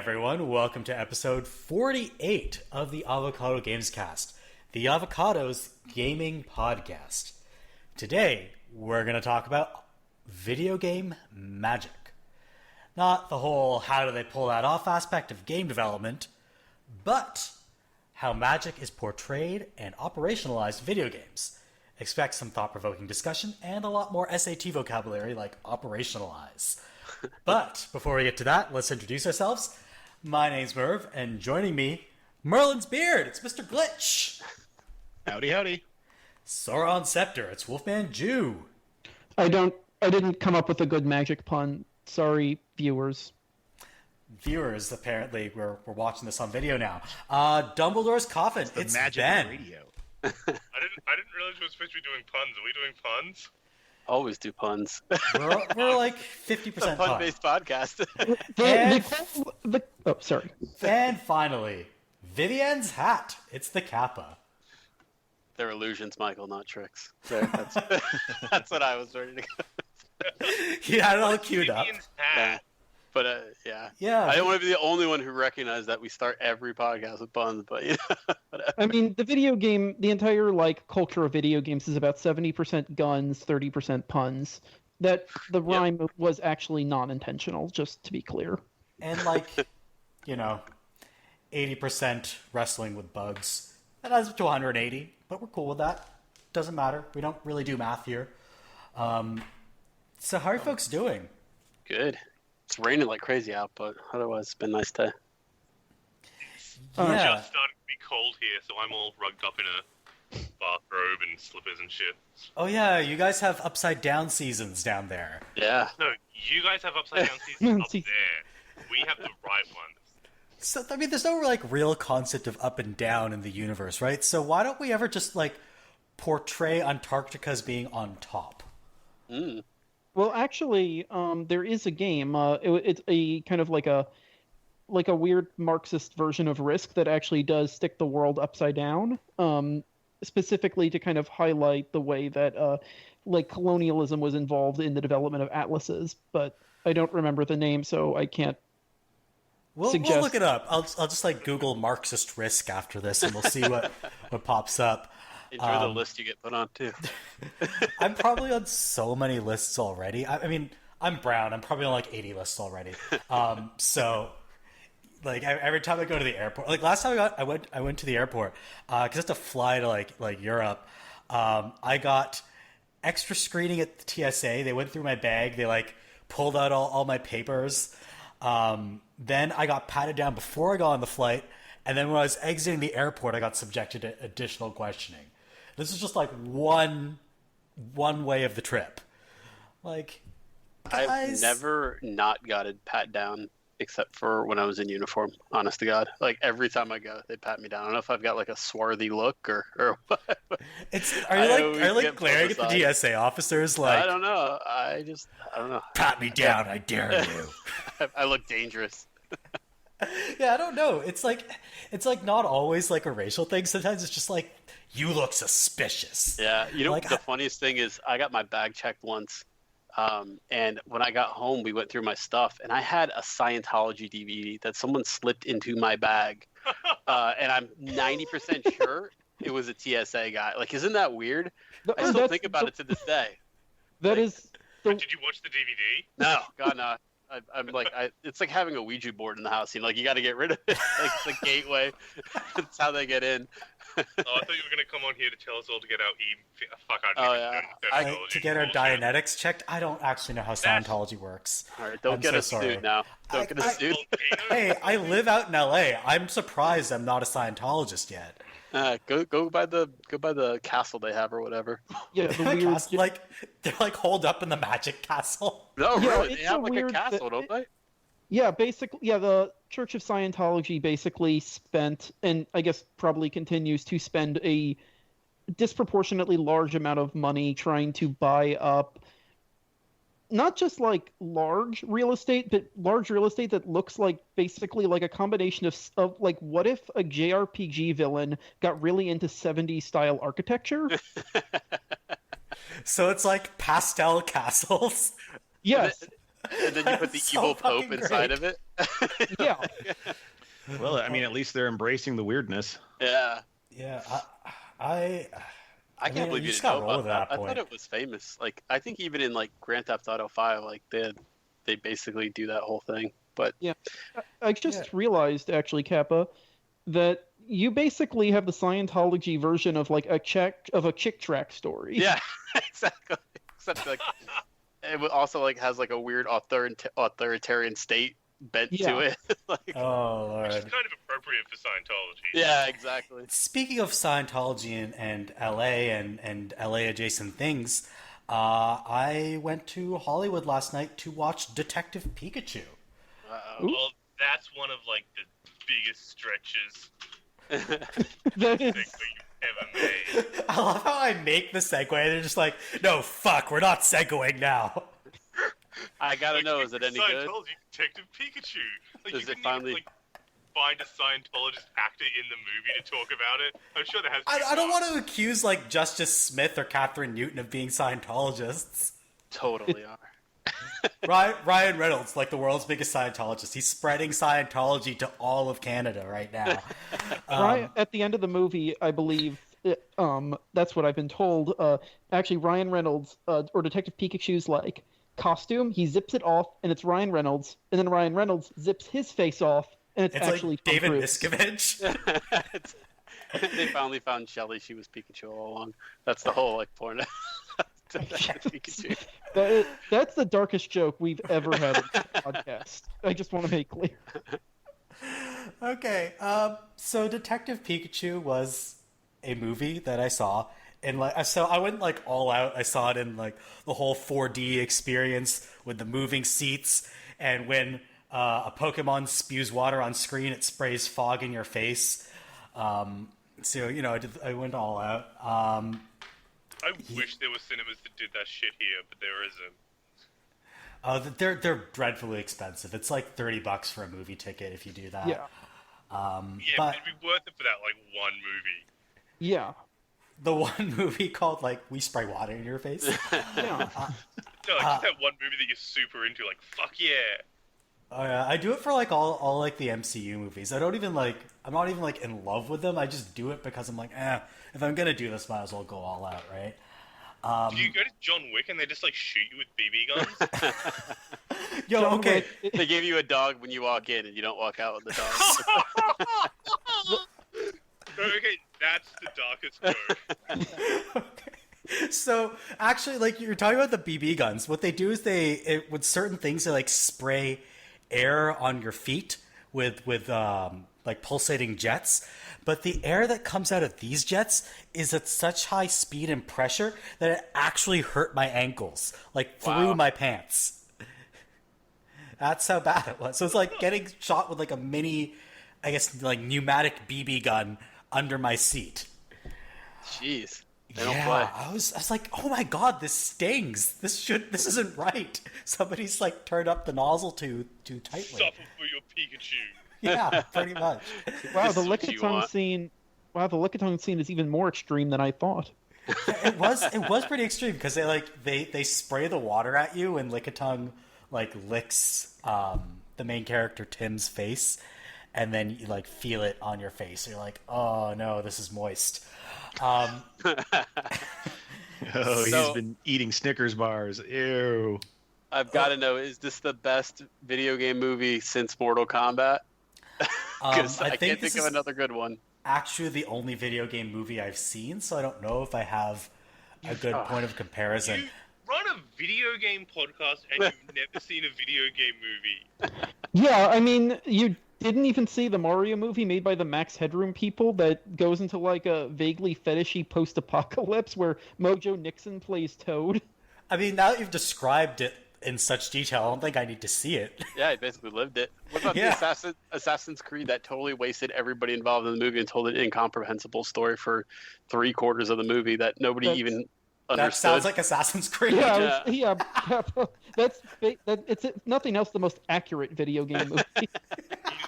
everyone, welcome to episode 48 of the Avocado Gamescast, the Avocado's gaming podcast. Today, we're going to talk about video game magic. Not the whole how do they pull that off aspect of game development, but how magic is portrayed and operationalized in video games. Expect some thought-provoking discussion and a lot more SAT vocabulary like operationalize. But before we get to that, let's introduce ourselves. My name's Merve, and joining me, Merlin's beard. It's Mr. Glitch. Howdy, howdy. Sauron Scepter. It's Wolfman Jew. I didn't come up with a good magic pun. Sorry, viewers. Viewers, apparently, we're watching this on video now. Dumbledore's Coffin. It's magic Ben. of radio. I didn't realize we were supposed to be doing puns. Are we doing puns? Always do puns. We're like 50% Pun-based podcast. Sorry. And finally, Vivian's hat. It's the Kappa. They're illusions, Michael, not tricks. That's what I was ready to go. He had it all queued up. Vivian's hat. But yeah. Yeah. I didn't want to be the only one who recognized that we start every podcast with puns, but you know. I mean, the entire culture of video games is about 70% guns, 30% puns. That the rhyme was actually non-intentional, just to be clear. And 80% wrestling with bugs. That adds up to 180, but we're cool with that. Doesn't matter. We don't really do math here. So how are you folks doing? Good. It's raining like crazy out, but otherwise it's been a nice day. It's just starting to be cold here, so I'm all rugged up in a bathrobe and slippers and shit. Oh yeah, you guys have upside down seasons down there. Yeah. No, you guys have upside down seasons up there. We have the right ones. So I mean, there's no real concept of up and down in the universe, right? So why don't we ever just portray Antarctica as being on top? Well, actually, there is a game. It's a kind of like a weird Marxist version of Risk that actually does stick the world upside down, specifically to kind of highlight the way that colonialism was involved in the development of atlases. But I don't remember the name, so I can't. We'll look it up. I'll just Google Marxist Risk after this, and we'll see what pops up. Enjoy the list you get put on, too. I'm probably on so many lists already. I mean, I'm brown. I'm probably on 80 lists already. So, every time I go to the airport, last time I went to the airport because I had to fly to Europe. I got extra screening at the TSA. They went through my bag. They pulled out all my papers. Then I got patted down before I got on the flight. And then when I was exiting the airport, I got subjected to additional questioning. This is just one way of the trip. I've never not gotten pat down except for when I was in uniform, honest to God. Every time I go, they pat me down. I don't know if I've got a swarthy look or what. Are you glaring at the TSA officers I don't know. I don't know. Pat me down, I dare you. I look dangerous. Yeah, I don't know. It's not always a racial thing. Sometimes it's just you look suspicious. Yeah, the funniest thing is I got my bag checked once, and when I got home, we went through my stuff, and I had a Scientology DVD that someone slipped into my bag, and I'm 90% sure it was a TSA guy. Isn't that weird? I still think about it to this day. That is. Did you watch the DVD? No, God, no. I'm it's like having a Ouija board in the house. You got to get rid of it. It's the gateway. That's how they get in. Oh, I thought you were going to come on here to tell us all to get our to get our Dianetics checked. I don't actually know how Scientology works. All right, don't get us sued now. Don't get us sued. Hey, I live out in LA. I'm surprised I'm not a Scientologist yet. Go by the castle they have or whatever. Yeah, the weird castle, they're holed up in the magic castle. No, yeah, really, they have a castle, don't they? Yeah, basically, the Church of Scientology basically spent, and I guess probably continues to spend, a disproportionately large amount of money trying to buy up not just large real estate, but large real estate that looks basically a combination of what if a JRPG villain got really into 70s style architecture? So it's pastel castles. Yes. And then you put the So evil pope fucking inside great. of it. Yeah. Well, I mean, at least they're embracing the weirdness. Yeah. Yeah, I I can't mean, believe you you just didn't gotta know roll about with it at that. that I thought point. it was famous. Like, I think even in like Grand Theft Auto 5, like they basically do that whole thing. But I just realized, actually, Kappa, that you basically have the Scientology version of like a Chick Track story. yeah, exactly. Except like it also like has like a weird authoritarian state bent to Yeah. it. Like, Oh Which is lord. kind of appropriate for Scientology. yeah, exactly. Speaking of Scientology and LA and LA adjacent things, I went to Hollywood last night to watch Detective Pikachu. Ooh. Well, that's one of like the biggest stretches That is, that you've ever made. I love how I make the segue. They're just like, no, fuck, we're not segueing now. I gotta Like, know, is it any good? Scientology Detective Pikachu. Like, Is you it couldn't finally- even, like, find a Scientologist actor in the movie to talk about it. I'm sure there has. I don't want to accuse like Justice Smith or Catherine Newton of being Scientologists. Totally are. Ryan Reynolds, like the world's biggest Scientologist, he's spreading Scientology to all of Canada right now. Ryan, at the end of the movie, I believe, that's what I've been told. Actually, Ryan Reynolds, or Detective Pikachu's like costume, he zips it off, and it's Ryan Reynolds, and then Ryan Reynolds zips his face off, and it's actually like David Tom Cruise. Miscavige. They finally found Shelly. She was Pikachu all along. That's the whole like point. Pikachu. That's the darkest joke we've ever had in this podcast. I just want to make clear. Okay, so Detective Pikachu was a movie that I saw, and like, so I went like all out. I saw it in like the whole 4D experience with the moving seats, and when a Pokemon spews water on screen, it sprays fog in your face. So you know, I went all out. I wish there were cinemas that did that shit here, but there isn't. They're dreadfully expensive. It's like $30 for a movie ticket if you do that. Yeah. Yeah, but but it'd be worth it for that like one movie. Yeah. the one movie called like We Spray Water in Your Face. Yeah. No, like just that one movie that you're super into, like fuck yeah. I do it for like all like the MCU movies. I'm not even like in love with them. I just do it because I'm like, if I'm gonna do this, might as well go all out, right? Do you go to John Wick and they just like shoot you with BB guns? Yo, John okay. Wick- They give you a dog when you walk in, and you don't walk out with the dog. Okay, that's the darkest joke. Okay. So actually, like you're talking about the BB guns, what they do is with certain things they like spray air on your feet with like pulsating jets. But the air that comes out of these jets is at such high speed and pressure that it actually hurt my ankles, like through Wow. my pants. That's how bad it was. So it's like getting shot with like a mini, I guess, like pneumatic BB gun under my seat. Jeez, they don't Yeah, play. I was like, oh my god, this stings. This isn't right. Somebody's like turned up the nozzle too tightly. Suffer for your Pikachu. Yeah, pretty much. Wow, This the is what you Lickitung want. scene. Wow, the Lickitung scene is even more extreme than I thought. It was pretty extreme because they spray the water at you and Lickitung like licks the main character Tim's face, and then you like feel it on your face. You're like, oh no, this is moist. Oh, he's So- been eating Snickers bars. Ew. I've got to know: is this the best video game movie since Mortal Kombat? Because I can't this think of is another good one. actually the only video game movie I've seen, so I don't know if I have a good point of comparison. You run a video game podcast and you've never seen a video game movie. Yeah, I mean, you didn't even see the Mario movie made by the Max Headroom people that goes into like a vaguely fetishy post-apocalypse where Mojo Nixon plays Toad. I mean, now that you've described it in such detail, I don't think I need to see it. Yeah, I basically lived it. What about Yeah. the Assassin's Creed that totally wasted everybody involved in the movie and told an incomprehensible story for 3/4 of the movie that nobody That's- even That understood? sounds like Assassin's Creed. Yeah, that's it's if nothing else the most accurate video game movie. You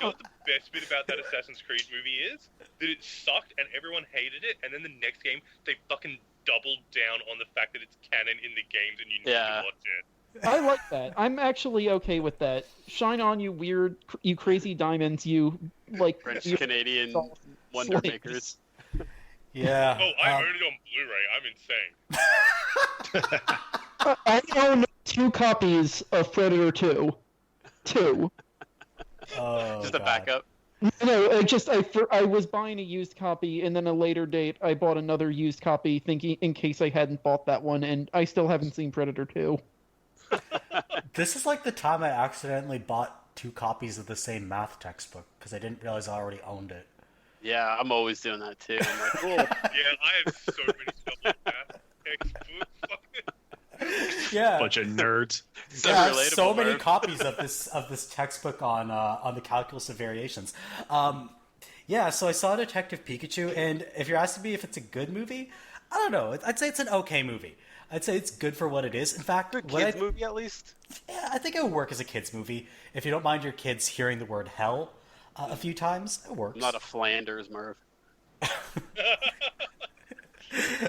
know what the best bit about that Assassin's Creed movie is? That it sucked and everyone hated it, and then the next game they fucking doubled down on the fact that it's canon in the games and you need Yeah. to watch it. I like that. I'm actually okay with that. Shine on, you weird, you crazy diamonds, you like French you Canadian slaves. wonder makers. Yeah. Oh, I own it on Blu-ray. I'm insane. I own 2 copies of Predator 2. 2. Oh, Just a God. backup. No, I was buying a used copy, and then a later date I bought another used copy, thinking in case I hadn't bought that one, and I still haven't seen Predator 2. This is like the time I accidentally bought 2 copies of the same math textbook because I didn't realize I already owned it. Yeah, I'm always doing that too. I'm like, cool. Yeah, I have so many stuff like that. Textbooks. Yeah. Bunch of nerds. So Yeah, I have relatable, so many Merv. copies of this textbook on the calculus of variations. Yeah, so I saw Detective Pikachu, and if you're asking me if it's a good movie, I don't know. I'd say it's an okay movie. I'd say it's good for what it is. In fact, Good what kids movie at least. yeah, I think it would work as a kids movie if you don't mind your kids hearing the word hell a few times. It works. I'm not a Flanders, Merv.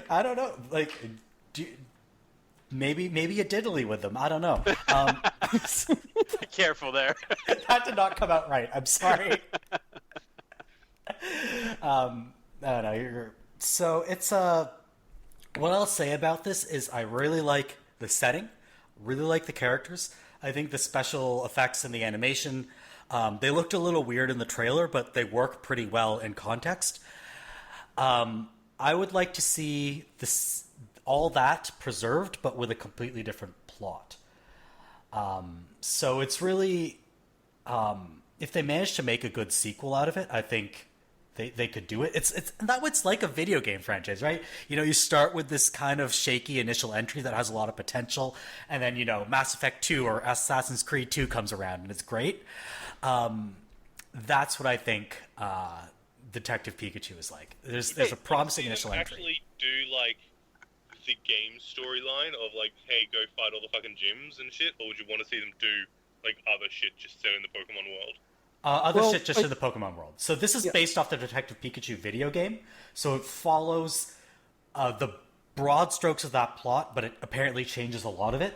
I don't know. Like, maybe you diddly with them. I don't know. Be careful there. That did not come out right. I'm sorry. I don't know. So it's what I'll say about this is I really like the setting, really like the characters. I think the special effects and the animation, they looked a little weird in the trailer, but they work pretty well in context. I would like to see all that preserved, but with a completely different plot. So it's really, if they manage to make a good sequel out of it, I think they could do it. It's like a video game franchise, right? You know, you start with this kind of shaky initial entry that has a lot of potential, and then, you know, Mass Effect 2 or Assassin's Creed 2 comes around, and it's great. That's what I think Detective Pikachu is like. There's a promising initial entry. Actually, do like the game storyline of like, hey, go fight all the fucking gyms and shit, or would you want to see them do like other shit just set in the Pokemon world? Shit just in the Pokemon world. So this is based off the Detective Pikachu video game. So it follows the broad strokes of that plot, but it apparently changes a lot of it.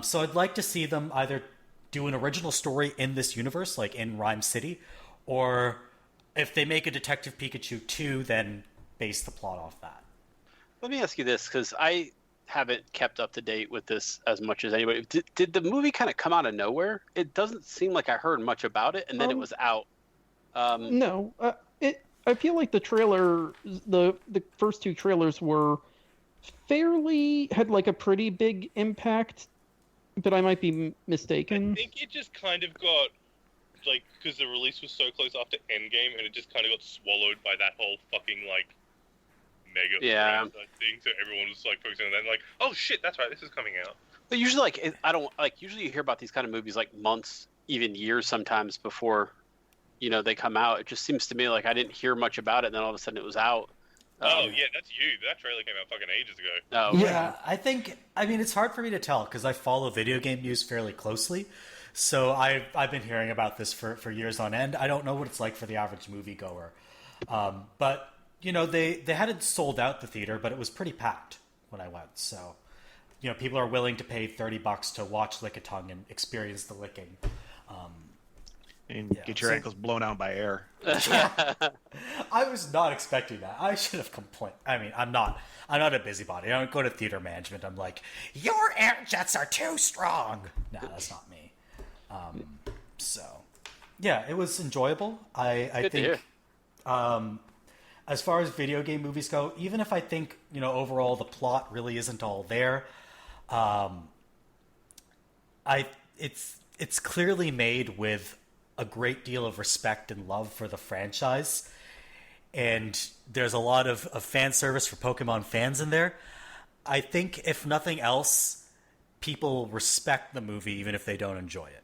So I'd like to see them either do an original story in this universe, like in Rhyme City, or if they make a Detective Pikachu 2, then base the plot off that. Let me ask you this, because I haven't kept up to date with this as much as anybody. Did the movie kind of come out of nowhere? It doesn't seem like I heard much about it, and then it was out. No, I feel like the trailer, the first 2 trailers were had like a pretty big impact, but I might be mistaken. I think it just kind of got like, because the release was so close after Endgame, and it just kind of got swallowed by that whole fucking like mega franchise thing. So everyone was like focusing on that, and like, oh shit, that's right, this is coming out. But usually, like, I don't like. Usually, you hear about these kind of movies like months, even years, sometimes before, you know, they come out. It just seems to me like I didn't hear much about it, and then all of a sudden it was out. Oh yeah, that's you. That trailer came out fucking ages ago. Oh, okay. Yeah, I mean, it's hard for me to tell because I follow video game news fairly closely. So I've been hearing about this for years on end. I don't know what it's like for the average moviegoer. But, you know, they hadn't sold out the theater, but it was pretty packed when I went. So, you know, people are willing to pay $30 to watch Lick-a-Tongue and experience the licking. And get your ankles blown out by air. I was not expecting that. I should have complained. I mean, I'm not a busybody. I don't go to theater management. I'm like, your air jets are too strong. No, that's not me. So, yeah, it was enjoyable. I think, as far as video game movies go, even if I think, you know, overall the plot really isn't all there, it's clearly made with a great deal of respect and love for the franchise, and there's a lot of fan service for Pokemon fans in there. I think, if nothing else, people respect the movie even if they don't enjoy it.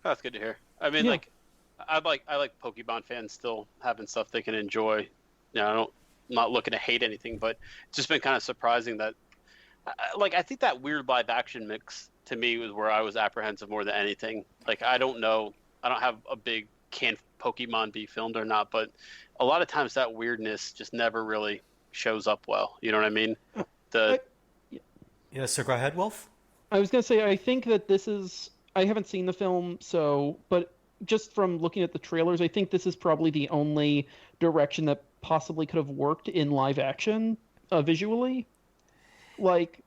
That's good to hear. I mean, I like Pokemon fans still having stuff they can enjoy. You know, I'm not looking to hate anything, but it's just been kind of surprising that, I think that weird live action mix to me was where I was apprehensive more than anything. Like, I don't know. I don't have a big can Pokemon be filmed or not, but a lot of times that weirdness just never really shows up well. You know what I mean? Yeah, so go ahead, Wolf. I was gonna say I think that this is. I haven't seen the film, but just from looking at the trailers, I think this is probably the only direction that possibly could have worked in live action, visually. Like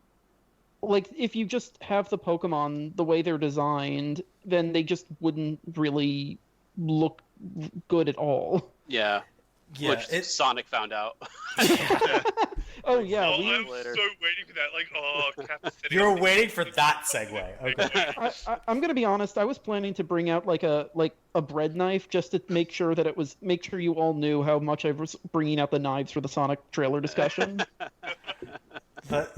if you just have the Pokemon the way they're designed, then they just wouldn't really look good at all. Yeah. Yeah, Which Sonic found out. Oh yeah, I'm so waiting for that. Like, Kappa said you were waiting for that segue. Okay. I'm gonna be honest. I was planning to bring out like a bread knife just to make sure you all knew how much I was bringing out the knives for the Sonic trailer discussion. But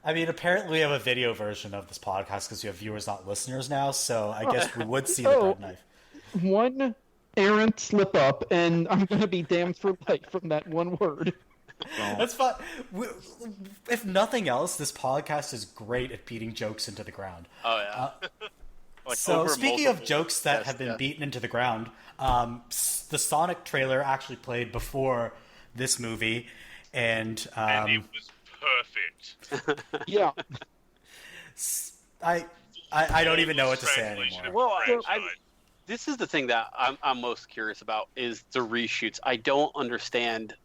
I mean, apparently we have a video version of this podcast because we have viewers, not listeners now. So I guess we would see the bread knife. One errant slip up, and I'm gonna be damned for life from that one word. That's fine. If nothing else, this podcast is great at beating jokes into the ground. Oh yeah. So speaking of jokes that have been beaten into the ground, the Sonic trailer actually played before this movie, and it was perfect. Yeah. I don't even know what to say anymore. Well, this is the thing that I'm most curious about is the reshoots. I don't understand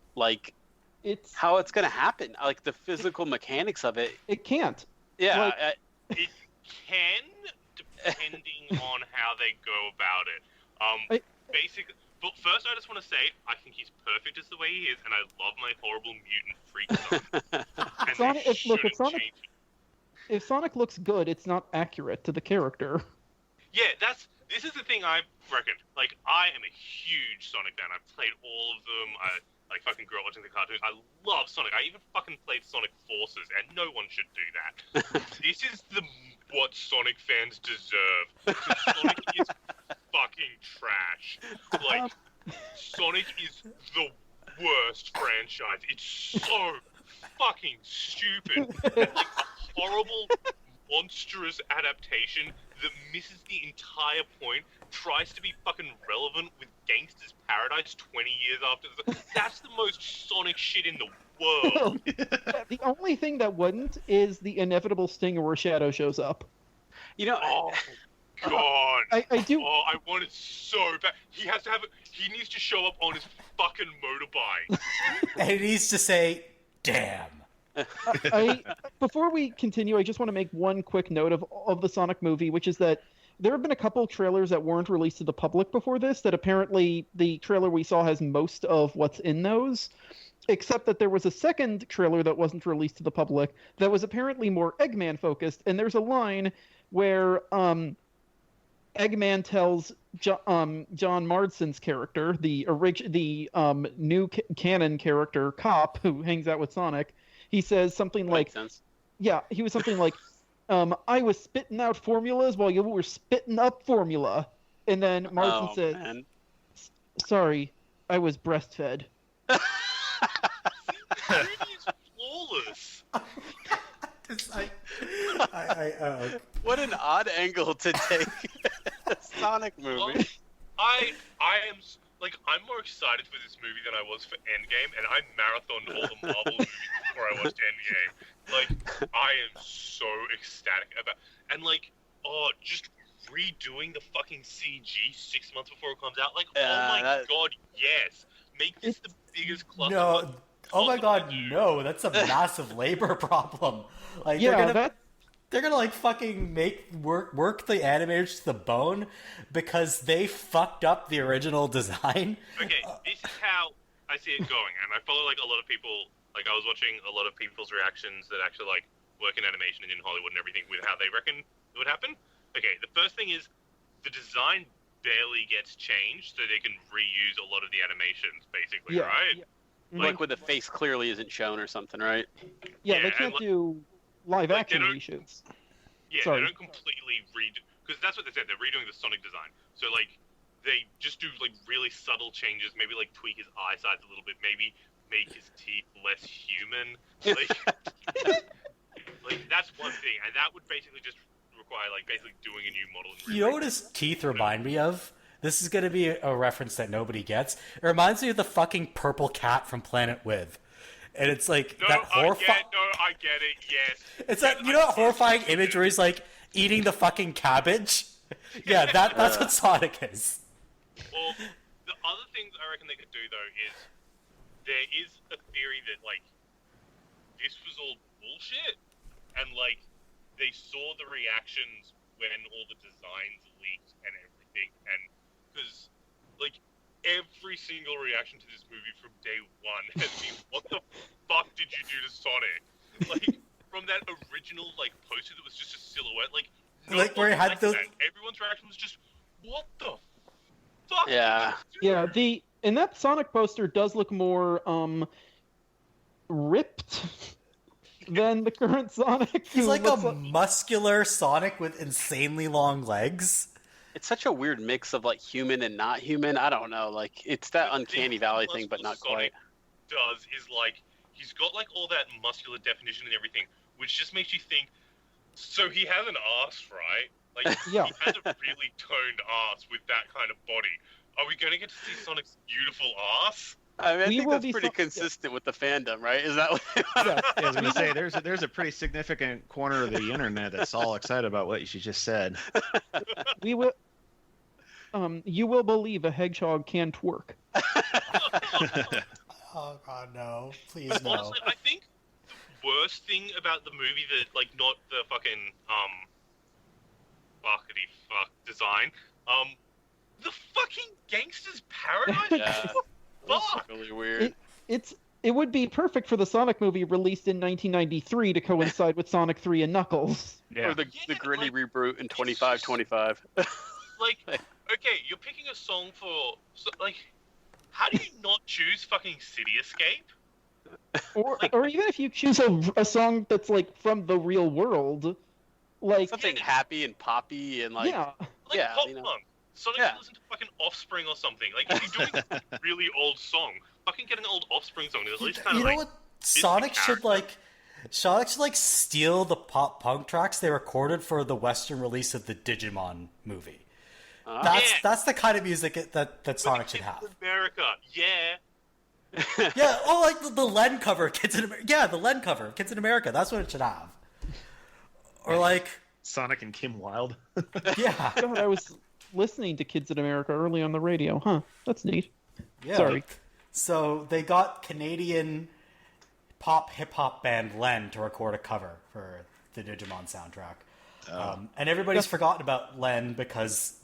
how it's going to happen. Like the physical mechanics of it. It can't. Yeah. It can, depending on how they go about it. Basically, but first I just want to say I think he's perfect as the way he is, and I love my horrible mutant freak Sonic. If Sonic looks good, it's not accurate to the character. Yeah, this is the thing I reckon. Like, I am a huge Sonic fan. I've played all of them. I fucking grew up watching the cartoons. I love Sonic. I even fucking played Sonic Forces, and no one should do that. This is what Sonic fans deserve. Sonic is fucking trash. Like, Sonic is the worst franchise. It's so fucking stupid. Like, a horrible, monstrous adaptation that misses the entire point, tries to be fucking relevant with Gangsta's Paradise 20 years after. That's the most Sonic shit in the world. The only thing that wouldn't is the inevitable stinger where Shadow shows up. You know, oh god, I do. Oh, I want it so bad. He needs to show up on his fucking motorbike. And he needs to say, "Damn." Before we continue, I just want to make one quick note of the Sonic movie, which is that there have been a couple trailers that weren't released to the public before this, that apparently the trailer we saw has most of what's in those, except that there was a second trailer that wasn't released to the public that was apparently more Eggman focused, and there's a line where Eggman tells John Marsden's character, the new canon character, Cop, who hangs out with Sonic, he says something like, he was something like, I was spitting out formulas while you were spitting up formula. And then Marsden says, man. Sorry, I was breastfed. He's flawless. What an odd angle to take a Sonic movie. I'm more excited for this movie than I was for Endgame, and I marathoned all the Marvel movies before I watched Endgame. Like, I am so ecstatic about, and just redoing the fucking CG 6 months before it comes out. Like, oh my god, yes, make this the biggest cluster. No, oh my god, no, that's a massive labor problem. Like, they're gonna fucking work the animators to the bone because they fucked up the original design. Okay, this is how I see it going, and I follow a lot of people. I was watching a lot of people's reactions that actually work in animation and in Hollywood and everything with how they reckon it would happen. Okay, the first thing is the design barely gets changed, so they can reuse a lot of the animations, basically, right? Yeah. Like when the face clearly isn't shown or something, right? Yeah, they can't do live action reshoots. Yeah, they don't completely redo, because that's what they said. They're redoing the Sonic design. So they just do really subtle changes. Maybe tweak his eye size a little bit. Maybe make his teeth less human. That's one thing, and that would basically just require basically doing a new model. You know what his teeth remind me of? This is going to be a reference that nobody gets. It reminds me of the fucking purple cat from Planet With. and it's like No, that I get it. Yes. It's that that horrifying image where he's like eating the fucking cabbage. Yeah, that's what Sonic is. Well, the other things I reckon they could do though is there is a theory that like this was all bullshit, and like they saw the reactions when all the designs leaked and everything, and because like every single reaction to this movie from day one has been, what the fuck did you do to Sonic? Like, from that original, like, poster that was just a silhouette, like, no like where it had those... Everyone's reaction was just, what the fuck? Yeah. Yeah, and that Sonic poster does look more, ripped than the current Sonic. He's like a muscular Sonic with insanely long legs. It's such a weird mix of like human and not human. I don't know. Like it's that uncanny valley thing, but not quite. Does is like he's got like all that muscular definition and everything, which just makes you think. So he has an ass, right? Like Yeah. He has a really toned ass with that kind of body. Are we going to get to see Sonic's beautiful ass? I mean, I think that's pretty consistent with the fandom, right? Is that what? Yeah. I was gonna say there's a pretty significant corner of the internet that's all excited about what you just said. We will. You will believe a hedgehog can twerk. Oh god, no! Please no. Honestly, I think the worst thing about the movie that like not the fucking fuckity fuck design, the fucking gangster's paradise. Yeah. Fuck. Really weird. It would be perfect for the Sonic movie released in 1993 to coincide with Sonic 3 and Knuckles. Or the gritty reboot in 2525. Like, okay, you're picking a song for like, how do you not choose fucking City Escape? Or even if you choose a song that's like from the real world, like something happy and poppy and like yeah, like yeah, pop you know. punk. Sonic should listen to fucking Offspring or something. Like, if you're doing a really old song, fucking get an old Offspring song. At least kind of you know what? Sonic should steal the pop punk tracks they recorded for the Western release of the Digimon movie. That's the kind of music that Sonic should have. America, yeah. Yeah, oh, like the Len cover of Kids in America. Yeah, the Len cover of Kids in America. That's what it should have. Or like Sonic and Kim Wilde. Yeah. God, I was listening to Kids in America early on the radio. Huh, that's neat. Yeah. Sorry. So they got Canadian pop hip hop band Len to record a cover for the Digimon soundtrack. And everybody's forgotten about Len because.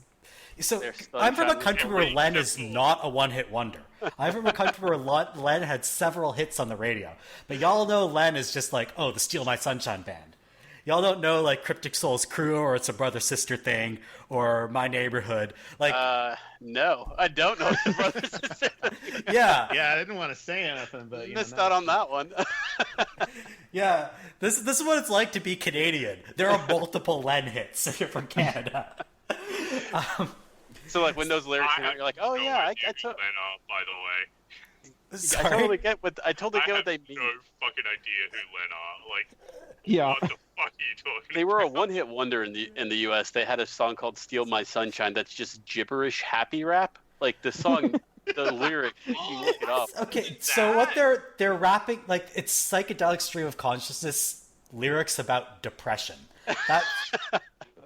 So I'm from a country where Len is not a one-hit wonder. I'm from a country where Len had several hits on the radio. But y'all know Len is just like, oh, the Steal My Sunshine band. Y'all don't know like Cryptic Soul's Crew or It's a Brother-Sister Thing or My Neighborhood. Like, no, I don't know the Brother-Sister Thing. Yeah. Yeah, I didn't want to say anything, but you missed out on that one. Yeah, this is what it's like to be Canadian. There are multiple Len hits if you're from Canada. So like when those lyrics come out, you're like, oh yeah, I by the way. Sorry? I totally get what they mean. No fucking idea who Len are. Like, Yeah. what the fuck are you talking They were a about? one-hit wonder in the U.S. They had a song called "Steal My Sunshine" that's just gibberish happy rap. Like the song, the lyric, you can look it up. Okay, so what they're rapping, like, it's psychedelic stream of consciousness lyrics about depression.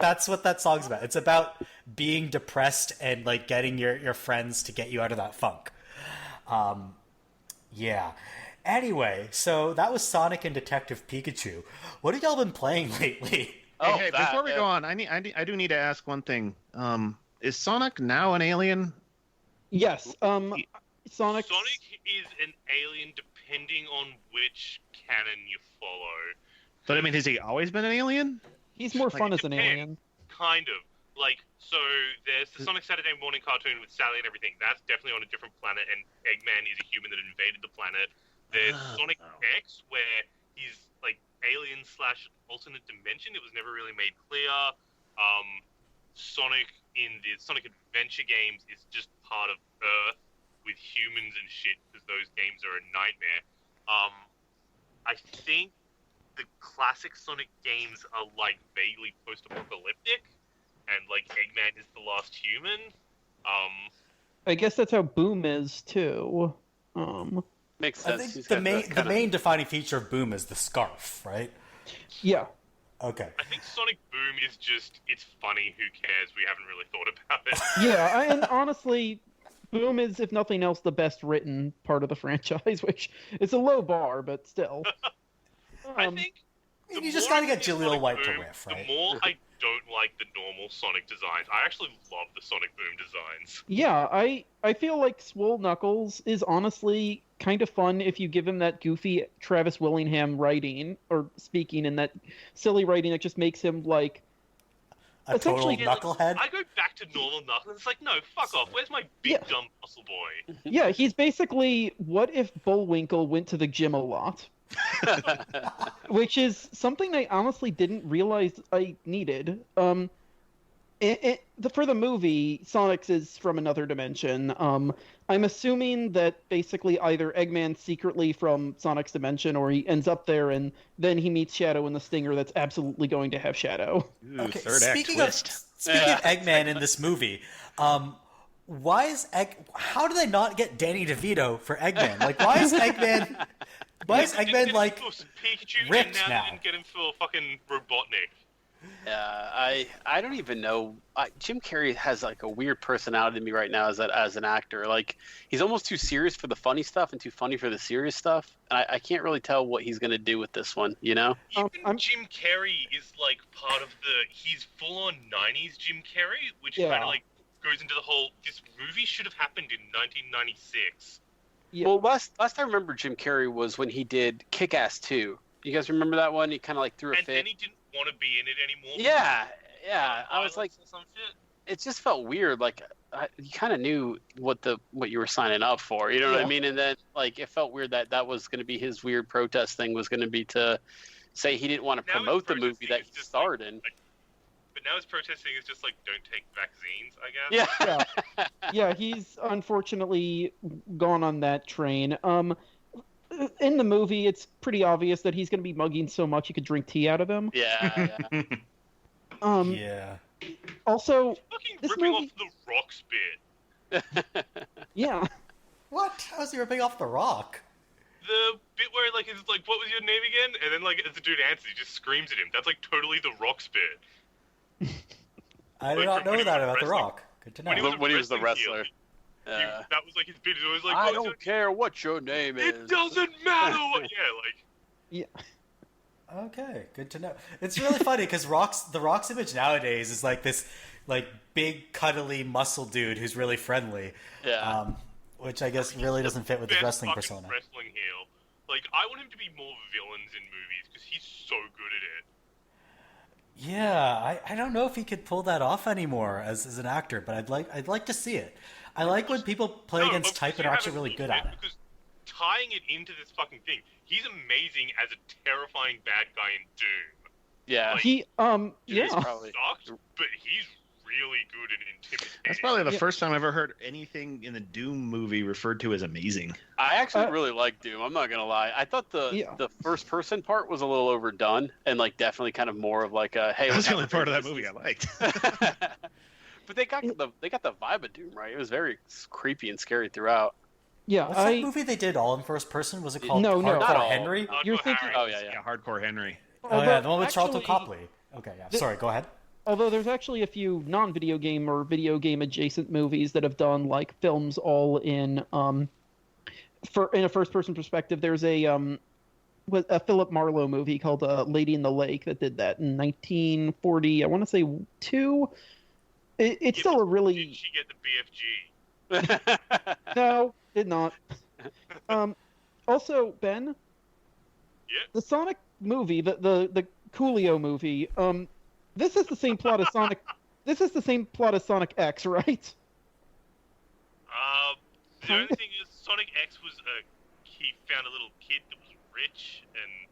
That's what that song's about. It's about being depressed and like getting your friends to get you out of that funk. Yeah. Anyway, so that was Sonic and Detective Pikachu. What have y'all been playing lately? Hey, before we go on, I do need to ask one thing. Is Sonic now an alien? Yes. Sonic is an alien depending on which canon you follow. But I mean, has he always been an alien? He's more fun as an alien. Kind of. Like, so there's the Sonic Saturday morning cartoon with Sally and everything. That's definitely on a different planet, and Eggman is a human that invaded the planet. There's Sonic X, where he's, like, alien/alternate dimension. It was never really made clear. Sonic in the Sonic Adventure games is just part of Earth with humans and shit, because those games are a nightmare. I think the classic Sonic games are like vaguely post-apocalyptic, and like Eggman is the last human. I guess that's how Boom is too. Makes I sense. think the main defining feature of Boom is the scarf, right? Yeah. Okay. I think Sonic Boom is just, it's funny, who cares? We haven't really thought about it. Yeah, and honestly, Boom is, if nothing else, the best written part of the franchise, which is a low bar, but still. I think You just gotta get Jaleel Sonic White to Boom, riff, right? The more I don't like the normal Sonic designs, I actually love the Sonic Boom designs. Yeah, I feel like Swole Knuckles is honestly kind of fun if you give him that goofy Travis Willingham writing, or speaking, and that silly writing that just makes him like A total essentially- knucklehead. I go back to normal Knuckles. It's like, no, fuck off. Where's my big Yeah. dumb muscle boy? Yeah, he's basically what if Bullwinkle went to the gym a lot, which is something I honestly didn't realize I needed. For the movie, Sonic's is from another dimension. I'm assuming that basically either Eggman's secretly from Sonic's dimension, or he ends up there and then he meets Shadow in the Stinger that's absolutely going to have Shadow. Ooh, Okay, third act speaking twist. of Eggman in this movie, why is how do they not get Danny DeVito for Eggman? Like, why is Eggman like Pikachu, ripped and now now? they didn't get him for fucking Robotnik. I don't even know. Jim Carrey has like a weird personality to me right now as an actor. Like, he's almost too serious for the funny stuff and too funny for the serious stuff. I can't really tell what he's gonna do with this one. You know? Even Jim Carrey is like part of he's full on '90s Jim Carrey, which Yeah. kind of like goes into the whole. This movie should have happened in 1996. Yeah. Well, last I remember Jim Carrey was when he did Kick-Ass 2. You guys remember that one? He kind of like threw a And fit. then he didn't want to be in it anymore. Yeah. I was like, or some shit. it just felt weird. Like, you kind of knew what you were signing up for. You know what I Yeah. mean? And then like it felt weird that was going to be his weird protest thing, was going to be to say he didn't want to Now promote the his movie that protesting he is just starred in. But now his protesting is just like, don't take vaccines, I guess. Yeah. Yeah, he's unfortunately gone on that train. In the movie, it's pretty obvious that he's going to be mugging so much you could drink tea out of him. Yeah. Yeah. Also, Fucking This ripping movie- off the Rock's bit. yeah, What? How's he ripping off the Rock? The bit where like he's like, "What was your name again?" And then like as the dude answers, he just screams at him. That's like totally the Rock's bit. I did Like, not from when know he that was about the wrestling. Rock. Good to know. When he was the wrestling heel, wrestler. that was like his bit. It was like, I "What was don't care what your name your-" is. It doesn't matter. What... Yeah, like Okay, good to know. It's really funny because the Rock's image nowadays is like this, like big cuddly muscle dude who's really friendly. Yeah. Which I guess really doesn't fit with his best wrestling fucking persona. Wrestling heel. Like I want him to be more villains in movies because he's so good at it. Yeah, I don't know if he could pull that off anymore as an actor, but I'd like to see it. I like when people play No, against of type course and you are actually haven't really good loved at it. Because tying it into this fucking thing, he's amazing as a terrifying bad guy in Doom. Yeah. he He's yeah. probably. Sucked, but he's really good at intimidating. That's probably the Yeah. first time I've ever heard anything in the Doom movie referred to as amazing. I actually Uh, really like Doom. I'm not gonna lie. I thought Yeah. the first person part was a little overdone and like definitely kind of more of like a hey. That was look the only how part of that great movie I liked. this is. But they got the vibe of Doom right. It was very creepy and scary throughout. Yeah, What's that movie they did all in first person? Was it called No, no. Hardcore Not all. Henry? Not You're Hardcore thinking- Harry. Oh yeah. Yeah, Hardcore Henry. Oh yeah, the one with actually- Charlton Copley. Okay, yeah. Sorry, go ahead. Although there's actually a few non-video game or video game adjacent movies that have done like films all in in a first-person perspective. There's a Philip Marlowe movie called Lady in the Lake that did that in 1940. I want to say 2. It's still a Did really she get the BFG? no, did not. Also, Ben, Yeah. the Sonic movie, the Coolio movie. This is the same plot as Sonic. This is the same plot as Sonic X, right? The only thing is, Sonic X was he found a little kid that was rich, and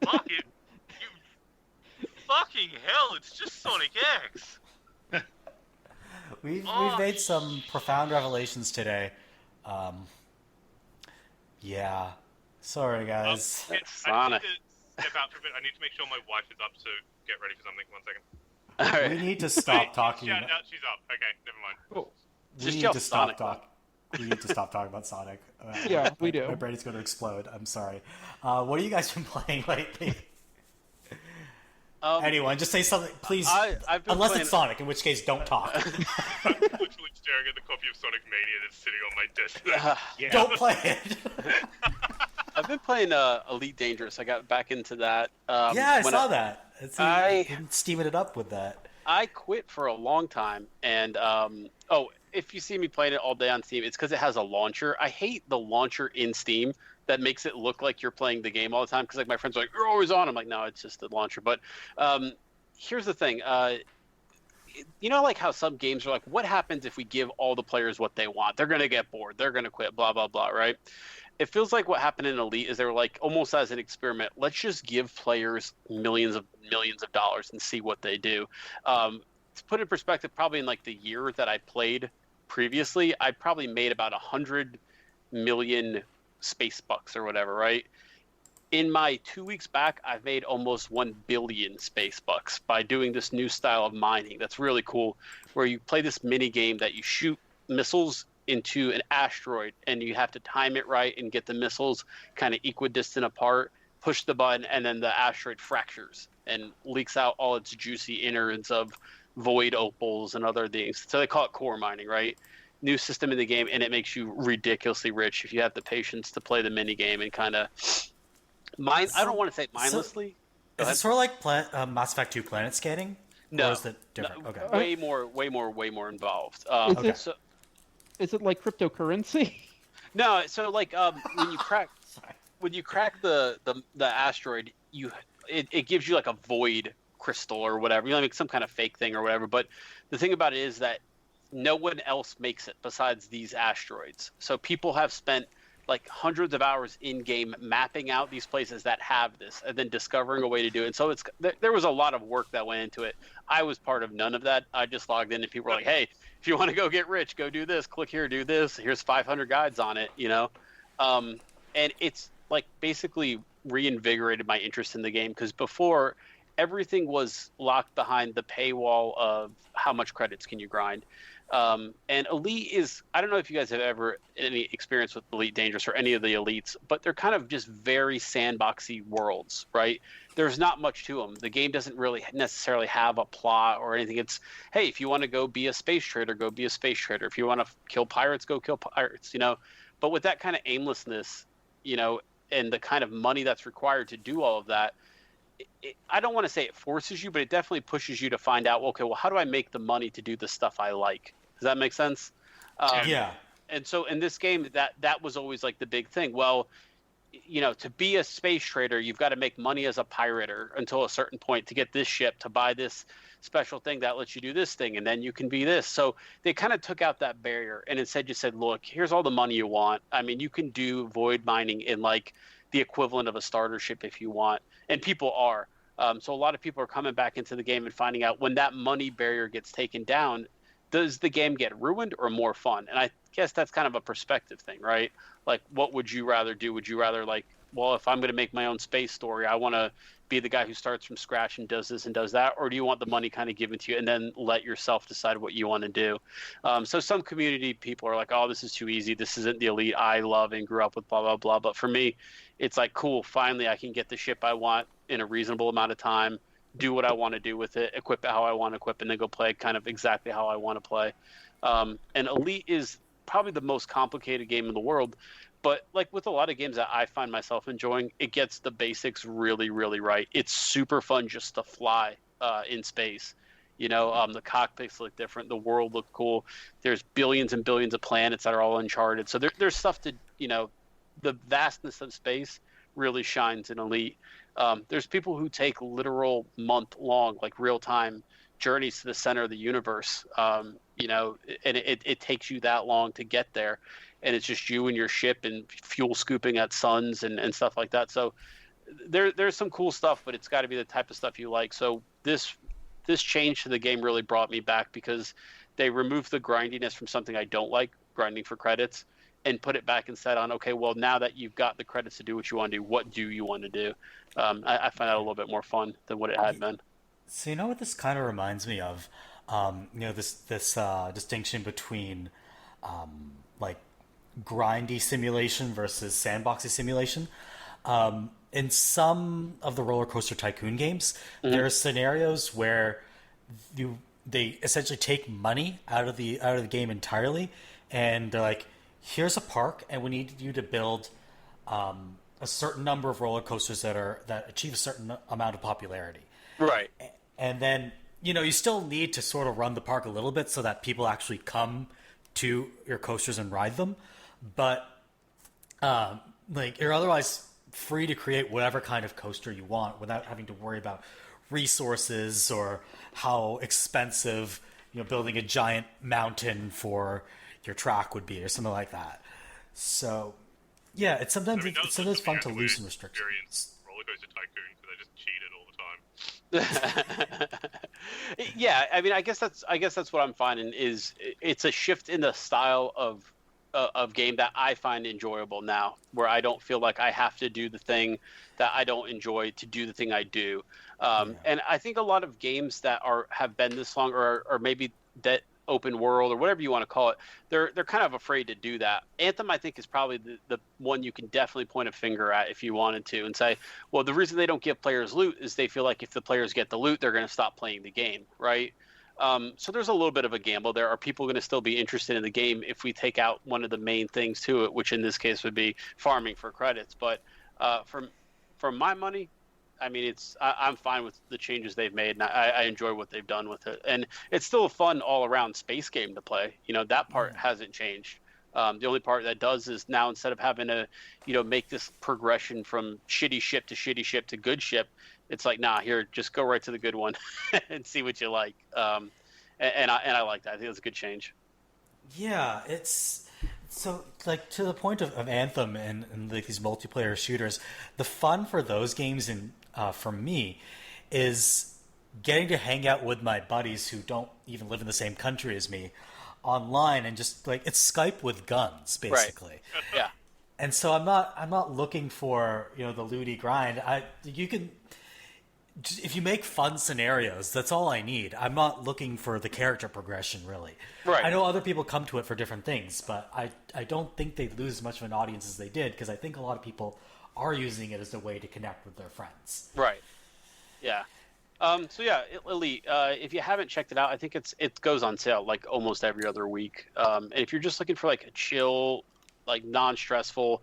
fuck it. Fucking hell, it's just Sonic X. We've Oh, made some profound revelations today. Yeah. Sorry, guys. I Sonic. need to step out for a bit. I need to make sure my wife is up, so get ready for something. 1 second. All right. We need to stop Wait, talking. Shout out, she's up. Okay, never mind. We Just need yell to stop Sonic. talking. We need to stop talking about Sonic. Yeah, we do. My brain is going to explode. I'm sorry. What have you guys been playing lately? Anyone, just say something, please. I've been unless playing... it's Sonic, in which case, don't talk. I'm literally staring at the copy of Sonic Mania that's sitting on my desk. Yeah. Don't play it. I've been playing Elite Dangerous. I got back into that. Yeah, I saw that. I'm steaming it up with that. I quit for a long time, and if you see me playing it all day on Steam, it's because it has a launcher. I hate the launcher in Steam that makes it look like you're playing the game all the time. Because like my friends are like, "You're always on." I'm like, "No, it's just the launcher." But here's the thing. You know, like how some games are like, "What happens if we give all the players what they want? They're gonna get bored. They're gonna quit. Blah blah blah." Right? It feels like what happened in Elite is they were like, almost as an experiment, let's just give players millions of dollars and see what they do. To put it in perspective, probably in like the year that I played previously, I probably made about 100 million space bucks or whatever, right? In my 2 weeks back, I've made almost 1 billion space bucks by doing this new style of mining. That's really cool, where you play this mini game that you shoot missiles into an asteroid, and you have to time it right and get the missiles kind of equidistant apart, push the button, and then the asteroid fractures and leaks out all its juicy innards of void opals and other things. So they call it core mining, right? New system in the game, and it makes you ridiculously rich if you have the patience to play the mini game and kind of mine. I don't want to say mindlessly. Is it sort of like Mass Effect 2 planet scanning? No, or is it different? No, Okay. way more involved. Is it like cryptocurrency? No, so like when you crack the asteroid, it gives you like a void crystal or whatever, like some kind of fake thing or whatever. But the thing about it is that no one else makes it besides these asteroids. So people have spent like hundreds of hours in game mapping out these places that have this, and then discovering a way to do it. And so there was a lot of work that went into it. I was part of none of that. I just logged in, and people were like, "Hey, if you want to go get rich, go do this. Click here, do this. Here's 500 guides on it." And it's like basically reinvigorated my interest in the game, because before everything was locked behind the paywall of how much credits can you grind. And Elite is, I don't know if you guys have ever any experience with Elite Dangerous or any of the Elites, but they're kind of just very sandboxy worlds, right? There's not much to them. The game doesn't really necessarily have a plot or anything. It's, hey, if you want to go be a space trader, go be a space trader. If you want to kill pirates, go kill pirates, But with that kind of aimlessness, and the kind of money that's required to do all of that, I don't want to say it forces you, but it definitely pushes you to find out, okay, well, how do I make the money to do the stuff I like? Does that make sense? Yeah. And so in this game, that was always like the big thing. Well, to be a space trader, you've got to make money as a pirater until a certain point to get this ship, to buy this special thing that lets you do this thing, and then you can be this. So they kind of took out that barrier and instead just said, look, here's all the money you want. I mean, you can do void mining in like the equivalent of a starter ship if you want. And people are. So a lot of people are coming back into the game and finding out when that money barrier gets taken down, does the game get ruined or more fun? And I guess that's kind of a perspective thing, right? Like, what would you rather do? Would you rather like, well, if I'm going to make my own space story, I want to be the guy who starts from scratch and does this and does that? Or do you want the money kind of given to you and then let yourself decide what you want to do? So some community people are like, oh, this is too easy. This isn't the Elite I love and grew up with, blah, blah, blah. But for me, it's like, cool, finally I can get the ship I want in a reasonable amount of time, do what I want to do with it, equip it how I want to equip, and then go play kind of exactly how I want to play. And Elite is probably the most complicated game in the world. But like with a lot of games that I find myself enjoying, it gets the basics really, really right. It's super fun just to fly in space. The cockpits look different. The world look cool. There's billions and billions of planets that are all uncharted. So there's stuff to, the vastness of space really shines in Elite. There's people who take literal month-long, like real-time journeys to the center of the universe, and it takes you that long to get there. And it's just you and your ship and fuel scooping at suns and stuff like that. So there's some cool stuff, but it's got to be the type of stuff you like. So this change to the game really brought me back, because they removed the grindiness from something I don't like, grinding for credits, and put it back instead on, okay, well, now that you've got the credits to do what you want to do, what do you want to do? I find that a little bit more fun than what it had been. So what this kind of reminds me of? This distinction between like grindy simulation versus sandboxy simulation. In some of the roller coaster tycoon games, there are scenarios where they essentially take money out of the game entirely, and they're like, "Here's a park, and we need you to build a certain number of roller coasters that achieve a certain amount of popularity." Right. And then you still need to sort of run the park a little bit so that people actually come to your coasters and ride them, but you're otherwise free to create whatever kind of coaster you want without having to worry about resources or how expensive building a giant mountain for your track would be or something like that. So yeah, it's sometimes fun to loosen restrictions. Roller coaster tycoon because I just cheated all the time. Yeah, I mean, I guess that's what I'm finding is it's a shift in the style of game that I find enjoyable now, where I don't feel like I have to do the thing that I don't enjoy to do the thing I do. And I think a lot of games that have been this long, or maybe that open world or whatever you want to call it, they're kind of afraid to do that. Anthem, I think, is probably the one you can definitely point a finger at if you wanted to and say, well, the reason they don't give players loot is they feel like if the players get the loot, they're going to stop playing the game, right? So there's a little bit of a gamble there. Are people going to still be interested in the game if we take out one of the main things to it, which in this case would be farming for credits? But for my money, I mean, I'm fine with the changes they've made, and I enjoy what they've done with it. And it's still a fun all-around space game to play. That part hasn't changed. The only part that does is now instead of having to, make this progression from shitty ship to good ship, it's like, nah, here, just go right to the good one and see what you like. And I like that. I think that's a good change. Yeah, it's so like to the point of Anthem and like these multiplayer shooters. The fun for those games and for me is getting to hang out with my buddies who don't even live in the same country as me online and just like it's Skype with guns basically. Right. Yeah. And so I'm not looking for the looty grind. If you make fun scenarios, that's all I need. I'm not looking for the character progression, really. Right. I know other people come to it for different things, but I don't think they lose as much of an audience as they did, because I think a lot of people are using it as a way to connect with their friends. Right. Yeah. So yeah, Elite, if you haven't checked it out, I think it goes on sale like almost every other week. And if you're just looking for like a chill, like non-stressful,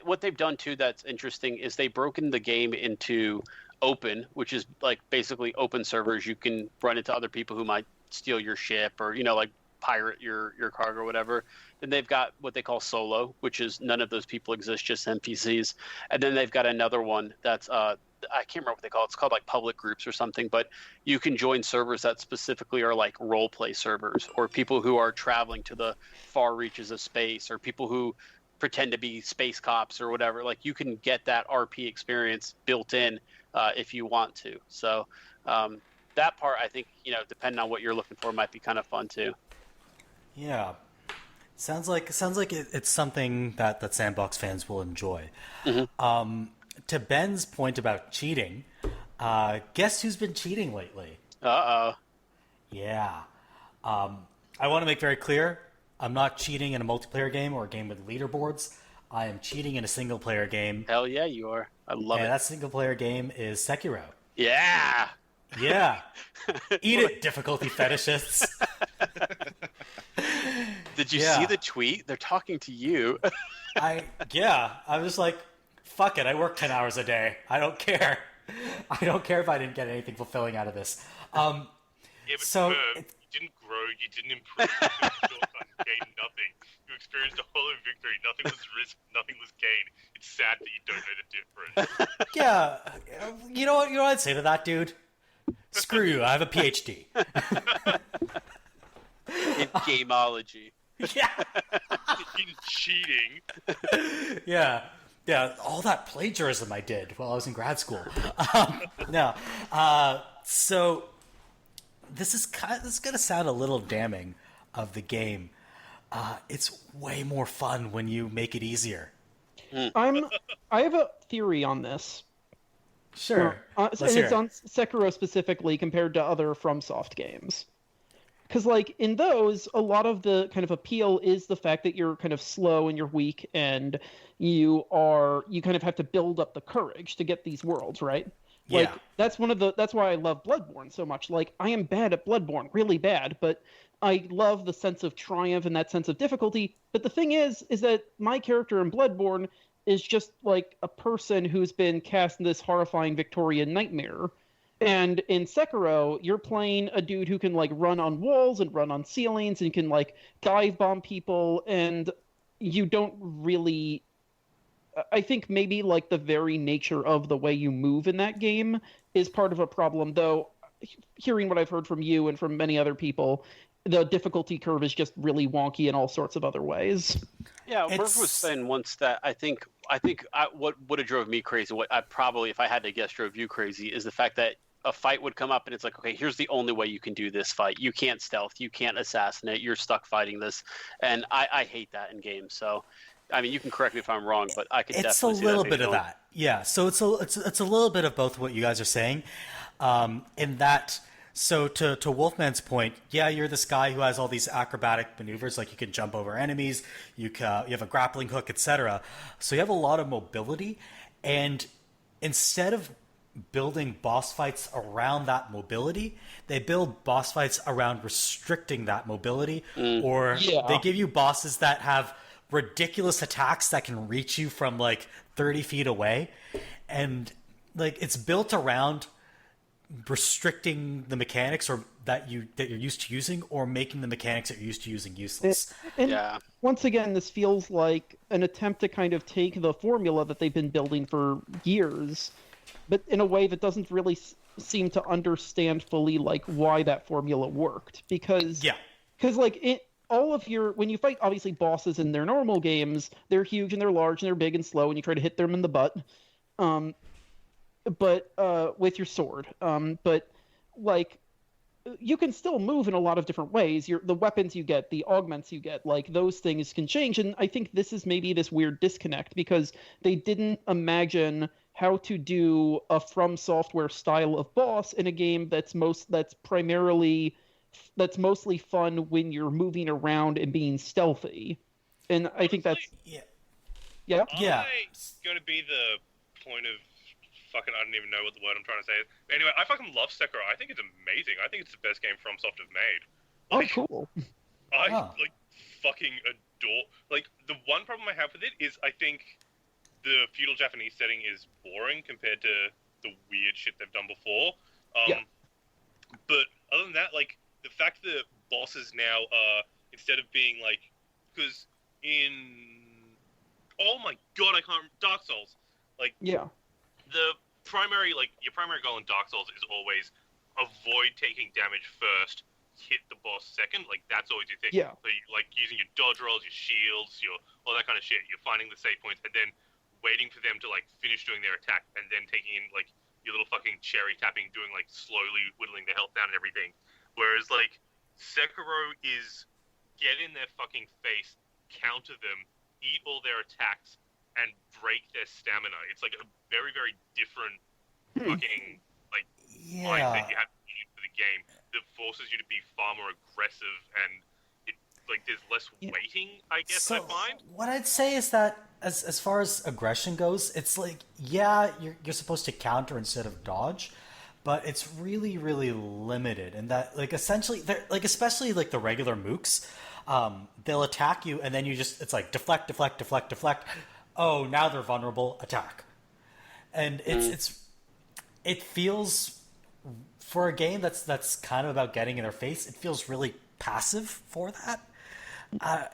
what they've done too that's interesting is they've broken the game into open, which is like basically open servers. You can run into other people who might steal your ship or like pirate your cargo or whatever. Then they've got what they call solo, which is none of those people exist, just NPCs. And then they've got another one that's I can't remember what they call it. It's called like public groups or something, but you can join servers that specifically are like role play servers, or people who are traveling to the far reaches of space, or people who pretend to be space cops or whatever. Like you can get that RP experience built in if you want to. So that part, I think, depending on what you're looking for, might be kind of fun too. Yeah, sounds like it's something that Sandbox fans will enjoy. Mm-hmm. To Ben's point about cheating, guess who's been cheating lately? Uh-oh. Yeah. I want to make very clear, I'm not cheating in a multiplayer game or a game with leaderboards. I am cheating in a single-player game. Hell yeah, you are. I love it. And that single-player game is Sekiro. Yeah! Yeah. Eat it, difficulty fetishists. Did you see the tweet? They're talking to you. I was just like, fuck it, I work 10 hours a day. I don't care. I don't care if I didn't get anything fulfilling out of this. Yeah, but so Merve, you didn't grow, you didn't improve, you gained nothing. You experienced a hollow victory. Nothing was risked, nothing was gained. It's sad that you don't know the difference. Yeah, you know what I'd say to that dude? Screw you, I have a PhD. In gameology. Yeah. In cheating. Yeah, all that plagiarism I did while I was in grad school. So this is going to sound a little damning of the game. It's way more fun when you make it easier. I have a theory on this. Sure. And it's on Sekiro specifically compared to other FromSoft games. because like in those, a lot of the kind of appeal is the fact that you're kind of slow and you're weak, and you kind of have to build up the courage to get these worlds, right? Like Yeah. that's why I love Bloodborne so much. Like I am bad at Bloodborne, really bad, but I love the sense of triumph and that sense of difficulty. But the thing is that my character in Bloodborne is just like a person who's been cast in this horrifying Victorian nightmare. And in Sekiro, you're playing a dude who can like run on walls and run on ceilings and can like dive bomb people, and you don't really. I think maybe like the very nature of the way you move in that game is part of a problem, though. Hearing what I've heard from you and from many other people, the difficulty curve is just really wonky in all sorts of other ways. Yeah, Merve was saying once that I think what would have drove me crazy, what I probably, if I had to guess, drove you crazy, is the fact that a fight would come up and it's like, okay, here's the only way you can do this fight. You can't stealth, you can't assassinate, you're stuck fighting this, and I hate that in games. So, I mean, you can correct me if I'm wrong, but I could definitely see that. It's a little bit of that, yeah. So it's a little bit of both what you guys are saying, in that. So to Wolfman's point, yeah, you're this guy who has all these acrobatic maneuvers, like you can jump over enemies, you have a grappling hook, etc. So you have a lot of mobility, and instead of building boss fights around that mobility, they build boss fights around restricting that mobility, or they give you bosses that have ridiculous attacks that can reach you from like 30 feet away, and like it's built around restricting the mechanics or that you're used to using, or making the mechanics that you're used to using useless. And once again, this feels like an attempt to kind of take the formula that they've been building for years, but in a way that doesn't really seem to understand fully like why that formula worked. Because like when you fight obviously bosses in their normal games, they're huge and they're large and they're big and slow, and you try to hit them in the butt. But with your sword. But like you can still move in a lot of different ways. The weapons you get, the augments you get, like those things can change. And I think this is maybe this weird disconnect because they didn't imagine how to do a From Software style of boss in a game that's mostly fun when you're moving around and being stealthy. And I think that's I'm going to be the point of fucking, I don't even know what the word I'm trying to say is. Anyway, I fucking love Sekiro. I think it's amazing. I think it's the best game FromSoft have made. Like, cool. I fucking adore. Like, the one problem I have with it is I think the feudal Japanese setting is boring compared to the weird shit they've done before. But other than that, like the fact that bosses now are, instead of being like, because in Dark Souls, like the primary, like, your primary goal in Dark Souls is always avoid taking damage first, hit the boss second. Like, that's always your thing. Yeah. So, you, like, using your dodge rolls, your shields, all that kind of shit. You're finding the save points and then waiting for them to, like, finish doing their attack and then taking in, like, your little fucking cherry tapping, doing, like, slowly whittling their health down and everything. Whereas, like, Sekiro is get in their fucking face, counter them, eat all their attacks, and break their stamina. It's like a very, very different fucking mindset you have to use for the game that forces you to be far more aggressive, and like there's less waiting, I guess. I find what I'd say is that as far as aggression goes, it's like you're supposed to counter instead of dodge, but it's really, really limited in that, like, essentially they're like, especially like the regular mooks, they'll attack you and then it's like deflect. Oh, now they're vulnerable. Attack, and it feels, for a game that's kind of about getting in their face, it feels really passive for that.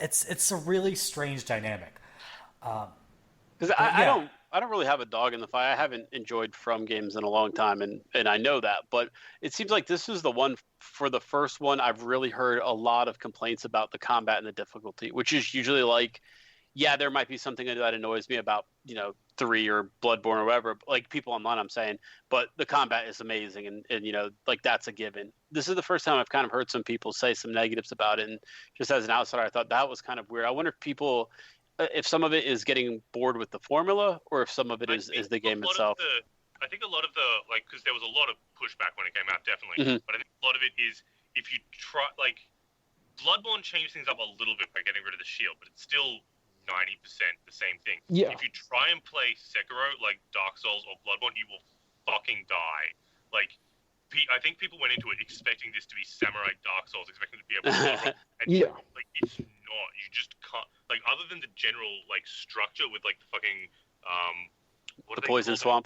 It's a really strange dynamic. Because I don't really have a dog in the fight. I haven't enjoyed From games in a long time, and I know that. But it seems like this is the one, for the first one, I've really heard a lot of complaints about the combat and the difficulty, which is usually like, yeah, there might be something that annoys me about, 3 or Bloodborne or whatever, like people online I'm saying, but the combat is amazing and like that's a given. This is the first time I've kind of heard some people say some negatives about it, and just as an outsider, I thought that was kind of weird. I wonder if some of it is getting bored with the formula, or if some of it is the game itself. I think a lot of the, like, because there was a lot of pushback when it came out, definitely, but I think a lot of it is if you try, like, Bloodborne changed things up a little bit by getting rid of the shield, but it's still 90% the same thing. Yeah. If you try and play Sekiro like Dark Souls or Bloodborne, you will fucking die. Like, I think people went into it expecting this to be Samurai Dark Souls, expecting to be able to and Yeah. like, it's not. You just can't, like, other than the general, like, structure with, like, the fucking what The are they poison called? swamp.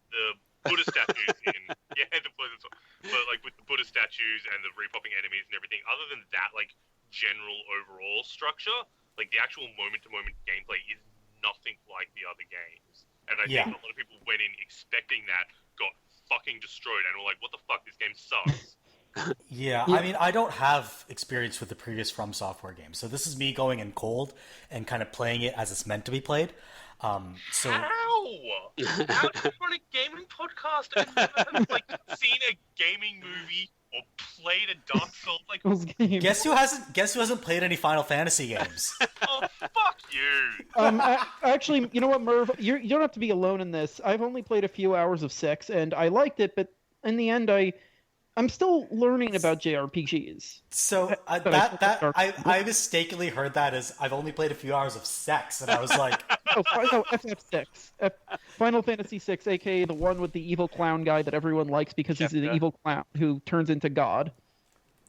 The Buddha statues the poison swamp. But, like, with the Buddha statues and the repopping enemies and everything, other than that, like, general overall structure, like, the actual moment-to-moment gameplay is nothing like the other games. And I think a lot of people went in expecting that, got fucking destroyed, and were like, what the fuck, this game sucks. Yeah, I mean, I don't have experience with the previous From Software games, so this is me going in cold and kind of playing it as it's meant to be played. So How? How do you run a gaming podcast and never have, like, seen a gaming movie or played a Dark Souls? Like, Those games. guess who hasn't played any Final Fantasy games? oh, fuck you. Actually, you know what, Merv? You don't have to be alone in this. I've only played a few hours of 6, and I liked it, but in the end, I'm still learning about JRPGs. So I mistakenly heard that as I've only played a few hours of sex, and I was like, No, FF6. Final Fantasy 6, aka the one with the evil clown guy that everyone likes because he's the evil clown who turns into God.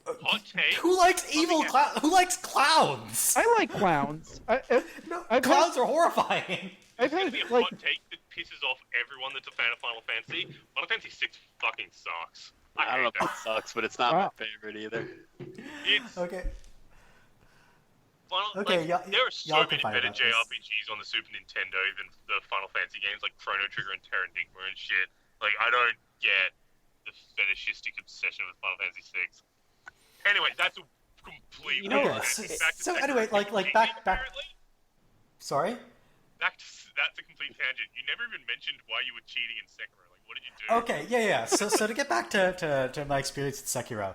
Hot take. who likes Who likes clowns? I like clowns. Clowns are horrifying. I've It's had, gonna be a like, hot take that pisses off everyone that's a fan of Final Fantasy. Final Fantasy 6 fucking sucks. I don't know hate if it sucks, but it's not my favorite either. It's Okay. there are y'all so can many fight better about this. JRPGs on the Super Nintendo than the Final Fantasy games, like Chrono Trigger and Terranigma and shit. Like, I don't get the fetishistic obsession with Final Fantasy 6. Anyway, that's a complete. So anyway, like back. Apparently, Sorry. that's a complete tangent. You never even mentioned why you were cheating in Sekiro. Like, what did you do? Okay, yeah. So to get back to my experience at Sekiro,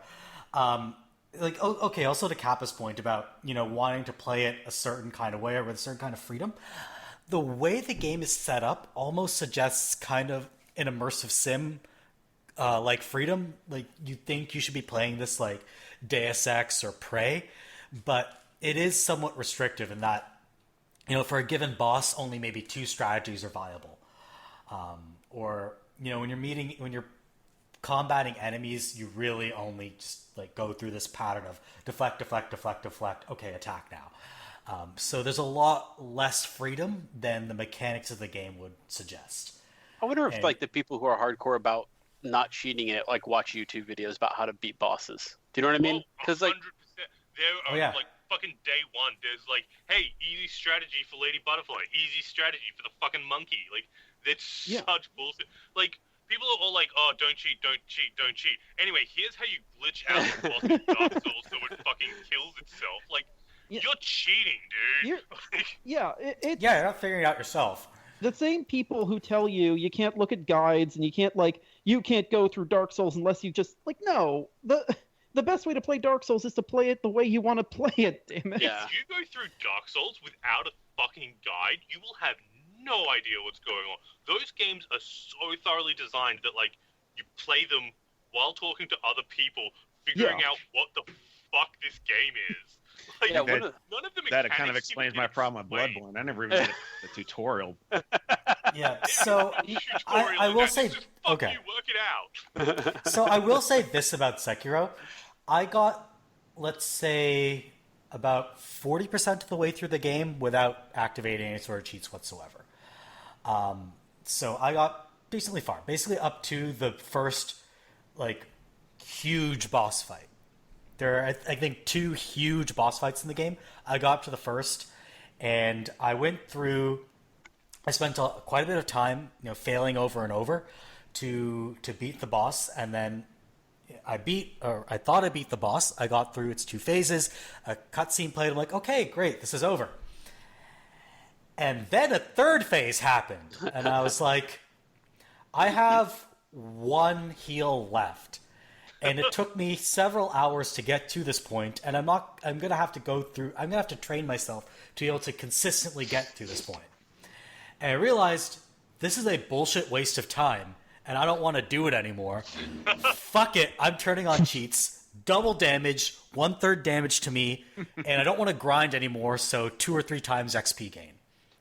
also to Kappa's point about, wanting to play it a certain kind of way or with a certain kind of freedom, the way the game is set up almost suggests kind of an immersive sim, like freedom. Like, you think you should be playing this like Deus Ex or Prey, but it is somewhat restrictive in that, for a given boss, only maybe 2 strategies are viable, or when you're combating enemies, you really only just like go through this pattern of deflect. Okay, attack now. So there's a lot less freedom than the mechanics of the game would suggest. I wonder if like the people who are hardcore about not cheating it like watch YouTube videos about how to beat bosses. Do you know what I mean? Because 100%. There are like fucking day one. There's like, hey, easy strategy for Lady Butterfly, easy strategy for the fucking monkey. Like, that's such bullshit. Like, people are all like, oh, don't cheat. Anyway, here's how you glitch out the boss in Dark Souls so it fucking kills itself. Like, you're cheating, dude. You're not figuring it out yourself. The same people who tell you you can't look at guides and you can't go through Dark Souls unless you just no. The best way to play Dark Souls is to play it the way you want to play it, damn it. Yeah. If you go through Dark Souls without a fucking guide, you will have no idea what's going on. Those games are so thoroughly designed that, like, you play them while talking to other people, figuring out what the fuck this game is. Like, none of the that kind of explains my problem with Bloodborne. I never even did the tutorial. Yeah, so I will say, okay. You work it out. So I will say this about Sekiro. I got, let's say, about 40% of the way through the game without activating any sort of cheats whatsoever. So I got decently far, basically up to the first, like, huge boss fight. There are, I think, 2 huge boss fights in the game. I got up to the first, and I spent quite a bit of time, failing over and over to beat the boss, and then I thought I beat the boss. I got through its 2 phases. A cutscene played. I'm like, okay, great, this is over. And then a 3rd phase happened, and I was like, I have 1 heal left. And it took me several hours to get to this point, and I'm going to have to train myself to be able to consistently get to this point. And I realized this is a bullshit waste of time, and I don't want to do it anymore. Fuck it, I'm turning on cheats. double damage, 1/3 damage to me, and I don't want to grind anymore, so 2 or 3 times XP gain.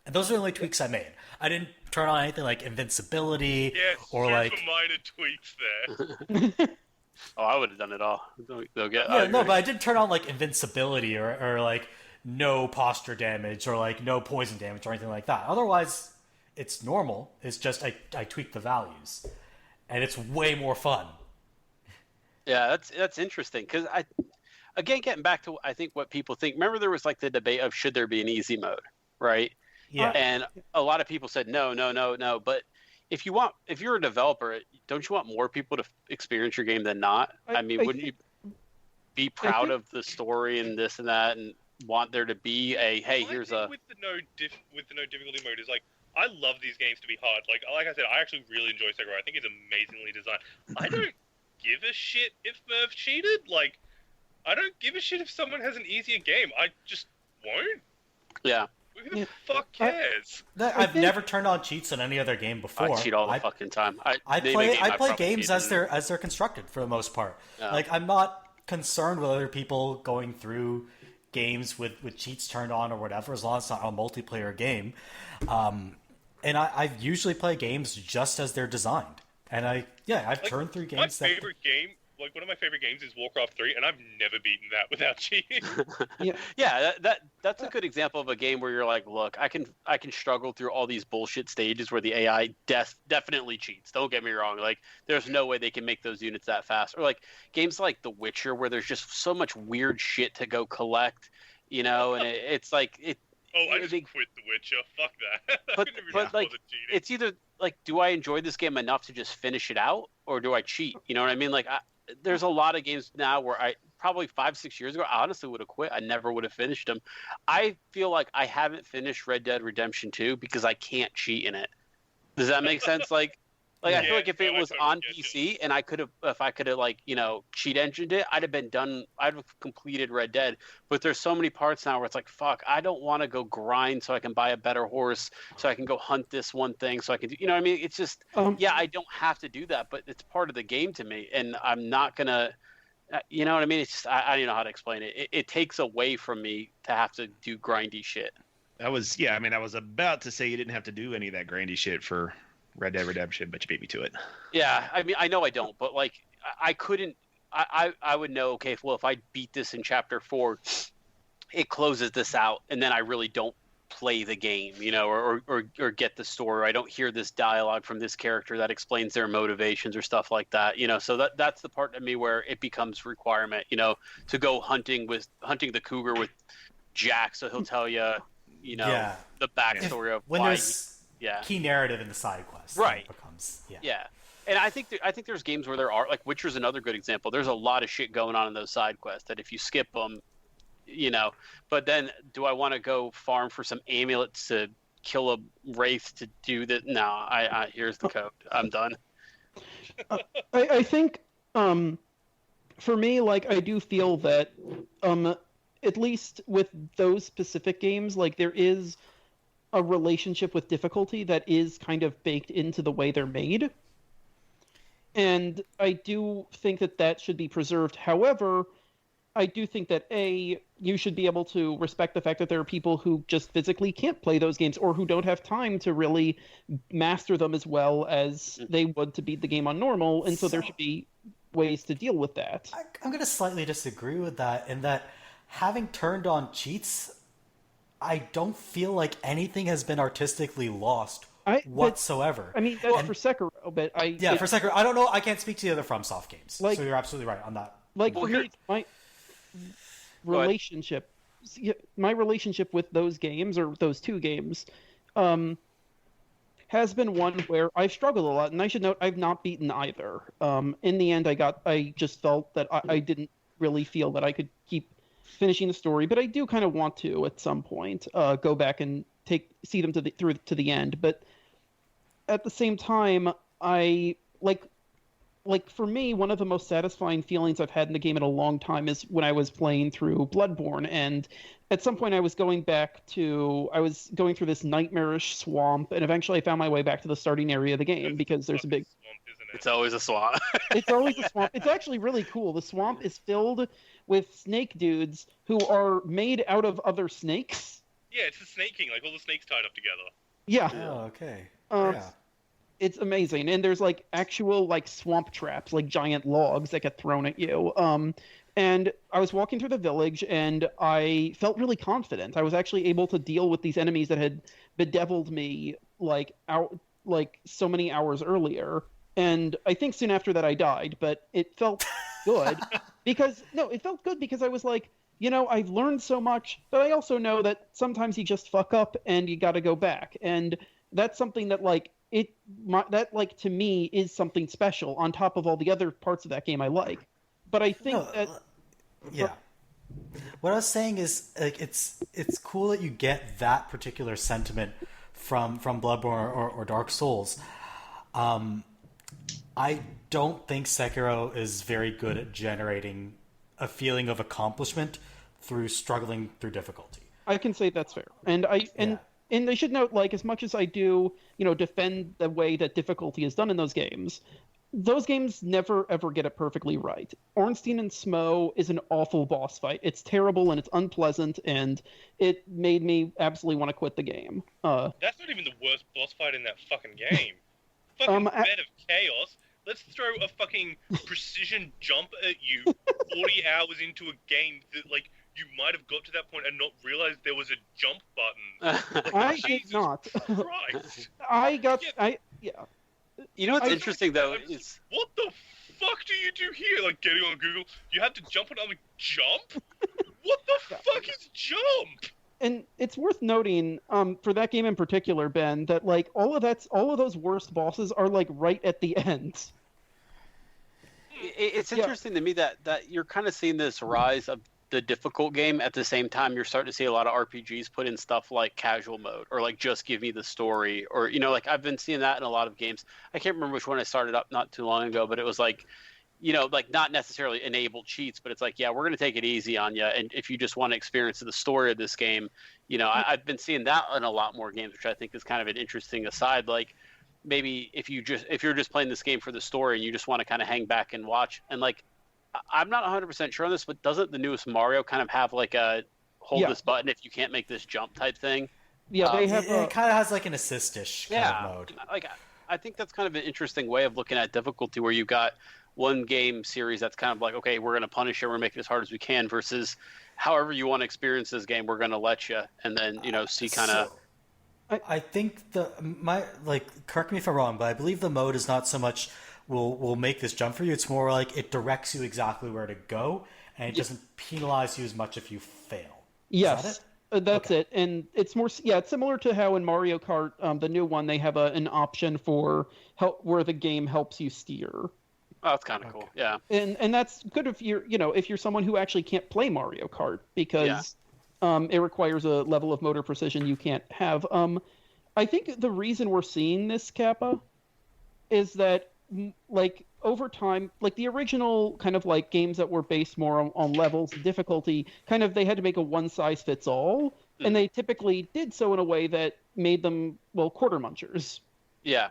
And those are the only tweaks I made. I didn't turn on anything like invincibility or super like minor tweaks there. Oh, I would have done it all. They'll get. yeah, no, but I didn't turn on like invincibility or like no posture damage or like no poison damage or anything like that. Otherwise, it's normal. It's just I tweak the values, and it's way more fun. Yeah, that's interesting because again, getting back to I think what people think. Remember, there was like the debate of should there be an easy mode, right? Yeah. And a lot of people said no. But if you're a developer, don't you want more people to experience your game than not? I mean, wouldn't you be proud of the story and this and that, and want there to be a here's a with the no difficulty mode is like I love these games to be hard. Like I said, I actually really enjoy Sekiro. I think it's amazingly designed. I don't give a shit if Merve cheated. Like I don't give a shit if someone has an easier game. I just won't. Yeah. Who the fuck cares? I've never turned on cheats in any other game before. I cheat all the fucking time. I play games as they're constructed for the most part. Yeah. Like I'm not concerned with other people going through games with cheats turned on or whatever, as long as it's not a multiplayer game. And I usually play games just as they're designed. And I've turned through games. My favorite game, like one of my favorite games, is Warcraft 3, and I've never beaten that without cheating. Yeah, that's a good example of a game where you're like, look, I can struggle through all these bullshit stages where the AI definitely cheats. Don't get me wrong. Like, there's no way they can make those units that fast. Or like games like The Witcher, where there's just so much weird shit to go collect, and it's like it. Oh, I just quit The Witcher. Fuck that. But like, it's either like, do I enjoy this game enough to just finish it out, or do I cheat? You know what I mean? Like, there's a lot of games now where I probably 5-6 years ago, I honestly would have quit. I never would have finished them. I feel like I haven't finished Red Dead Redemption 2 because I can't cheat in it. Does that make sense? Like I feel like if it was on PC and if I could have like, cheat engined it, I'd have been done. I'd have completed Red Dead. But there's so many parts now where it's like, fuck, I don't want to go grind so I can buy a better horse, so I can go hunt this one thing, so I can do, what I mean? It's just, I don't have to do that, but it's part of the game to me, and I'm not gonna, you know what I mean? It's just, I don't know how to explain it. It takes away from me to have to do grindy shit. I was about to say you didn't have to do any of that grindy shit for Red Dead Redemption, but you beat me to it. Yeah, I mean, I know I don't, but like, I couldn't. I would know. Okay, well, if I beat this in Chapter 4, it closes this out, and then I really don't play the game, or get the story. Or I don't hear this dialogue from this character that explains their motivations or stuff like that. So that's the part of me where it becomes requirement. To go hunting the cougar with Jack, so he'll tell you, the backstory of when why. There's key narrative in the side quest, right? Becomes And I think there's games where there are, like Witcher's another good example. There's a lot of shit going on in those side quests that if you skip them, But then, do I want to go farm for some amulets to kill a wraith to do that? No, I here's the code. I'm done. I think for me, like, I do feel that at least with those specific games, like, there is a relationship with difficulty that is kind of baked into the way they're made. And I do think that should be preserved. However, I do think that, you should be able to respect the fact that there are people who just physically can't play those games, or who don't have time to really master them as well as they would to beat the game on normal, and so there should be ways to deal with that. I'm going to slightly disagree with that, in that having turned on cheats, I don't feel like anything has been artistically lost whatsoever. I mean, that's for Sekiro, but for Sekiro, I don't know. I can't speak to the other FromSoft games, so you're absolutely right on that. Like, for me, my relationship with those games, or those two games, has been one where I've struggled a lot, and I should note I've not beaten either. In the end, I just felt that I didn't really feel that I could keep finishing the story, but I do kind of want to at some point go back and see them through to the end. But at the same time, I like for me, one of the most satisfying feelings I've had in the game in a long time is when I was playing through Bloodborne, and at some point I was going through this nightmarish swamp, and eventually I found my way back to the starting area of the game, because there's a big swamp, isn't it? It's always a swamp. It's always a swamp. It's actually really cool. The swamp is filled with snake dudes who are made out of other snakes. Yeah, it's the Snake King, like all the snakes tied up together. Yeah. Oh, okay. Yeah. It's amazing. And there's like actual like swamp traps, like giant logs that get thrown at you. And I was walking through the village and I felt really confident. I was actually able to deal with these enemies that had bedeviled me like so many hours earlier. And I think soon after that I died, but it felt good because I was like, I've learned so much, but I also know that sometimes you just fuck up and you got to go back. And that's something that to me is something special on top of all the other parts of that game I like. But I think what I was saying is like it's cool that you get that particular sentiment from Bloodborne or Dark Souls. I don't think Sekiro is very good at generating a feeling of accomplishment through struggling through difficulty. I can say that's fair. And I should note, like, as much as I do, defend the way that difficulty is done in those games never, ever get it perfectly right. Ornstein and Smo is an awful boss fight. It's terrible and it's unpleasant, and it made me absolutely want to quit the game. That's not even the worst boss fight in that fucking game. Fucking Bed of Chaos. Let's throw a fucking precision jump at you 40 hours into a game that, like, you might have got to that point and not realized there was a jump button. I did not. Christ. Yeah. You know what's interesting, though, is... What the fuck do you do here? Like, getting on Google, you have to jump another jump? What the fuck is jump? And it's worth noting, for that game in particular, Ben, that, like, all of those worst bosses are, like, right at the end. It's interesting to me that you're kind of seeing this rise of the difficult game. At the same time, you're starting to see a lot of RPGs put in stuff like casual mode or like just give me the story, or like I've been seeing that in a lot of games. I can't remember which one I started up not too long ago, but it was like, like not necessarily enabled cheats, but it's like, yeah, we're going to take it easy on you, and if you just want to experience the story of this game, I've been seeing that in a lot more games, which I think is kind of an interesting aside. Like, maybe if you're just playing this game for the story and you just want to kind of hang back and watch, and like, I'm not 100% sure on this, but doesn't the newest Mario kind of have like a hold this button if you can't make this jump type thing? Yeah, they have. It kind of has like an assist-ish kind of mode. Like, I think that's kind of an interesting way of looking at difficulty, where you got one game series that's kind of like, okay, we're going to punish you, we're making it as hard as we can, versus however you want to experience this game, we're going to let you, and then see kind of. I think correct me if I'm wrong, but I believe the mode is not so much will make this jump for you. It's more like it directs you exactly where to go, and it doesn't penalize you as much if you fail. Yes, that's it. And it's more, it's similar to how in Mario Kart, the new one, they have an option for help where the game helps you steer. Oh, that's kind of cool. Yeah, and that's good if you're someone who actually can't play Mario Kart, because it requires a level of motor precision you can't have. I think the reason we're seeing this, Kappa, is that, like, over time, like the original kind of like games that were based more on levels and difficulty, kind of they had to make a one-size-fits-all, and they typically did so in a way that made them, quarter munchers. Yeah,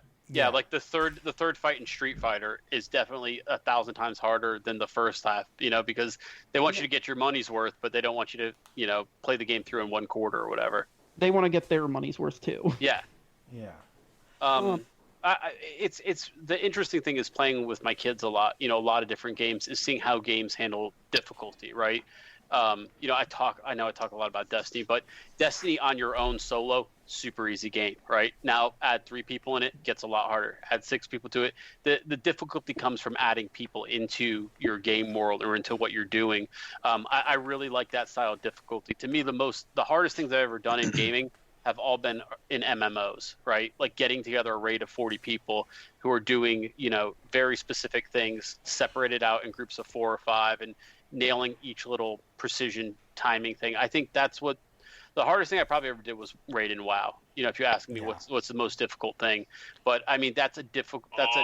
like the third fight in Street Fighter is definitely 1,000 times harder than the first half, because they want you to get your money's worth, but they don't want you to, play the game through in one quarter or whatever. They want to get their money's worth too. Yeah. Yeah. It's the interesting thing is playing with my kids a lot. A lot of different games, is seeing how games handle difficulty, right? I talk a lot about Destiny, but Destiny on your own solo, super easy game, right? Now add 3 people in it, gets a lot harder. Add 6 people to it. The difficulty comes from adding people into your game world or into what you're doing. I really like that style of difficulty. To me, the hardest things I've ever done in gaming have all been in MMOs, right? Like getting together a raid of 40 people who are doing, very specific things, separated out in groups of 4 or 5, and nailing each little precision timing thing. I think that's what the hardest thing I probably ever did was raid in WoW. If you ask me what's the most difficult thing, but I mean that's a different fucking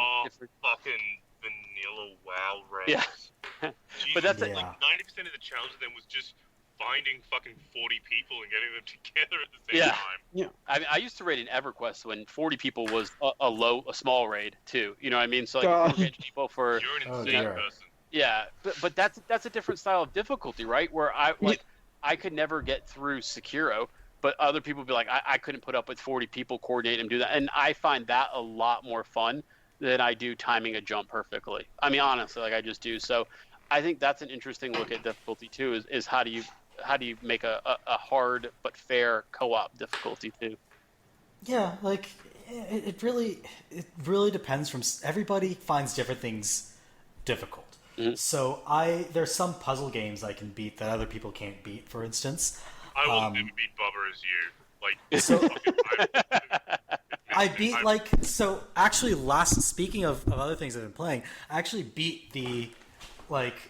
vanilla WoW raids. Yeah. But that's like 90% of the challenge of them was just finding fucking 40 people and getting them together at the same time. Yeah. I mean, I used to raid in EverQuest when 40 people was a small raid too. You know what I mean? So like, you get people for You're an Oh, insane dear. person. yeah, but that's a different style of difficulty, right? Where I could never get through Sekiro, but other people would be like, I couldn't put up with 40 people, coordinate and do that, and I find that a lot more fun than I do timing a jump perfectly. I mean, honestly, like I just do. So I think that's an interesting look at difficulty too. Is how do you make a hard but fair co-op difficulty too? Yeah, like it really depends. Everybody finds different things difficult. Mhm. So there's some puzzle games I can beat that other people can't beat. For instance, I will never beat Bubba as you. Like, So- I beat actually speaking of other things I've been playing, I actually beat the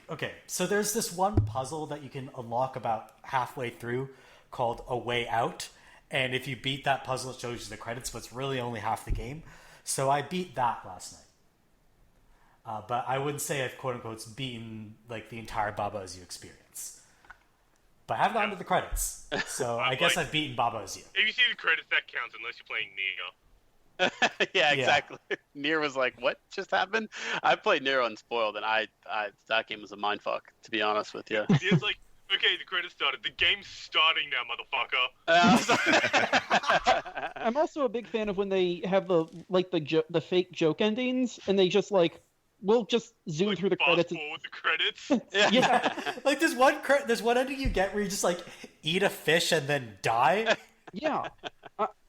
okay, so there's this one puzzle that you can unlock about halfway through called A Way Out, and if you beat that puzzle it shows you the credits, but it's really only half the game. So I beat that last night. But I wouldn't say I've quote unquote beaten like the entire Baba Is You experience. But I haven't gotten to the credits. So I guess I've beaten Baba Is You. if you see the credits, that counts unless you're playing Neo. Yeah, exactly. Nier was like, what just happened? I played Nier Unspoiled, and I that game was a mindfuck, to be honest with you. It's like, okay, the credits started. The game's starting now, motherfucker. I'm also a big fan of when they have the fake joke endings, and they just we'll just zoom Like, through the fast credits. forward the credits. Yeah. Like there's one ending you get where you just eat a fish and then die. Yeah.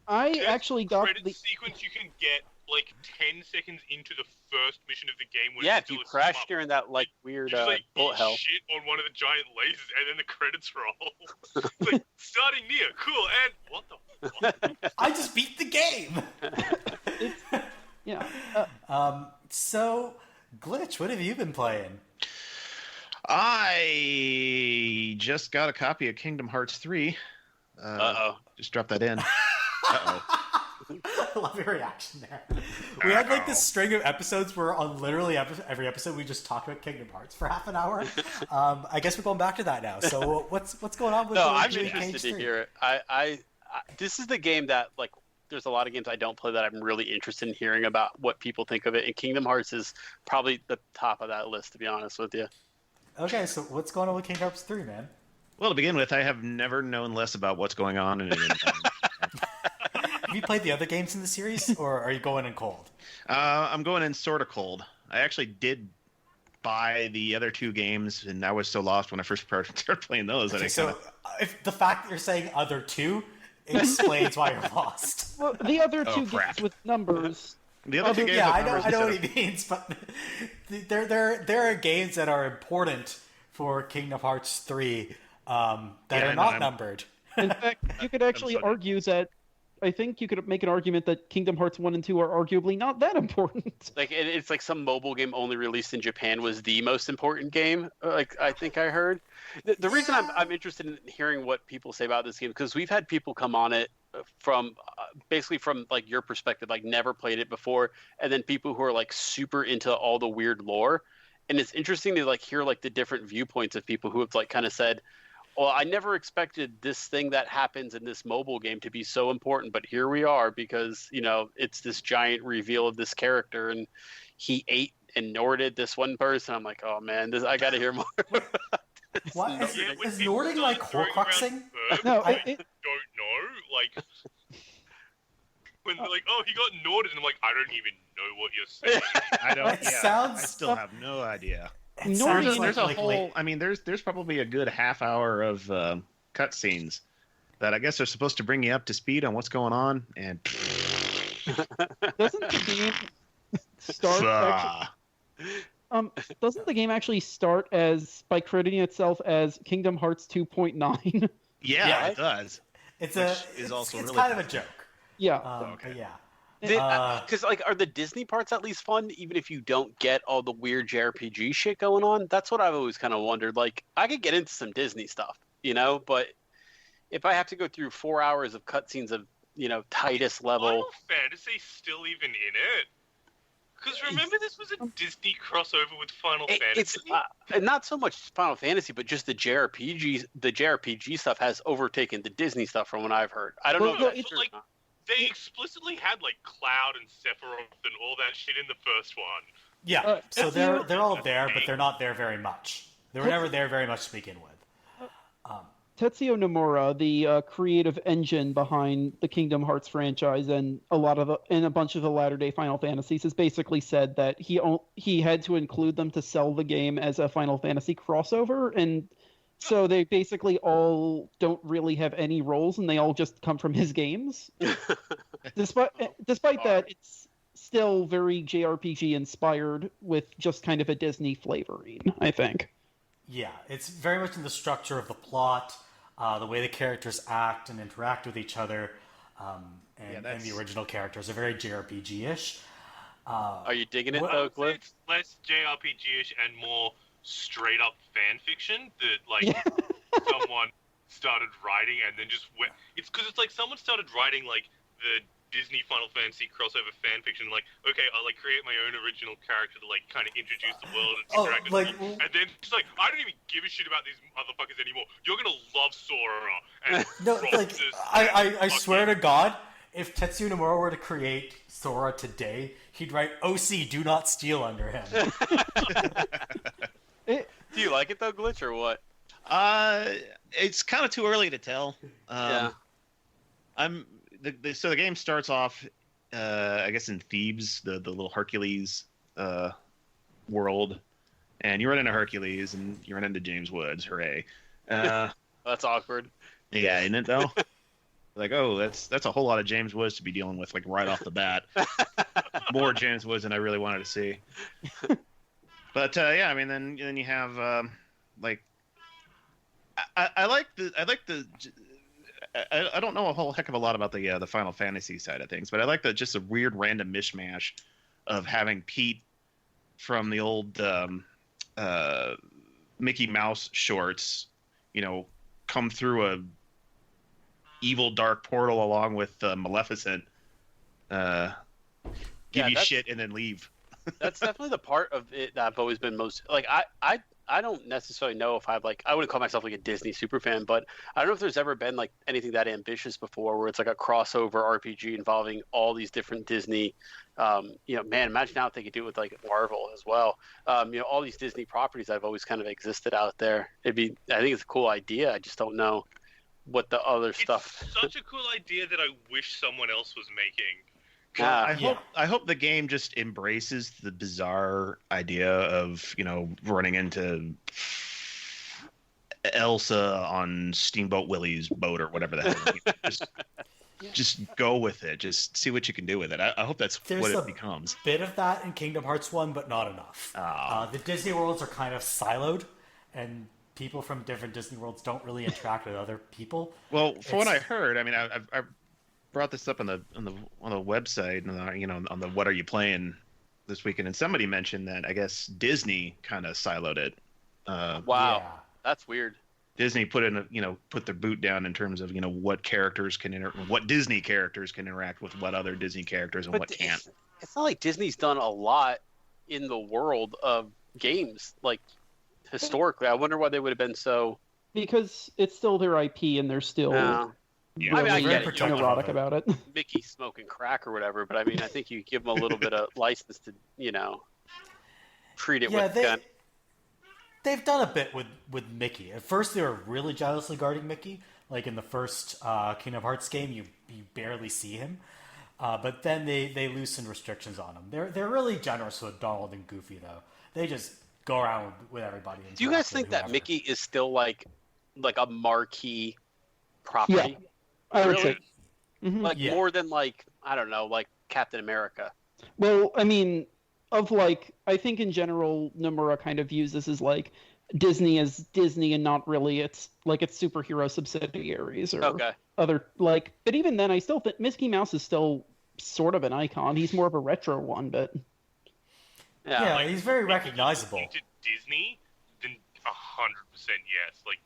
I Best actually got credit the sequence you can get 10 seconds into the first mission of the game. When Yeah, it's if you still a crash swamp. during that weird You just bullet eat hell. shit on one of the giant lasers, and then the credits roll. It's like, starting Near, cool, and what the fuck? I just beat the game. yeah. So Glitch, what have you been playing? I just got a copy of Kingdom Hearts 3. Just drop that in. I love your reaction there. We had this string of episodes where on literally every episode we just talk about Kingdom Hearts for half an hour. I guess we're going back to that now. So what's going on with? No, the I'm Cage interested to 3? hear it. I this is the game that there's a lot of games I don't play that I'm really interested in hearing about what people think of it, and Kingdom Hearts is probably the top of that list, to be honest with you. Okay, so what's going on with Kingdom Hearts 3, man? Well, to begin with, I have never known less about what's going on in it. Have you played the other games in the series, or are you going in cold? I'm going in sort of cold. I actually did buy the other two games, and I was so lost when I first started playing those. Okay, so if the fact that you're saying other two explains why you're lost. Well, the other two crap. games with numbers. The other two games, Yeah, with I know numbers what he means, but there are games that are important for Kingdom Hearts 3 that Yeah, are I know, not numbered. In fact, you could actually argue that. I think you could make an argument that Kingdom Hearts 1 and 2 are arguably not that important. It's like some mobile game only released in Japan was the most important game. I think I heard. The reason I'm interested in hearing what people say about this game, because we've had people come on it from basically from your perspective, never played it before, and then people who are super into all the weird lore, and it's interesting to hear the different viewpoints of people who have kind of said, well, I never expected this thing that happens in this mobile game to be so important, but here we are because, it's this giant reveal of this character, and he ate and Norded this one person. I'm like, oh man, I got to hear more about this. What? Is people Nording start throwing around Horcruxing? verbs No, I don't know. When they're like, oh, he got Norded, and I'm like, I don't even know what you're saying. I don't. It sounds- I still have no idea. It Nor sounds does- There's a like whole. I mean, there's probably a good half hour of cutscenes that I guess are supposed to bring you up to speed on what's going on. And Doesn't the game start? Doesn't the game actually start by crediting itself as Kingdom Hearts 2.9? yeah, it does. It's is also it's really kind of a joke. Yeah. But yeah. Because are the Disney parts at least fun, even if you don't get all the weird JRPG shit going on? That's what I've always kind of wondered. I could get into some Disney stuff, but if I have to go through 4 hours of cutscenes of Titus level, Final Fantasy's still even in it. Because remember, this was a Disney crossover with Final Fantasy. It's not so much Final Fantasy, but just the JRPG. The JRPG stuff has overtaken the Disney stuff, from what I've heard. I don't know if that's true. Like, they explicitly had like Cloud and Sephiroth and all that shit in the first one. Yeah, so they're all there, but they're not there very much. They were never there very much to begin with. Tetsuya Nomura, the creative engine behind the Kingdom Hearts franchise and a bunch of the latter-day Final Fantasies, has basically said that he had to include them to sell the game as a Final Fantasy crossover, and so they basically all don't really have any roles, and they all just come from his games. Despite that, it's still very JRPG inspired with just kind of a Disney flavoring, I think. Yeah, it's very much in the structure of the plot, the way the characters act and interact with each other, and the original characters are very JRPG-ish. Are you digging it, though, Cliff? It's less JRPG-ish and more straight-up fan fiction that, like, someone started writing and then just went... It's because it's like someone started writing, like, the Disney Final Fantasy crossover fan fiction, like, okay, I'll like create my own original character to like kind of introduce the world and interact with me. And then it's like, I don't even give a shit about these motherfuckers anymore. You're gonna love Sora. And no, like, I swear to God, if Tetsuya Nomura were to create Sora today, he'd write OC Do Not Steal under him. Do you like it though, Glitch, or what? It's kind of too early to tell. Yeah. So the game starts off, I guess, in Thebes, the little Hercules world, and you run into Hercules and you run into James Woods. Hooray! That's awkward. Yeah, isn't it though? Like, oh, that's a whole lot of James Woods to be dealing with, like right off the bat. More James Woods than I really wanted to see. But yeah, I mean, then you have like, I like the. I don't know a whole heck of a lot about the Final Fantasy side of things, but I like just a weird random mishmash of having Pete from the old Mickey Mouse shorts, come through a evil dark portal along with Maleficent, give you shit and then leave. That's definitely the part of it that I've always been most like. I don't necessarily know if I wouldn't call myself like a Disney super fan, but I don't know if there's ever been like anything that ambitious before where it's like a crossover RPG involving all these different Disney, man, imagine now if they could do it with like Marvel as well. All these Disney properties that have always kind of existed out there. I think it's a cool idea. I just don't know what the other stuff. It's such a cool idea that I wish someone else was making. I hope the game just embraces the bizarre idea of running into Elsa on Steamboat Willie's boat or whatever the hell. Just go with it. Just see what you can do with it. I hope that's what it becomes. Bit of that in Kingdom Hearts 1, but not enough. The Disney worlds are kind of siloed, and people from different Disney worlds don't really interact with other people. Well, what I heard, I mean, I've brought this up on the website and on the What Are You Playing this weekend, and somebody mentioned that I guess Disney kind of siloed it. Wow, yeah. That's weird. Disney put their boot down in terms of what characters what Disney characters can interact with what other Disney characters and what can't. It's not like Disney's done a lot in the world of games like historically. I wonder why they would have been so. Because it's still their IP and they're still. Yeah. I mean, I get it. Neurotic about it. Mickey smoking crack or whatever, but I mean, I think you give them a little bit of license to, treat it with gun. They've done a bit with Mickey. At first, they were really jealously guarding Mickey. Like in the first Kingdom Hearts game, you barely see him. But then they loosened restrictions on him. They're really generous with Donald and Goofy, though. They just go around with everybody. Do you guys think that Mickey is still like a marquee property? Yeah. I would say. Mm-hmm. More than I don't know, like Captain America. Well, I mean, I think in general, Nomura kind of views this as like Disney as Disney and not really its superhero subsidiaries or other but even then I still think Mickey Mouse is still sort of an icon. He's more of a retro one, but he's very recognizable. To Disney, then 100% yes. Like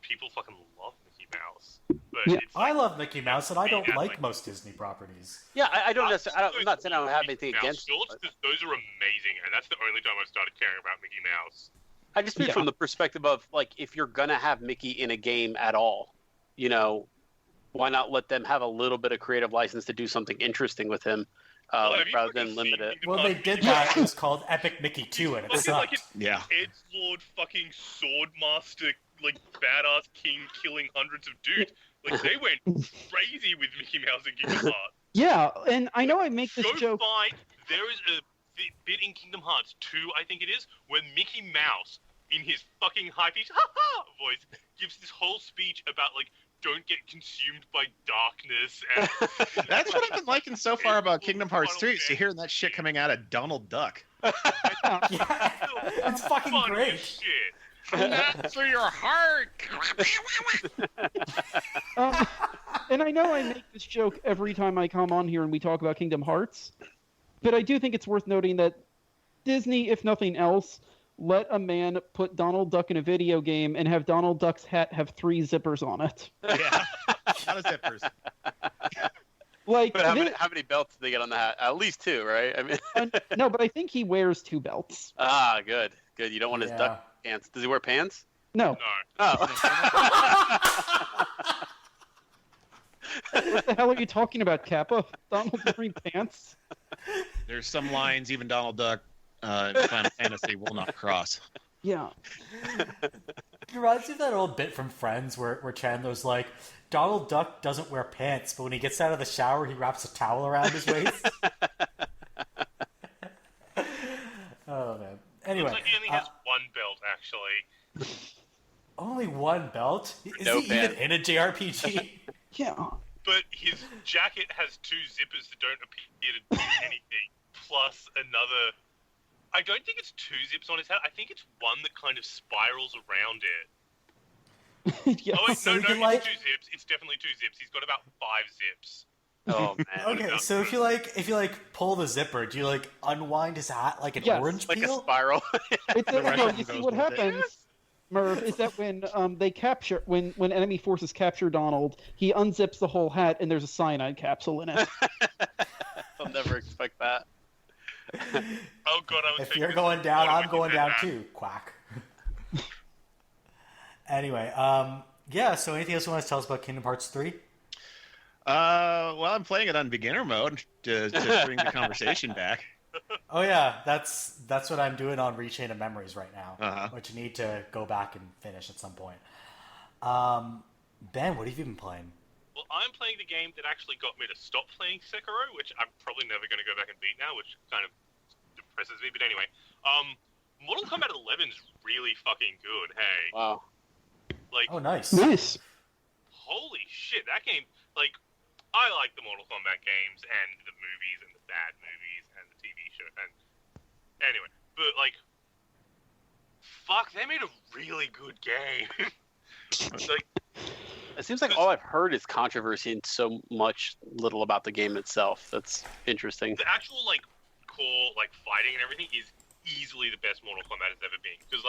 people fucking love Mickey Mouse. But Yeah. it's like, I love Mickey Mouse, and I don't Yeah, like like- most Disney properties. Yeah, I don't necessarily. I'm those not saying I don't have anything Mickey Mouse against it. shorts, but 'cause those are amazing, and that's the only time I've started caring about Mickey Mouse. I just mean Yeah. from the perspective of like, if you're gonna have Mickey in a game at all, you know, why not let them have a little bit of creative license to do something interesting with him, Have you rather fucking than limit seen it. Kingdom Well, they Hearts did Mickey that. It was called Epic Mickey 2, and it Fucking like sucked. Yeah. Edgelord fucking swordmaster, like badass king killing hundreds of dudes. Like they went crazy with Mickey Mouse and Kingdom Hearts. Yeah, and I know I make this So joke. fine, there is a bit in Kingdom Hearts 2, I think it is, where Mickey Mouse, in his fucking high-pitched ha-ha voice, gives this whole speech about, like, don't get consumed by darkness. And That's what I've been liking so far about Kingdom Hearts 3. So hearing that shit coming out of Donald Duck. Yeah, it's fucking funny great. as shit. Not for your heart. And I know I make this joke every time I come on here and we talk about Kingdom Hearts, but I do think it's worth noting that Disney, if nothing else, let a man put Donald Duck in a video game and have Donald Duck's hat have 3 zippers on it. Yeah. Not a zippers. Like, But how many belts do they get on the hat? At least 2, right? I mean, no, but I think he wears 2 belts. good. You don't want his duck pants. Does he wear pants? No. No. Oh. What the hell are you talking about, Kappa? Donald wearing pants? There's some lines even Donald Duck in Final Fantasy will not cross. Yeah. It reminds me of that old bit from Friends where Chandler's like, Donald Duck doesn't wear pants, but when he gets out of the shower, he wraps a towel around his waist. Oh, man. Anyway. Looks like he only has one belt, actually. Only one belt? Is No he pants. even in a JRPG? Yeah. But his jacket has 2 zippers that don't appear to do anything, plus another... I don't think it's 2 zips on his hat. I think it's one that kind of spirals around it. Yeah. Oh, wait, So no, you can, it's like- 2 zips. It's definitely 2 zips. He's got about 5 zips. Oh man. Okay, so if you pull the zipper, do you unwind his hat like an Yes. orange Like a peel? spiral. It's The rest no, of them you see goes what with it. happens, Merve, is that when they capture when enemy forces capture Donald, he unzips the whole hat and there's a cyanide capsule in it. I'll never expect that. Oh god, I was If thinking you're this going was down, one I'm with going his down hat. too. Quack. Anyway, yeah. So anything else you want to tell us about Kingdom Hearts 3? Well, I'm playing it on beginner mode to bring the conversation back. Oh yeah, that's what I'm doing on Rechain of Memories right now, Uh-huh. which you need to go back and finish at some point. Ben, what have you been playing? Well, I'm playing the game that actually got me to stop playing Sekiro, which I'm probably never going to go back and beat now, which kind of depresses me. But anyway, Mortal Kombat 11's really fucking good. Hey, Wow. like, Oh, nice. Nice. holy shit, that game! Like, I like the Mortal Kombat games and the movies and the bad movies and the TV show. And anyway, but like, fuck, they made a really good game. Like, It seems like all I've heard is controversy and so much little about the game itself. That's interesting. the actual core fighting and everything is easily the best Mortal Kombat has ever been. Because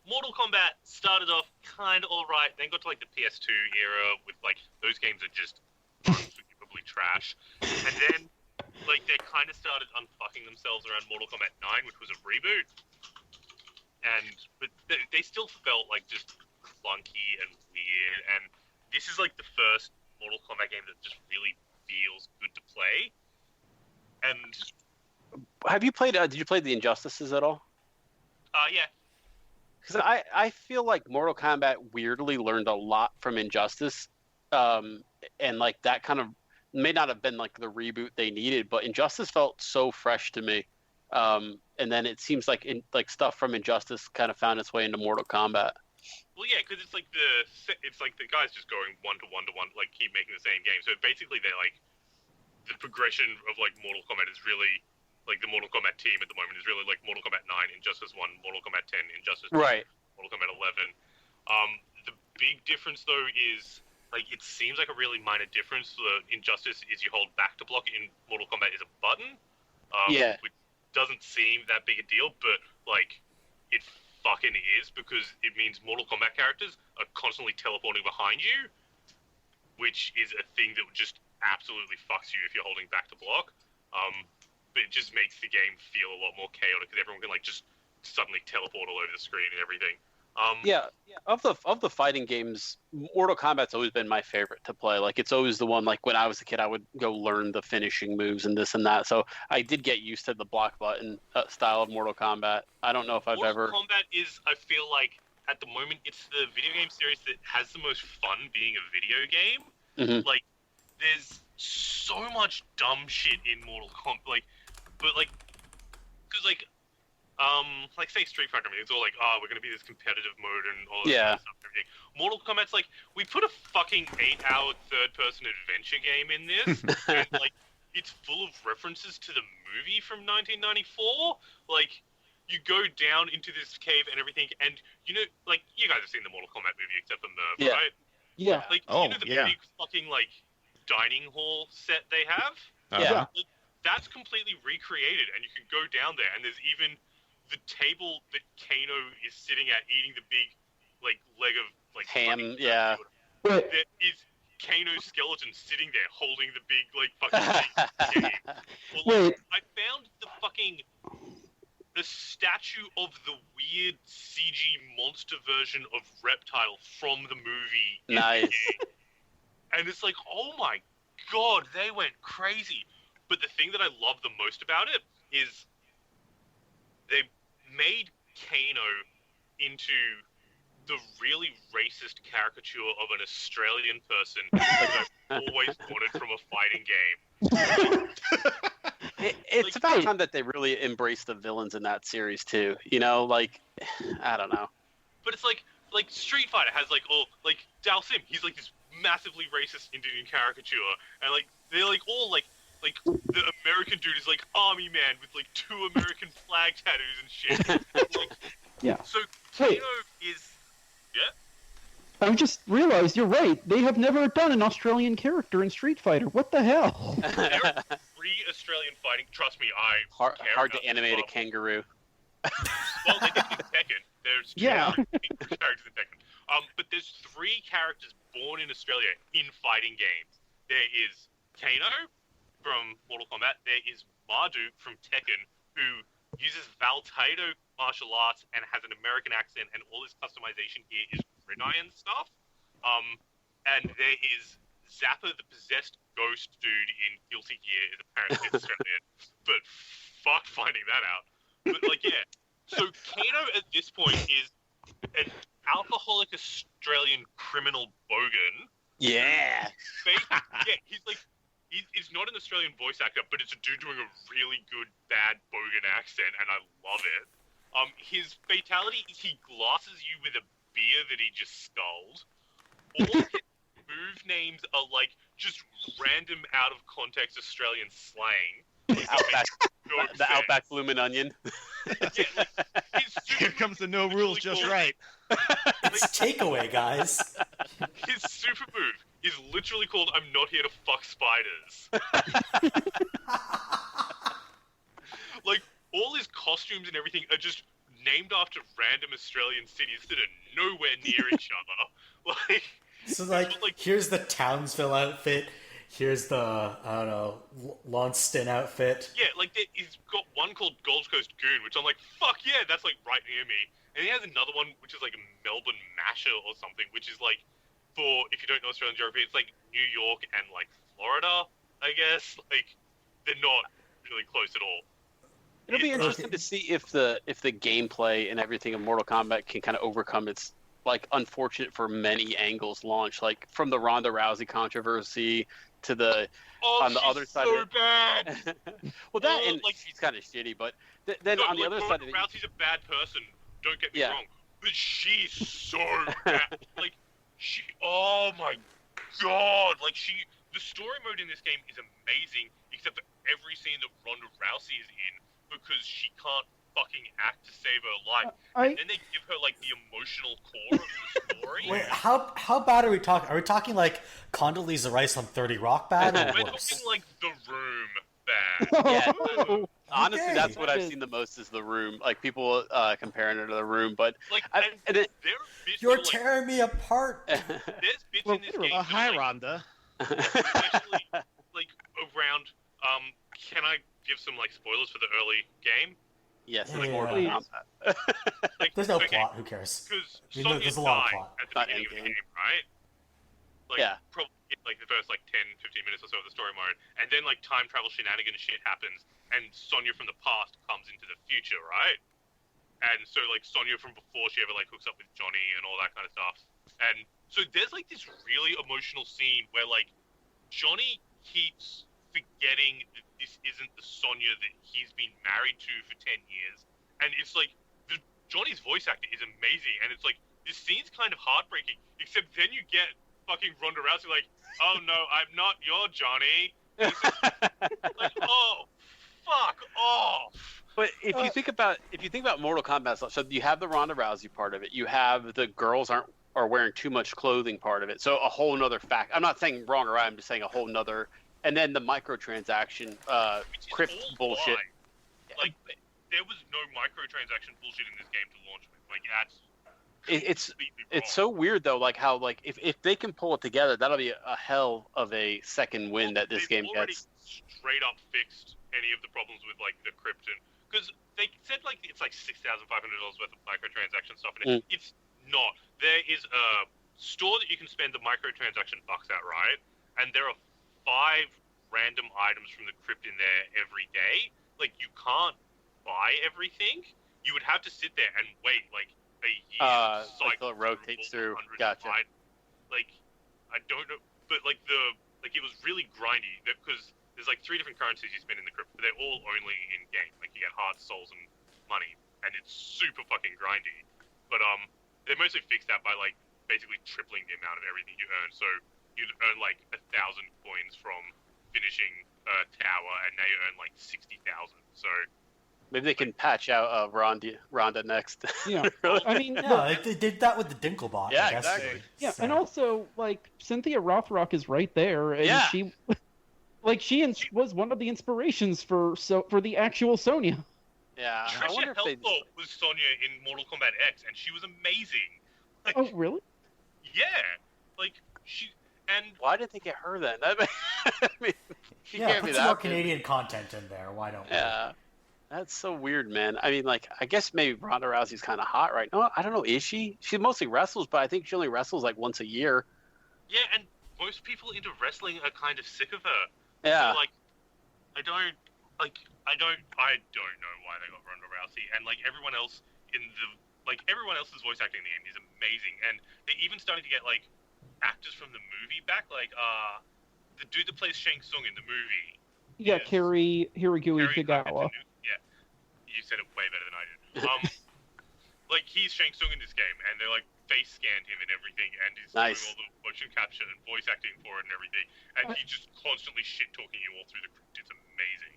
Mortal Kombat started off kind of alright, then got to the PS2 era with those games are just unforgivably trash, and then they kind of started unfucking themselves around Mortal Kombat 9, which was a reboot, but they still felt just clunky and weird, and this is the first Mortal Kombat game that just really feels good to play. And Have you played? Did you play the Injustices at all? yeah, Because I feel like Mortal Kombat weirdly learned a lot from Injustice, and that kind of may not have been the reboot they needed, but Injustice felt so fresh to me. And then it seems like stuff from Injustice kind of found its way into Mortal Kombat. well, yeah, because it's the guys just going one to one, keep making the same game. So basically, they're the progression of Mortal Kombat is really the Mortal Kombat team at the moment is really Mortal Kombat 9, Injustice 1, Mortal Kombat 10, Injustice 2, Right. Mortal Kombat 11. The big difference though is it seems like a really minor difference. The Injustice is you hold back to block. In Mortal Kombat is a button. Yeah. Which doesn't seem that big a deal, but it fucking is, because it means Mortal Kombat characters are constantly teleporting behind you, which is a thing that just absolutely fucks you if you're holding back to block. But it just makes the game feel a lot more chaotic because everyone can like just suddenly teleport all over the screen and everything. Of the fighting games, Mortal Kombat's always been my favorite to play. Like, it's always the one, like, when I was a kid, I would go learn the finishing moves and this and that. So I did get used to the block button style of Mortal Kombat. I don't know if I've ever... Mortal Kombat is, I feel like, at the moment, it's the video game series that has the most fun being a video game. Mm-hmm. Like, there's so much dumb shit in Mortal Kombat, say Street Fighter, it's all like, we're gonna be this competitive mode and all this kind of stuff and everything. Mortal Kombat's like, we put a fucking 8-hour third-person adventure game in this, and like, it's full of references to the movie from 1994. Like, you go down into this cave and everything, and you know, like, you guys have seen the Mortal Kombat movie except for Merve, right? Yeah. Like, you know the big fucking like dining hall set they have? Yeah. Like, that's completely recreated, and you can go down there, and there's even the table that Kano is sitting at eating the big, like, leg of, like, ham, There is Kano's skeleton sitting there holding the big, like, fucking game. Well, like, I found the statue of the weird CG monster version of Reptile from the movie. Nice. In the game. And it's like, oh my god, they went crazy. But the thing that I love the most about it is they made Kano into the really racist caricature of an Australian person that I've always wanted from a fighting game. It's about time that they really embrace the villains in that series too. You know, like, I don't know. But it's like Street Fighter has like Dal Sim, he's like this massively racist Indian caricature, and like they're like all like the American dude is like army man with like 2 American flag tattoos and shit. Like, yeah. So Kano is I just realized you're right. They have never done an Australian character in Street Fighter. What the hell? There are 3 Australian fighting. Trust me, hard to animate a kangaroo. Well, they did in Tekken. There's 2 characters in Tekken. But there's 3 characters born in Australia in fighting games. There is Kano from Mortal Kombat. There is Marduk from Tekken, who uses Valtaido martial arts and has an American accent, and all his customization here is gridiron stuff. And there is Zappa, the possessed ghost dude in Guilty Gear, is apparently Australian. But fuck finding that out. But like, yeah. So Kano at this point is an alcoholic Australian criminal bogan. Yeah. He's like, he's not an Australian voice actor, but it's a dude doing a really good bad bogan accent, and I love it. His fatality is he glasses you with a beer that he just sculled. All his move names are like just random out of context Australian slang. The Outback Bloomin' Onion. Here comes the no rules just right. It's takeaway, guys. His super move is literally called "I'm not here to fuck spiders." Like, all his costumes and everything are just named after random Australian cities that are nowhere near each other. Like, so like here's the Townsville outfit. Here's the, I don't know, Launceston outfit. Yeah, like, he's got one called Gold Coast Goon, which I'm like, fuck yeah, that's, like, right near me. And he has another one, which is, like, a Melbourne Masher or something, which is, like, for, if you don't know Australian geography, it's, like, New York and, like, Florida, I guess. Like, they're not really close at all. It'll be interesting to see if the gameplay and everything in Mortal Kombat can kind of overcome its, like, unfortunate for many angles launch, like, from the Ronda Rousey controversy to the on the other side so of it. Bad. Well, that and like, she's kind of shitty, but then on the other side of it, Rousey's a bad person. Don't get me wrong, but she's so bad. Like, oh my god, like the story mode in this game is amazing, except for every scene that Ronda Rousey is in, because she can't fucking act to save her life. And then they give her like the emotional core of the story. Wait, how bad are we talking? Are we talking like Condoleezza Rice on 30 Rock bad, or We're worse? talking like The Room bad. Yeah. Oh, Honestly, Okay. that's what I've seen the most is The Room. Like people comparing it to The Room, but Like, I- and and it- there are bits You're where, like, tearing me apart. there's bits Well, in this literally. game. that Hi, are, like, Rhonda. especially like around. Can I give some like spoilers for the early game? yes, Yeah, it's Mortal please. Kombat. Like, There's no okay, plot. Who cares? Because You know, Sonya there's a lot of died plot. at the Not beginning of the in-game. game, right? Like, Yeah. probably in, like the first like 10, 15 minutes or so of the story mode, and then like time travel shenanigans shit happens, and Sonya from the past comes into the future, right? And so like Sonya from before she ever like hooks up with Johnny and all that kind of stuff, and so there's like this really emotional scene where like Johnny keeps forgetting that this isn't the Sonya that he's been married to for 10 years, and it's like Johnny's voice acting is amazing, and it's like this scene's kind of heartbreaking, except then you get fucking Ronda Rousey like, oh no, I'm not your Johnny. And it's like, oh, fuck off. But if you think about Mortal Kombat stuff, so you have the Ronda Rousey part of it, you have the girls are wearing too much clothing part of it, so a whole nother fact. I'm not saying wrong or right. I'm just saying a whole nother. And then the microtransaction Which is crypt all bullshit. lie. Like, there was no microtransaction bullshit in this game to launch with. Like, that's It's completely it's wrong. so weird though, like how like if they can pull it together, that'll be a hell of a second win that this They've game already gets. straight up fixed any of the problems with like the Krypton, because they said like it's like $6,500 worth of microtransaction stuff in it. It's not. There is a store that you can spend the microtransaction bucks at, right? And there are 5 random items from the crypt in there every day. Like, you can't buy everything. You would have to sit there and wait like a year to Like cycle it rotates all through. 100 Gotcha. items. Like, I don't know, but like it was really grindy because there's like 3 different currencies you spend in the crypt, but they're all only in game. Like, you get hearts, souls, and money, and it's super fucking grindy. But they mostly fixed that by like basically tripling the amount of everything you earn. So you'd earn like 1,000 coins from finishing a tower, and now you earn like 60,000. So Maybe they can patch out Ronda next. Yeah. I mean, No, they did that with the Dinklebot. Yeah, I guess. exactly. yeah, So- and also like Cynthia Rothrock is right there, and Yeah. she, like, was one of the inspirations for the actual Sonya. Yeah, I Trisha wonder if they. Helfer was Sonya in Mortal Kombat X, and she was amazing. Like, Oh, really? yeah, like she and Why didn't they get her then? I mean, she Yeah, can't be put some more that good. Canadian content in there. Why don't we? Yeah, that's so weird, man. I mean, like, I guess maybe Ronda Rousey's kind of hot right now. I don't know. Is she? She mostly wrestles, but I think she only wrestles like once a year. yeah, and most people into wrestling are kind of sick of her. Yeah. So, like, I don't know why they got Ronda Rousey, and like everyone else's voice acting in the game is amazing, and they're even starting to get like actors from the movie back, like the dude that plays Shang Tsung in the movie. Yeah, Yes. Hirigui Harry Kagawa. Yeah, you said it way better than I did. Like, he's Shang Tsung in this game, and they like face scanned him and everything, and he's Nice. doing all the motion capture and voice acting for it and everything, and he's just constantly shit talking you all through the crypt. It's amazing.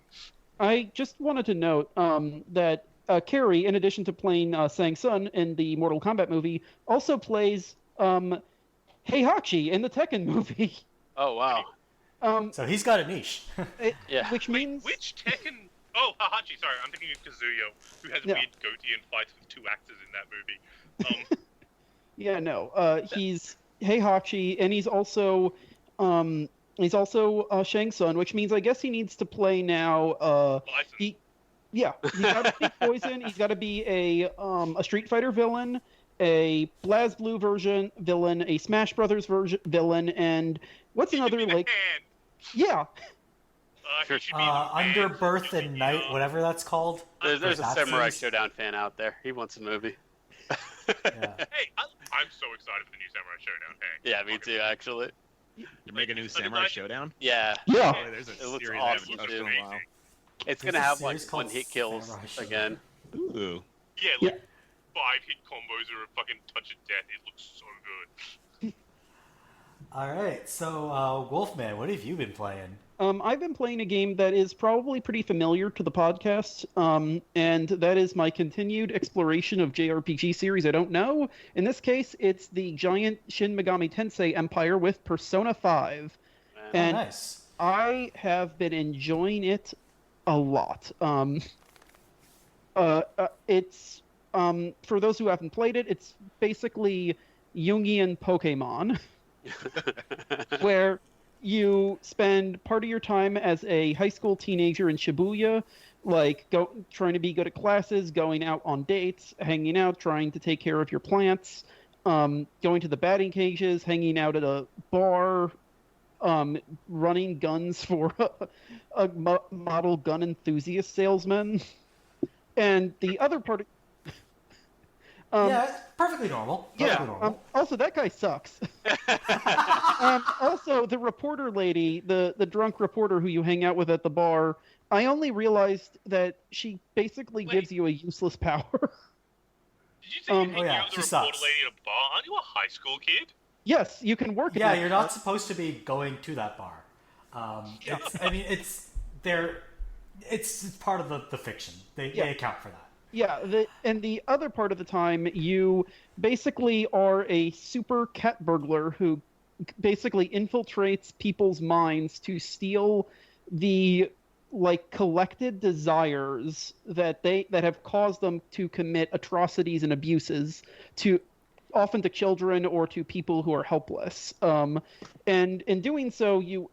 I just wanted to note that Carrie, in addition to playing Sang Sun in the Mortal Kombat movie, also plays Heihachi in the Tekken movie. Oh wow. So he's got a niche. Yeah. Which means Which Tekken? Oh, Hahachi. Sorry, I'm thinking of Kazuya, who has a Yeah. weird goatee and fights with 2 actors in that movie. yeah, no, he's Heihachi, and he's also Shang Tsung, which means I guess he needs to play now. License. He's got to be Poison. He's got to be a Street Fighter villain, a BlazBlue villain, a Smash Brothers villain, and what's He could another be the like? hand. Yeah, He should be the hand Underbirth from and the, Night, whatever that's called. There's a That's Samurai nice. Showdown fan out there. He wants a movie. Yeah. Hey, I'm so excited for the new Samurai Showdown. Hey, Yeah, me too, actually. You're making a new Samurai Showdown? Yeah, yeah. Boy, there's a It looks series awesome, I haven't touched dude. in a while. it's There's gonna a have like series called 1-hit kills Samurai Showdown. again. Ooh. Yeah, like 5-hit combos are a fucking touch of death. It looks so good. All right. So, Wolfman, what have you been playing? I've been playing a game that is probably pretty familiar to the podcast, and that is my continued exploration of JRPG series I don't know. In this case, it's the giant Shin Megami Tensei Empire with Persona 5. Man. And Nice. I have been enjoying it a lot. It's for those who haven't played it, it's basically Jungian Pokemon, where you spend part of your time as a high school teenager in Shibuya, like trying to be good at classes, going out on dates, hanging out, trying to take care of your plants, going to the batting cages, hanging out at a bar, running guns for a model gun enthusiast salesman. And the other part... yeah, perfectly normal. Perfectly normal. Also, that guy sucks. Also, the reporter lady, the drunk reporter who you hang out with at the bar, I only realized that she basically gives you a useless power. Did you say you hang out with the reporter sucks. lady at a bar? Aren't you a high school kid? Yes, you can work. Yeah, at you're not supposed to be going to that bar. It's part of the fiction. They account for that. Yeah, and the other part of the time, you basically are a super cat burglar who basically infiltrates people's minds to steal the collected desires that have caused them to commit atrocities and abuses often to children or to people who are helpless. And in doing so, you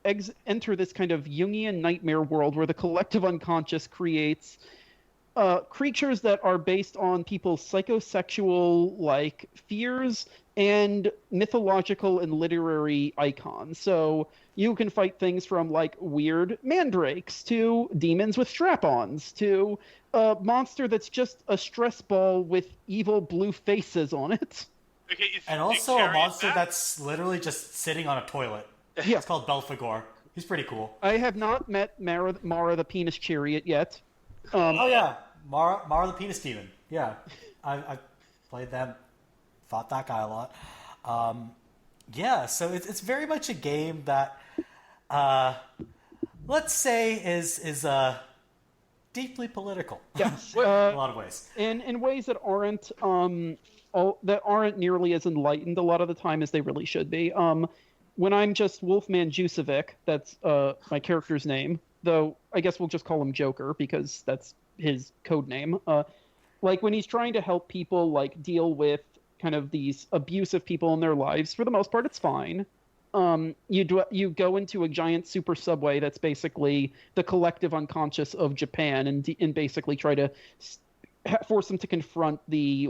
enter this kind of Jungian nightmare world where the collective unconscious creates creatures that are based on people's psychosexual fears and mythological and literary icons. So you can fight things from weird mandrakes to demons with strap-ons to a monster that's just a stress ball with evil blue faces on it. Okay, and also a monster that's literally just sitting on a toilet. Yeah. It's called Belphegor. He's pretty cool. I have not met Mara the Penis Chariot yet. Oh yeah, Mara the Penis Demon. Yeah, I played them, fought that guy a lot. Yeah, so it's very much a game that, let's say, is deeply political. Yes, in a lot of ways. And in ways that aren't nearly as enlightened a lot of the time as they really should be. When I'm just Wolfman Jew, that's my character's name. Though I guess we'll just call him Joker because that's his code name. When he's trying to help people deal with kind of these abusive people in their lives, for the most part, it's fine. You go into a giant super subway that's basically the collective unconscious of Japan, and basically try to force them to confront the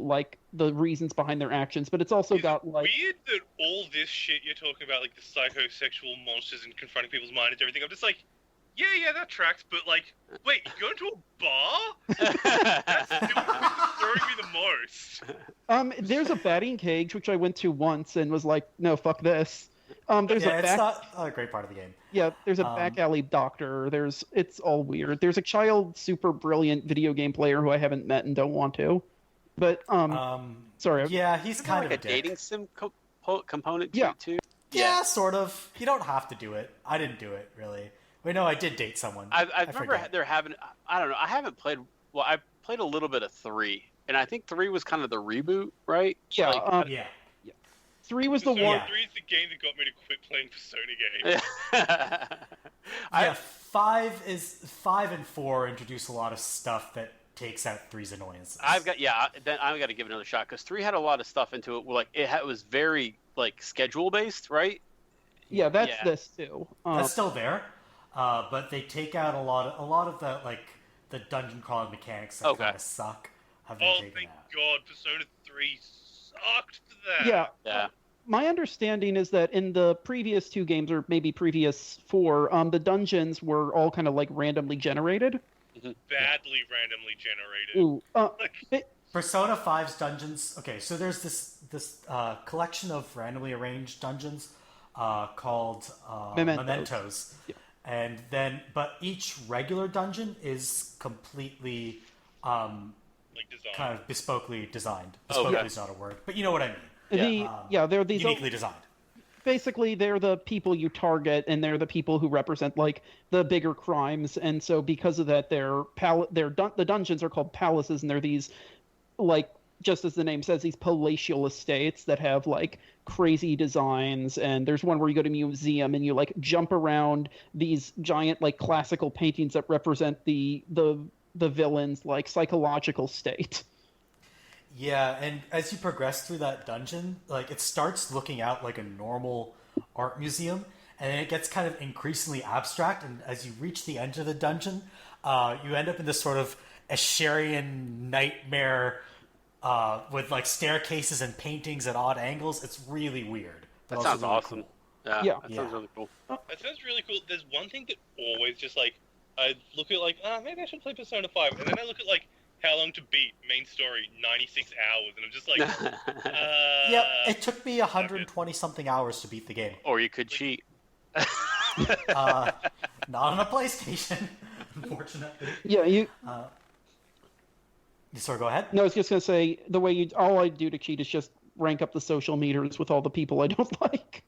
reasons behind their actions. But it's also got weird that all this shit you're talking about, the psychosexual monsters and confronting people's minds and everything. I'm just yeah, that tracks, but wait, you go into a bar? That's still throwing me the most. There's a batting cage, which I went to once and was no, fuck this. It's not a great part of the game. Yeah, there's a back alley doctor. It's all weird. There's a child super brilliant video game player who I haven't met and don't want to. But, sorry. Yeah, he's kind of a dating sim component too? Yeah, sort of. You don't have to do it. I didn't do it, really. Wait, no, I did date someone. I remember they're having... I don't know. I haven't played... Well, I played a little bit of 3. And I think 3 was kind of the reboot, right? Yeah. Yeah. 3 was the one... 3 is the game that got me to quit playing Persona games. 5 and 4 introduce a lot of stuff that takes out 3's annoyances. I've got to give it another shot, because 3 had a lot of stuff into it. It was very, schedule-based, right? Yeah, that's this, too. That's still there. But they take out a lot of the dungeon crawling mechanics that kind of suck. Thank God, Persona 3 sucked for that. Yeah. My understanding is that in the previous 2 games, or maybe previous 4, the dungeons were all kind of randomly generated. Badly randomly generated. Ooh. Persona 5's dungeons. Okay, so there's this collection of randomly arranged dungeons called Mementos. Yeah. And then, but each regular dungeon is completely kind of bespokely designed. Bespokely is not a word, but you know what I mean. They're these uniquely designed. Basically, they're the people you target, and they're the people who represent the bigger crimes. And so, because of that, the dungeons are called palaces, and they're these just as the name says, these palatial estates that have like crazy designs. And there's one where you go to a museum and you like jump around these giant like classical paintings that represent the villain's like psychological state. Yeah, and as you progress through that dungeon, like it starts looking out like a normal art museum, and then it gets kind of increasingly abstract. And as you reach the end of the dungeon, you end up in this sort of Escherian nightmare with like staircases and paintings at odd angles. It's really weird. That sounds really awesome. Cool. Yeah. That sounds really cool. That sounds really cool. There's one thing that always just like I look at like maybe I should play Persona 5, and then I look at like how long to beat main story 96 hours, and I'm just like Yep, it took me 120 something hours to beat the game. Or you could cheat. Not on a PlayStation, unfortunately. Yeah, Sorry, go ahead. No, I was just gonna say all I do to cheat is just rank up the social meters with all the people I don't like.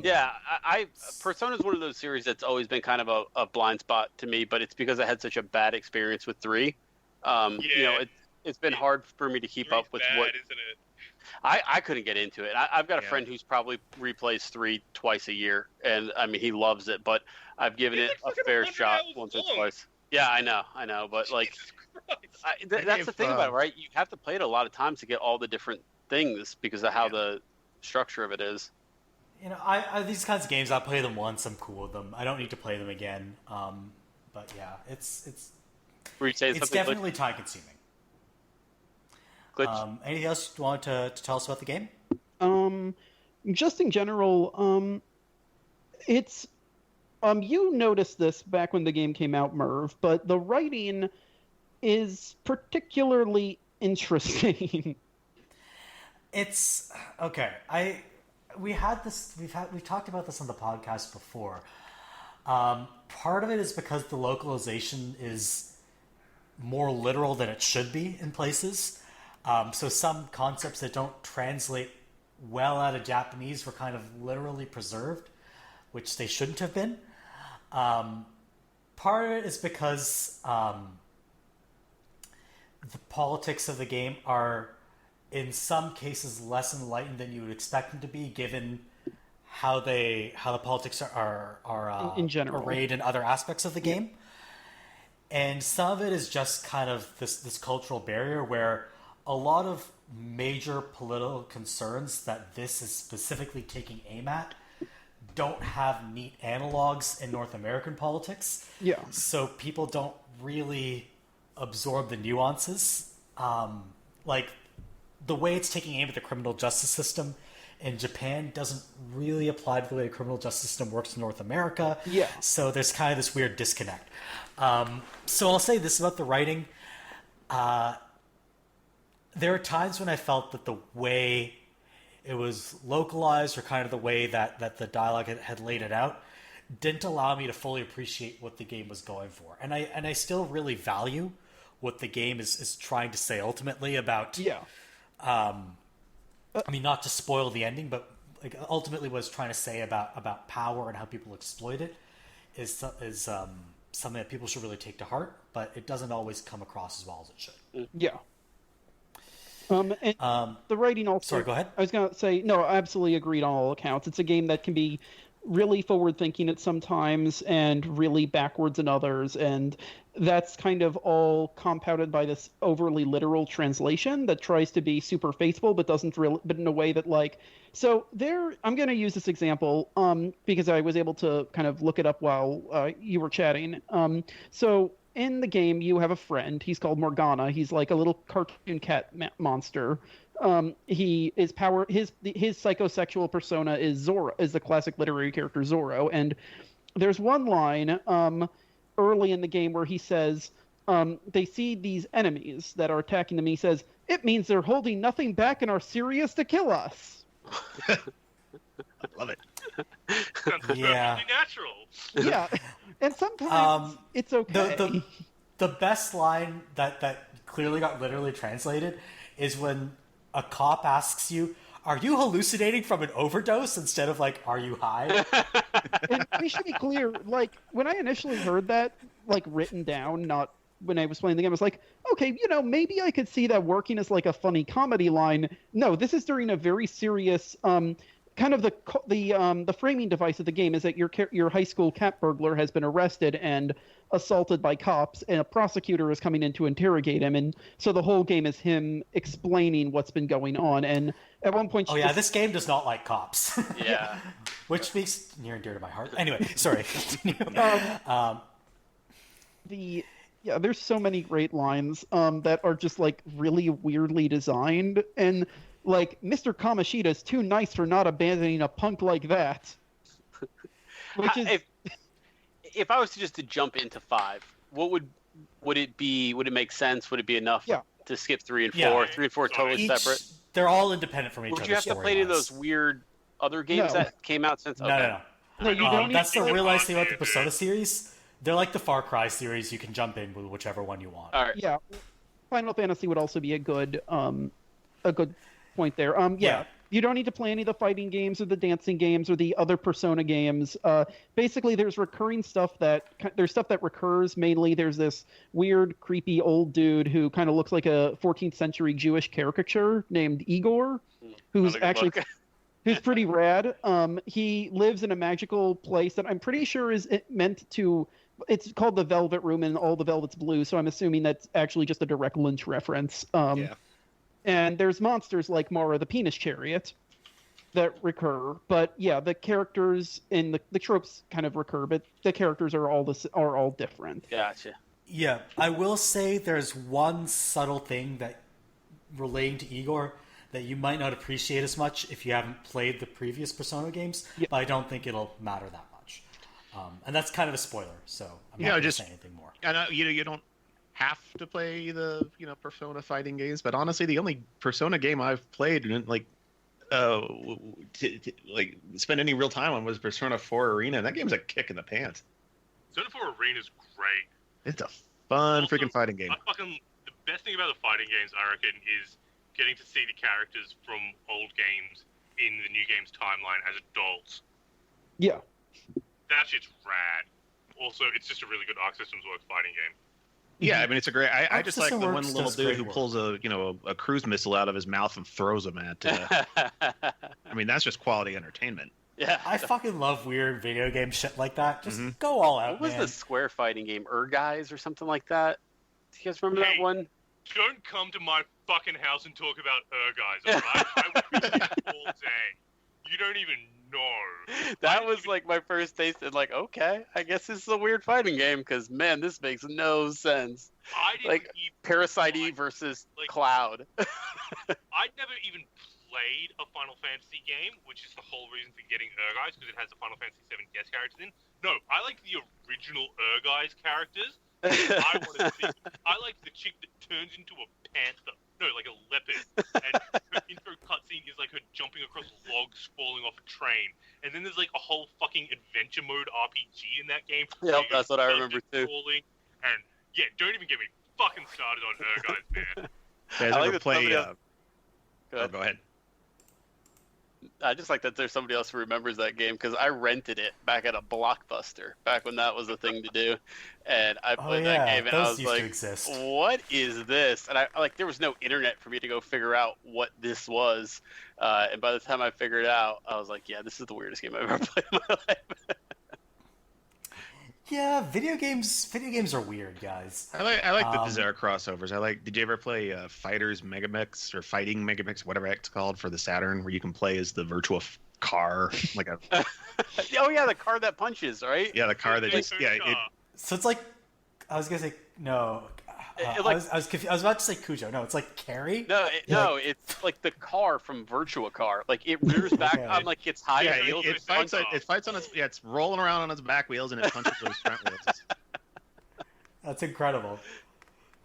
Yeah, I Persona is one of those series that's always been kind of a blind spot to me, but it's because I had such a bad experience with 3. You know, it's been hard for me to keep up with bad, what. isn't it? I couldn't get into it. I've got a friend who's probably replays 3 twice a year, and I mean he loves it, but I've given it like a fair 100 shot hours once or long. twice. Yeah, I know, but like Jesus Christ. that's the thing about it, right? You have to play it a lot of times to get all the different things because of how the structure of it is. You know, I these kinds of games, I play them once, I'm cool with them. I don't need to play them again. But yeah, it's Were you saying something definitely time consuming. glitch? Anything else you want to tell us about the game? Just in general, it's you noticed this back when the game came out, Merve, but the writing is particularly interesting. It's okay. We've talked about this on the podcast before. Part of it is because the localization is more literal than it should be in places. So some concepts that don't translate well out of Japanese were kind of literally preserved, which they shouldn't have been. Part of it is because the politics of the game are, in some cases, less enlightened than you would expect them to be, given how the politics are in general arrayed in other aspects of the game. And some of it is just kind of this cultural barrier where a lot of major political concerns that this is specifically taking aim at don't have neat analogs in North American politics. Yeah. So people don't really absorb the nuances. Like, the way it's taking aim at the criminal justice system in Japan doesn't really apply to the way the criminal justice system works in North America. Yeah. So there's kind of this weird disconnect. So I'll say this about the writing. There are times when I felt that the way it was localized, or kind of the way that the dialogue had laid it out, didn't allow me to fully appreciate what the game was going for. And I still really value what the game is trying to say ultimately about... Yeah. I mean, not to spoil the ending, but like ultimately what it's trying to say about power and how people exploit it is something that people should really take to heart, but it doesn't always come across as well as it should. Yeah. And the writing also... Sorry, go ahead. I was going to say, no, I absolutely agreed on all accounts. It's a game that can be really forward-thinking at some times and really backwards in others, and that's kind of all compounded by this overly literal translation that tries to be super faithful but doesn't really, but in a way that like... So I'm going to use this example because I was able to kind of look it up while you were chatting. So in the game, you have a friend. He's called Morgana. He's like a little cartoon cat monster. His psychosexual persona is Zorro, is the classic literary character Zorro. And there's one line early in the game where he says they see these enemies that are attacking them. He says, "It means they're holding nothing back and are serious to kill us." Love it. Yeah. Perfectly natural. Yeah, and sometimes it's okay. The best line that clearly got literally translated is when a cop asks you, "Are you hallucinating from an overdose?" instead of like, "Are you high?" And we should be clear, like when I initially heard that, like written down, not when I was playing the game, I was like, okay, maybe I could see that working as like a funny comedy line. No, this is during a very serious kind of the framing device of the game is that your high school cat burglar has been arrested and assaulted by cops, and a prosecutor is coming in to interrogate him, and so the whole game is him explaining what's been going on. And at one point, this game does not like cops. Yeah, which speaks near and dear to my heart. Anyway, sorry. Continue. There's so many great lines that are just like really weirdly designed, and like Mr. Kamoshida is too nice for not abandoning a punk like that. Which is, if I was to jump into 5, what would it be? Would it make sense? Would it be enough to skip 3 and 4? Yeah. 3 and 4 are totally separate. They're all independent from each other. Would you have to play any of those weird other games that came out since? No. you don't That's the need real nice thing about the Persona series. They're like the Far Cry series. You can jump in with whichever one you want. All right. Yeah, Final Fantasy would also be a good point there. You don't need to play any of the fighting games or the dancing games or the other Persona games. Basically, there's recurring stuff that recurs. Mainly, there's this weird, creepy old dude who kind of looks like a 14th century Jewish caricature named Igor, who's actually who's pretty rad. He lives in a magical place that I'm pretty sure is meant to. It's called the Velvet Room, and all the velvet's blue. So I'm assuming that's actually just a direct Lynch reference. And there's monsters like Mara the Penis Chariot that recur, but the characters in the tropes kind of recur, but the characters are all different. Gotcha. Yeah, I will say there's one subtle thing that relating to Igor that you might not appreciate as much if you haven't played the previous Persona games, but I don't think it'll matter that much. And that's kind of a spoiler, so I'm not going to say anything more. I know you don't have to play the Persona fighting games, but honestly, the only Persona game I've played and spend any real time on was Persona 4 Arena, and that game's a kick in the pants. Persona 4 Arena is great. It's a fun freaking fighting game. The best thing about the fighting games, I reckon, is getting to see the characters from old games in the new game's timeline as adults. Yeah. That shit's rad. Also, it's just a really good Arc Systems Works fighting game. Yeah, I mean, it's a great. I just like the one little does dude great who work. pulls a cruise missile out of his mouth and throws them at. I mean, that's just quality entertainment. Yeah. I fucking love weird video game shit like that. Just go all out, What was man. the Square fighting game? Guys or something like that? Do you guys remember that one? Don't come to my fucking house and talk about guys, alright? I will be here all day. You don't even know. That was like my first taste, and like, okay, I guess this is a weird fighting game because man, this makes no sense. I didn't Like Parasite versus Cloud. I'd never even played a Final Fantasy game, which is the whole reason for getting guys, because it has the Final Fantasy 7 guest characters in. No, I like the original guys characters. I like the chick that turns into a panther. No, like a leopard. And her intro cutscene is like her jumping across logs, falling off a train. And then there's like a whole fucking adventure mode RPG in that game. Yep, that's what I remember too. And yeah, don't even get me fucking started on guys, man. You guys I like ever that play? somebody else- Go ahead. I just like that there's somebody else who remembers that game because I rented it back at a Blockbuster back when that was a thing to do, and I played that game and I was those used like, to exist. "What is this?" And I like there was no internet for me to go figure out what this was, and by the time I figured it out, I was like, "Yeah, this is the weirdest game I've ever played in my life." Yeah, video games are weird, guys. I like the bizarre crossovers. Did you ever play Fighters Megamix or Fighting Megamix, whatever it's called, for the Saturn, where you can play as the virtual car, like a Oh yeah, the car that punches, right? the car that just So it's like, I was gonna say no. I was confused. I was about to say Cujo. No, it's like Carrie. No, it's like the car from Virtua Car. Like it rears back on like its high wheels. it fights on its it's rolling around on its back wheels and it punches those front wheels. That's incredible.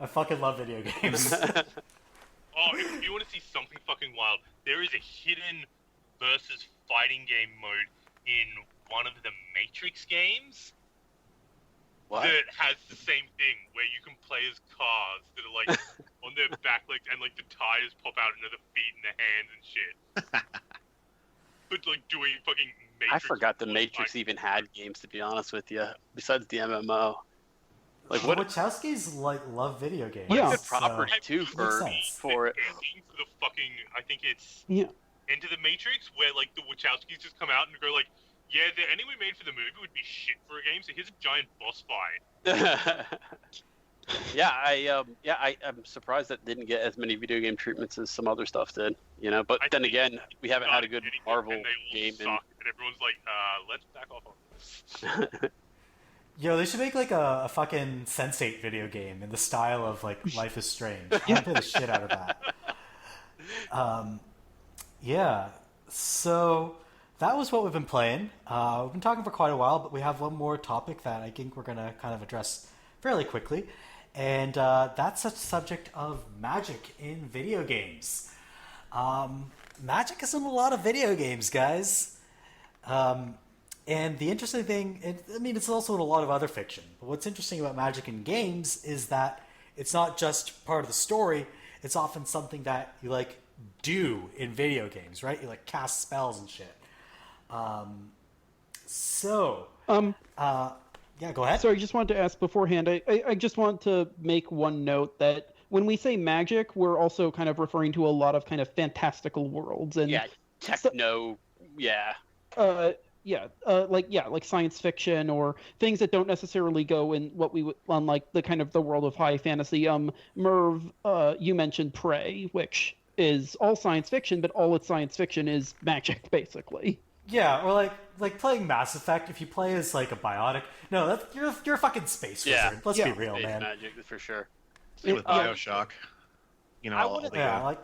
I fucking love video games. Oh, if you want to see something fucking wild, there is a hidden versus fighting game mode in one of the Matrix games. What? That has the same thing where you can play as cars that are like on their back legs and like the tires pop out into the feet and the hands and shit. But like doing fucking Matrix. I forgot the Matrix even had games, to be honest with you, besides the MMO. Like The what? Wachowskis love video games. Yeah. Good property so- too for sense. for it. Ending to the fucking, I think it's Yeah. Into the Matrix, where like the Wachowskis just come out and go like, yeah, the ending we made for the movie would be shit for a game, so here's a giant boss fight. I'm surprised that didn't get as many video game treatments as some other stuff did. You know, but I then think again, we haven't had a good anything, Marvel and they all game. suck, and everyone's like, let's back off on this. Yo, they should make like a fucking Sense8 video game in the style of like Life is Strange. I'd play the shit out of that. Yeah, so that was what we've been playing. We've been talking for quite a while, but we have one more topic that I think we're going to kind of address fairly quickly. And that's the subject of magic in video games. Magic is in a lot of video games, guys. And the interesting thing, it's also in a lot of other fiction. But what's interesting about magic in games is that it's not just part of the story. It's often something that you like do in video games, right? You like cast spells and shit. Yeah, go ahead. Sorry, I just wanted to ask beforehand. I just want to make one note that when we say magic, we're also kind of referring to a lot of kind of fantastical worlds and Techno. like science fiction or things that don't necessarily go in what we would on like the kind of the world of high fantasy. Merve, you mentioned Prey, which is all science fiction, but all its science fiction is magic, basically. Yeah, or like playing Mass Effect. If you play as like a biotic, no, you're a fucking space wizard. Let's be real, Space man. magic for sure. Same with Bioshock. You know, I all wanna- the, Yeah, like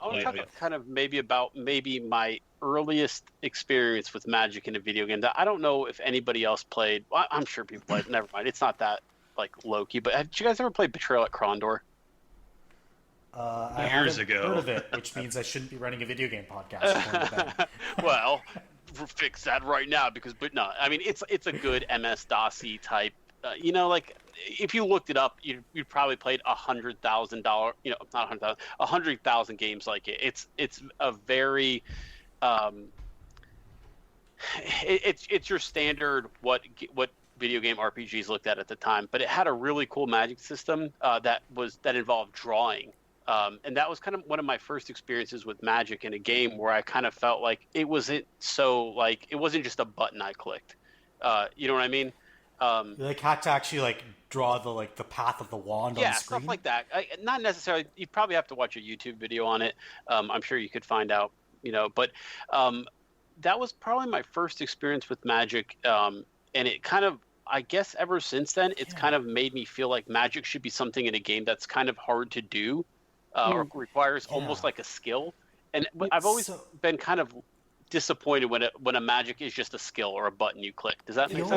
I want to Yeah, talk yeah. kind of about my earliest experience with magic in a video game that I don't know if anybody else played. Well, I'm sure people played. Never mind. It's not that like low key. But have you guys ever played Betrayal at Krondor? I Years haven't ago. heard of it, which means I shouldn't be running a video game podcast. Well, fix that right now but no, I mean it's a good MS DOS-y type. Like if you looked it up, you'd probably played $100,000. Not 100,000, 100,000 games like it. It's a very it's your standard what video game RPGs looked at the time, but it had a really cool magic system that involved drawing. And that was kind of one of my first experiences with magic in a game where I kind of felt like it wasn't just a button I clicked. You know what I mean? You like had to actually draw the path of the wand on the screen. Stuff like that. Not necessarily. You probably have to watch a YouTube video on it. I'm sure you could find out. But that was probably my first experience with magic, and it kind of, I guess, ever since then, it's kind of made me feel like magic should be something in a game that's kind of hard to do, or requires almost like a skill. And I've always been kind of disappointed when a magic is just a skill or a button you click. Does that make sense?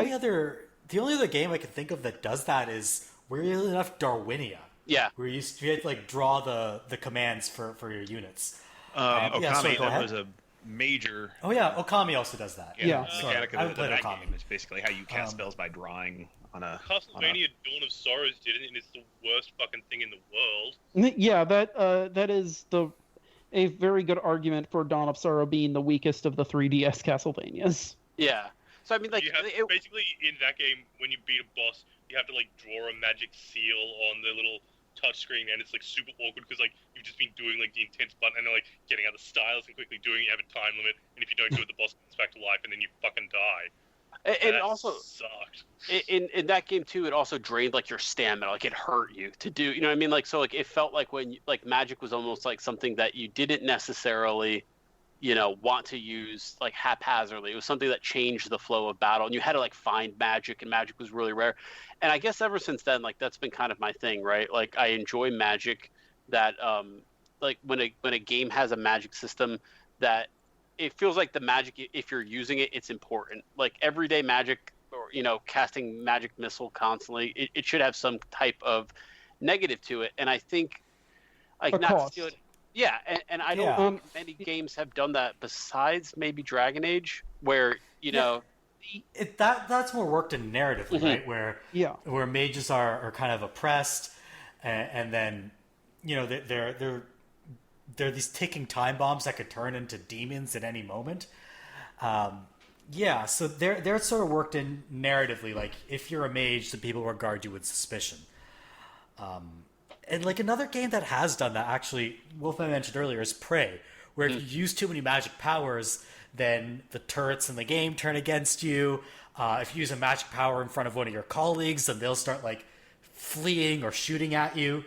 The only other game I can think of that does that is weirdly enough Darwinia. Yeah. Where you had to draw the commands for your units. Okami, go ahead. was a major. Oh yeah, Okami also does that. Mechanic I haven't of played that Okami. game is basically how you cast spells by drawing on a. Castlevania Dawn of Sorrows did it, and it's the worst fucking thing in the world. Yeah, that is a very good argument for Dawn of Sorrow being the weakest of the 3DS Castlevanias. Yeah. So I mean, basically in that game, when you beat a boss, you have to draw a magic seal on the little touchscreen, and it's super awkward because you've just been doing the intense button, and then getting out the stylus and quickly doing it. You have a time limit, and if you don't do it, the boss comes back to life, and then you fucking die. And that also sucked. In that game too, it also drained your stamina. It hurt you to do. You know what I mean? It felt like when magic was almost something that you didn't necessarily want to use haphazardly. It was something that changed the flow of battle, and you had to find magic, and magic was really rare. And I guess ever since then, that's been kind of my thing, right? I enjoy magic that when a game has a magic system that it feels like the magic, if you're using it, it's important. Everyday magic, or casting magic missile constantly, it should have some type of negative to it. And I think not to steal it. Yeah, and I don't think many games have done that besides maybe Dragon Age, where that's more worked in narratively, right? Where mages are kind of oppressed, and then they're these ticking time bombs that could turn into demons at any moment. Yeah, so they're sort of worked in narratively. Like, if you're a mage, then people regard you with suspicion. And like another game that has done that, actually, Wolfman mentioned earlier, is Prey, where if you use too many magic powers, then the turrets in the game turn against you. If you use a magic power in front of one of your colleagues, then they'll start like fleeing or shooting at you.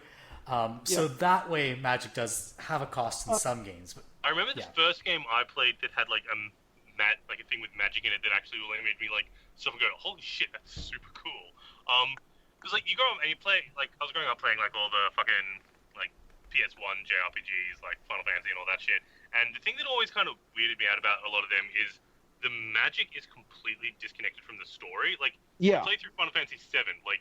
So that way, magic does have a cost in some games. But I remember the first game I played that had like a thing with magic in it that actually really made me like stop and go, holy shit, that's super cool. Because like you grow up and you play, like I was growing up playing like all the fucking like PS1 JRPGs, like Final Fantasy and all that shit. And the thing that always kind of weirded me out about a lot of them is the magic is completely disconnected from the story. Like, you play through Final Fantasy VII, like,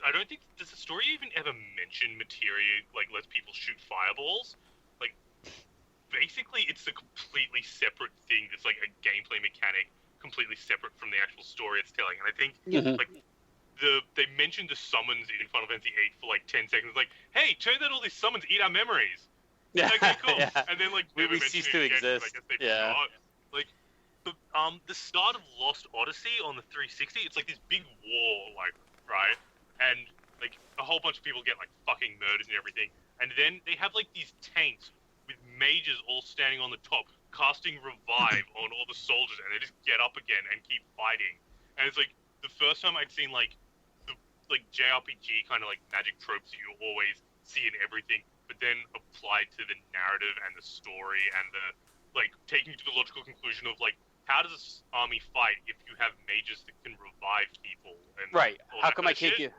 I don't think, does the story even ever mention materia, like, lets people shoot fireballs? Like, basically, it's a completely separate thing that's, like, a gameplay mechanic, completely separate from the actual story it's telling. And I think, like, they mentioned the summons in Final Fantasy VIII for, like, 10 seconds. Like, hey, turns out all these summons eat our memories. Yeah. Okay, cool. Yeah. And then, like, we cease to exist. I guess they forgot. Like, the start of Lost Odyssey on the 360, it's like this big war, like, right? And, like, a whole bunch of people get, like, fucking murdered and everything. And then they have, like, these tanks with mages all standing on the top, casting revive on all the soldiers, and they just get up again and keep fighting. And it's, like, the first time I'd seen, like, the, like, JRPG kind of, like, magic tropes that you always see in everything, but then applied to the narrative and the story and the, like, taking you to the logical conclusion of, like, how does this army fight if you have mages that can revive people? And how come I can't give...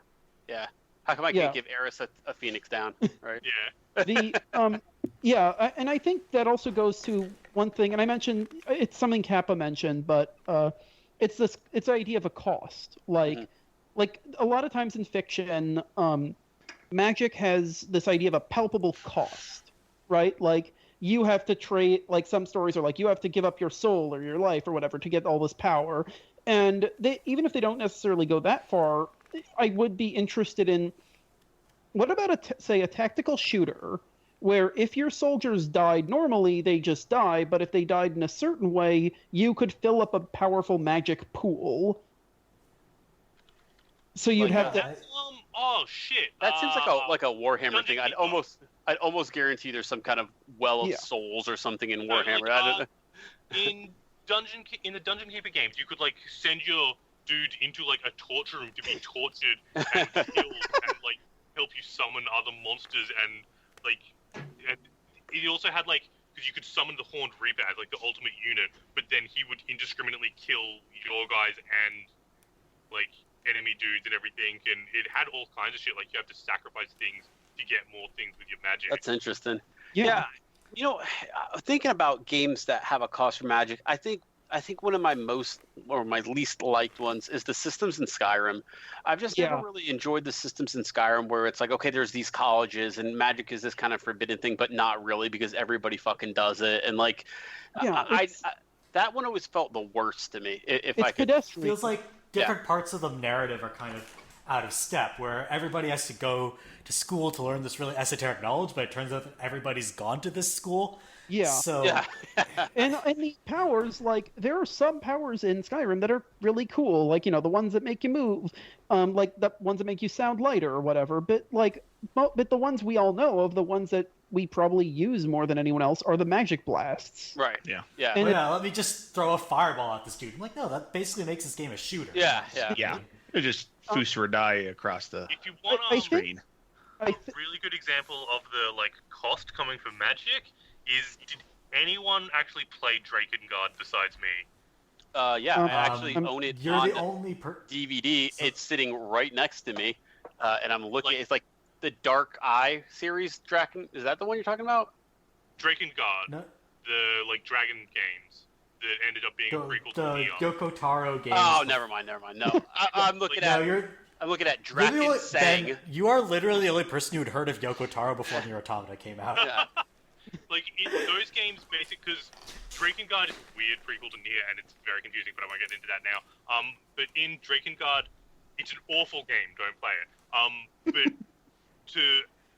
Yeah. How come I can't give Eris a phoenix down? Right. And I think that also goes to one thing, and I mentioned it's something Kappa mentioned, but it's the idea of a cost. Like a lot of times in fiction, magic has this idea of a palpable cost, right? Like you have to trade. Like some stories are like you have to give up your soul or your life or whatever to get all this power, and even if they don't necessarily go that far. I would be interested in what about say a tactical shooter where if your soldiers died normally, they just die, but if they died in a certain way, you could fill up a powerful magic pool. So you'd have to. Oh shit! That seems like a Warhammer thing. I'd almost guarantee there's some kind of well of souls or something in Warhammer. In the Dungeon Keeper games, you could like send your dude into like a torture room to be tortured and killed and like help you summon other monsters and it also had like because you could summon the Horned Reaper as like the ultimate unit, but then he would indiscriminately kill your guys and like enemy dudes and everything, and it had all kinds of shit like you have to sacrifice things to get more things with your magic. That's interesting. Yeah. You know, thinking about games that have a cost for magic, I think one of my my least liked ones is the systems in Skyrim. I've just never really enjoyed the systems in Skyrim where it's like, okay, there's these colleges and magic is this kind of forbidden thing, but not really because everybody fucking does it. And like, that one always felt the worst to me. If I could, it feels like different parts of the narrative are kind of out of step, where everybody has to go to school to learn this really esoteric knowledge, but it turns out that everybody's gone to this school. And the powers, like there are some powers in Skyrim that are really cool, like the ones that make you move, like the ones that make you sound lighter or whatever. But the ones we all know of, the ones that we probably use more than anyone else, are the magic blasts. Right. Yeah. Let me just throw a fireball at this dude. I'm like, no, that basically makes this game a shooter. Yeah. It just Fus or die across the if you want screen. A really good example of the like cost coming from magic is, did anyone actually play Drakengard besides me? I actually own it you're on the only DVD. It's sitting right next to me, and I'm looking. It's like the Dark Eye series. Draken, is that the one you're talking about? Drakengard, No. the like dragon games that ended up being a prequel to the Neon. Yoko Taro games. Oh, never mind. No, I'm looking at. I'm looking at Draken Sang. Ben, you are literally the only person who had heard of Yoko Taro before Nier Automata came out. Yeah. Like, in those games, because Drakengard is a weird prequel to Nier, and it's very confusing, but I won't get into that now. But in Drakengard, it's an awful game, don't play it. But to,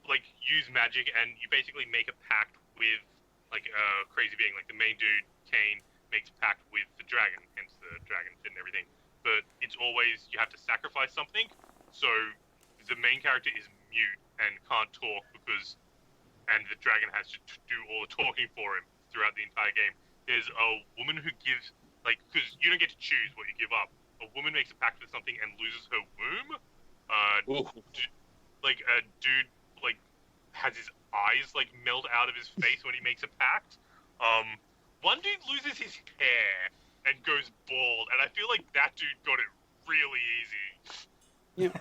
like, use magic, and you basically make a pact with, like, a crazy being, like, the main dude, Kane, makes a pact with the the dragon, hence the dragon fit and everything. But it's always you have to sacrifice something. So the main character is mute and can't talk and the dragon has to do all the talking for him throughout the entire game. There's a woman who gives, because you don't get to choose what you give up. A woman makes a pact with something and loses her womb. A dude has his eyes melt out of his face when he makes a pact. One dude loses his hair and goes bald, and I feel like that dude got it really easy. Yeah.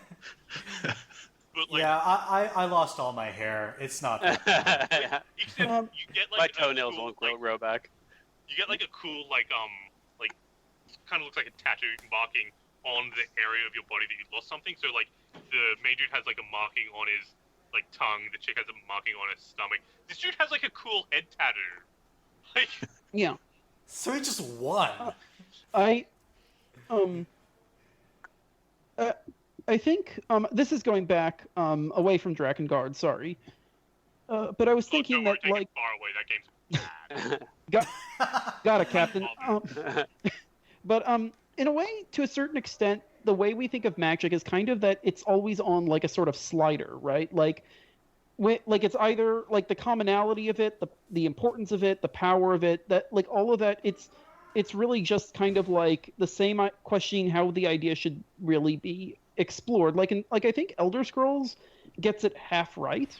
But, I lost all my hair. It's not that bad. Except you get my toenails won't grow back. You get a cool kind of looks like a tattoo marking on the area of your body that you lost something. So the main dude has a marking on his tongue. The chick has a marking on his stomach. This dude has a cool head tattoo. Yeah. So he just won. I think this is going back away from Drakengard. Sorry, but I was thinking don't worry, that take it far away. That game's bad. got it, Captain. But in a way, to a certain extent, the way we think of magic is kind of that it's always on a sort of slider, right? It's either the commonality of it, the importance of it, the power of it, that all of that. It's really just kind of the same questioning how the idea should really be explored. I think Elder Scrolls gets it half right,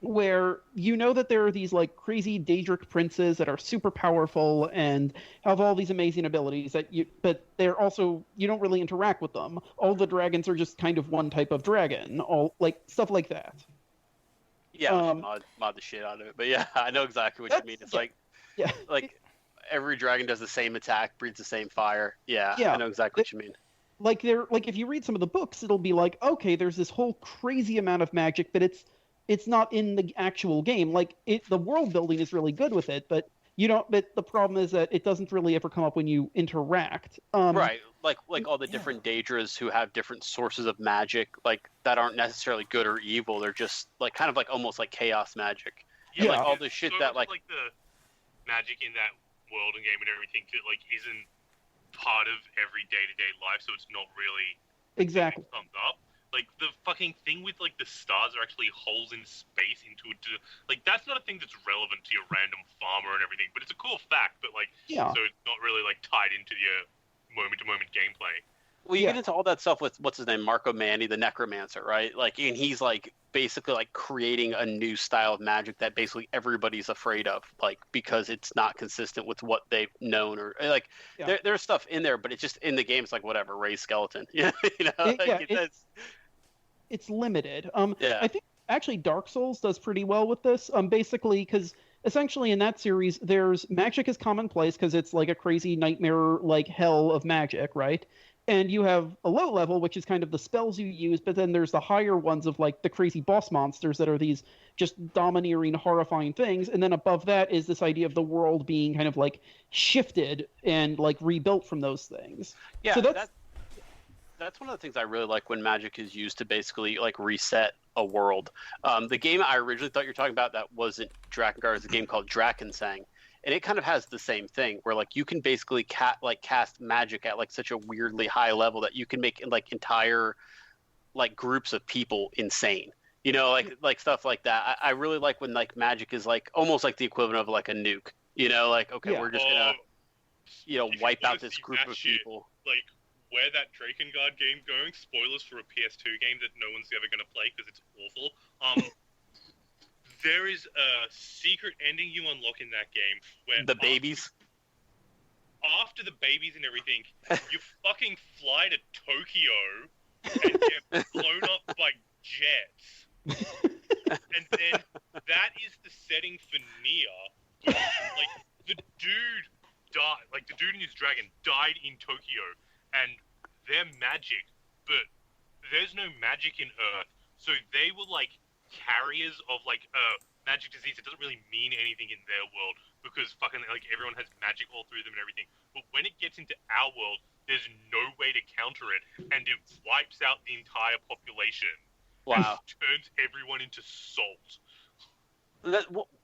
where that there are these crazy Daedric princes that are super powerful and have all these amazing abilities but they're also, you don't really interact with them. All the dragons are just kind of one type of dragon, all stuff like that. Yeah, mod the shit out of it. But yeah, I know exactly what you mean. It's every dragon does the same attack, breathes the same fire. Yeah, I know exactly what you mean. If you read some of the books, it'll be okay, there's this whole crazy amount of magic, but it's not in the actual game. The world building is really good with it, but but the problem is that it doesn't really ever come up when you interact. Right. All the different Daedras who have different sources of magic, that aren't necessarily good or evil. They're just kind of almost like chaos magic. Yeah. All the shit that the magic in that world and game and everything that isn't part of every day-to-day life, so it's not really exactly summed up. The fucking thing with the stars are actually holes in space into it. That's not a thing that's relevant to your random farmer and everything, but it's a cool fact. But so it's not really tied into your moment-to-moment gameplay. Well, you get into all that stuff with what's his name, Marco Manni, the necromancer, right? And he's basically creating a new style of magic that basically everybody's afraid of, because it's not consistent with what they've known or there's stuff in there, but it's just in the game. It's whatever, Ray's skeleton. It's limited. Yeah. I think actually Dark Souls does pretty well with this. Basically, because essentially in that series, there's magic is commonplace because it's a crazy nightmare hell of magic, right? And you have a low level, which is kind of the spells you use, but then there's the higher ones of the crazy boss monsters that are these just domineering, horrifying things. And then above that is this idea of the world being kind of shifted and rebuilt from those things. Yeah, so that's one of the things I really like when magic is used to basically reset a world. The game I originally thought you were talking about that wasn't Drakengard is a game called Drakensang. And it kind of has the same thing where you can basically cast magic at such a weirdly high level that you can make entire groups of people insane. Stuff like that. I really like when magic is almost the equivalent of a nuke. We're just gonna wipe out this group of people. Where that Drakengard game going? Spoilers for a PS2 game that no one's ever gonna play because it's awful. There is a secret ending you unlock in that game where babies. After the babies and everything, you fucking fly to Tokyo and get blown up by jets. And then that is the setting for Nier. The dude died. The dude and his dragon died in Tokyo, and they're magic, but there's no magic in Earth, so they were carriers of magic disease. It doesn't really mean anything in their world because fucking everyone has magic all through them and everything. But when it gets into our world, there's no way to counter it, and it wipes out the entire population. Wow! And turns everyone into salt.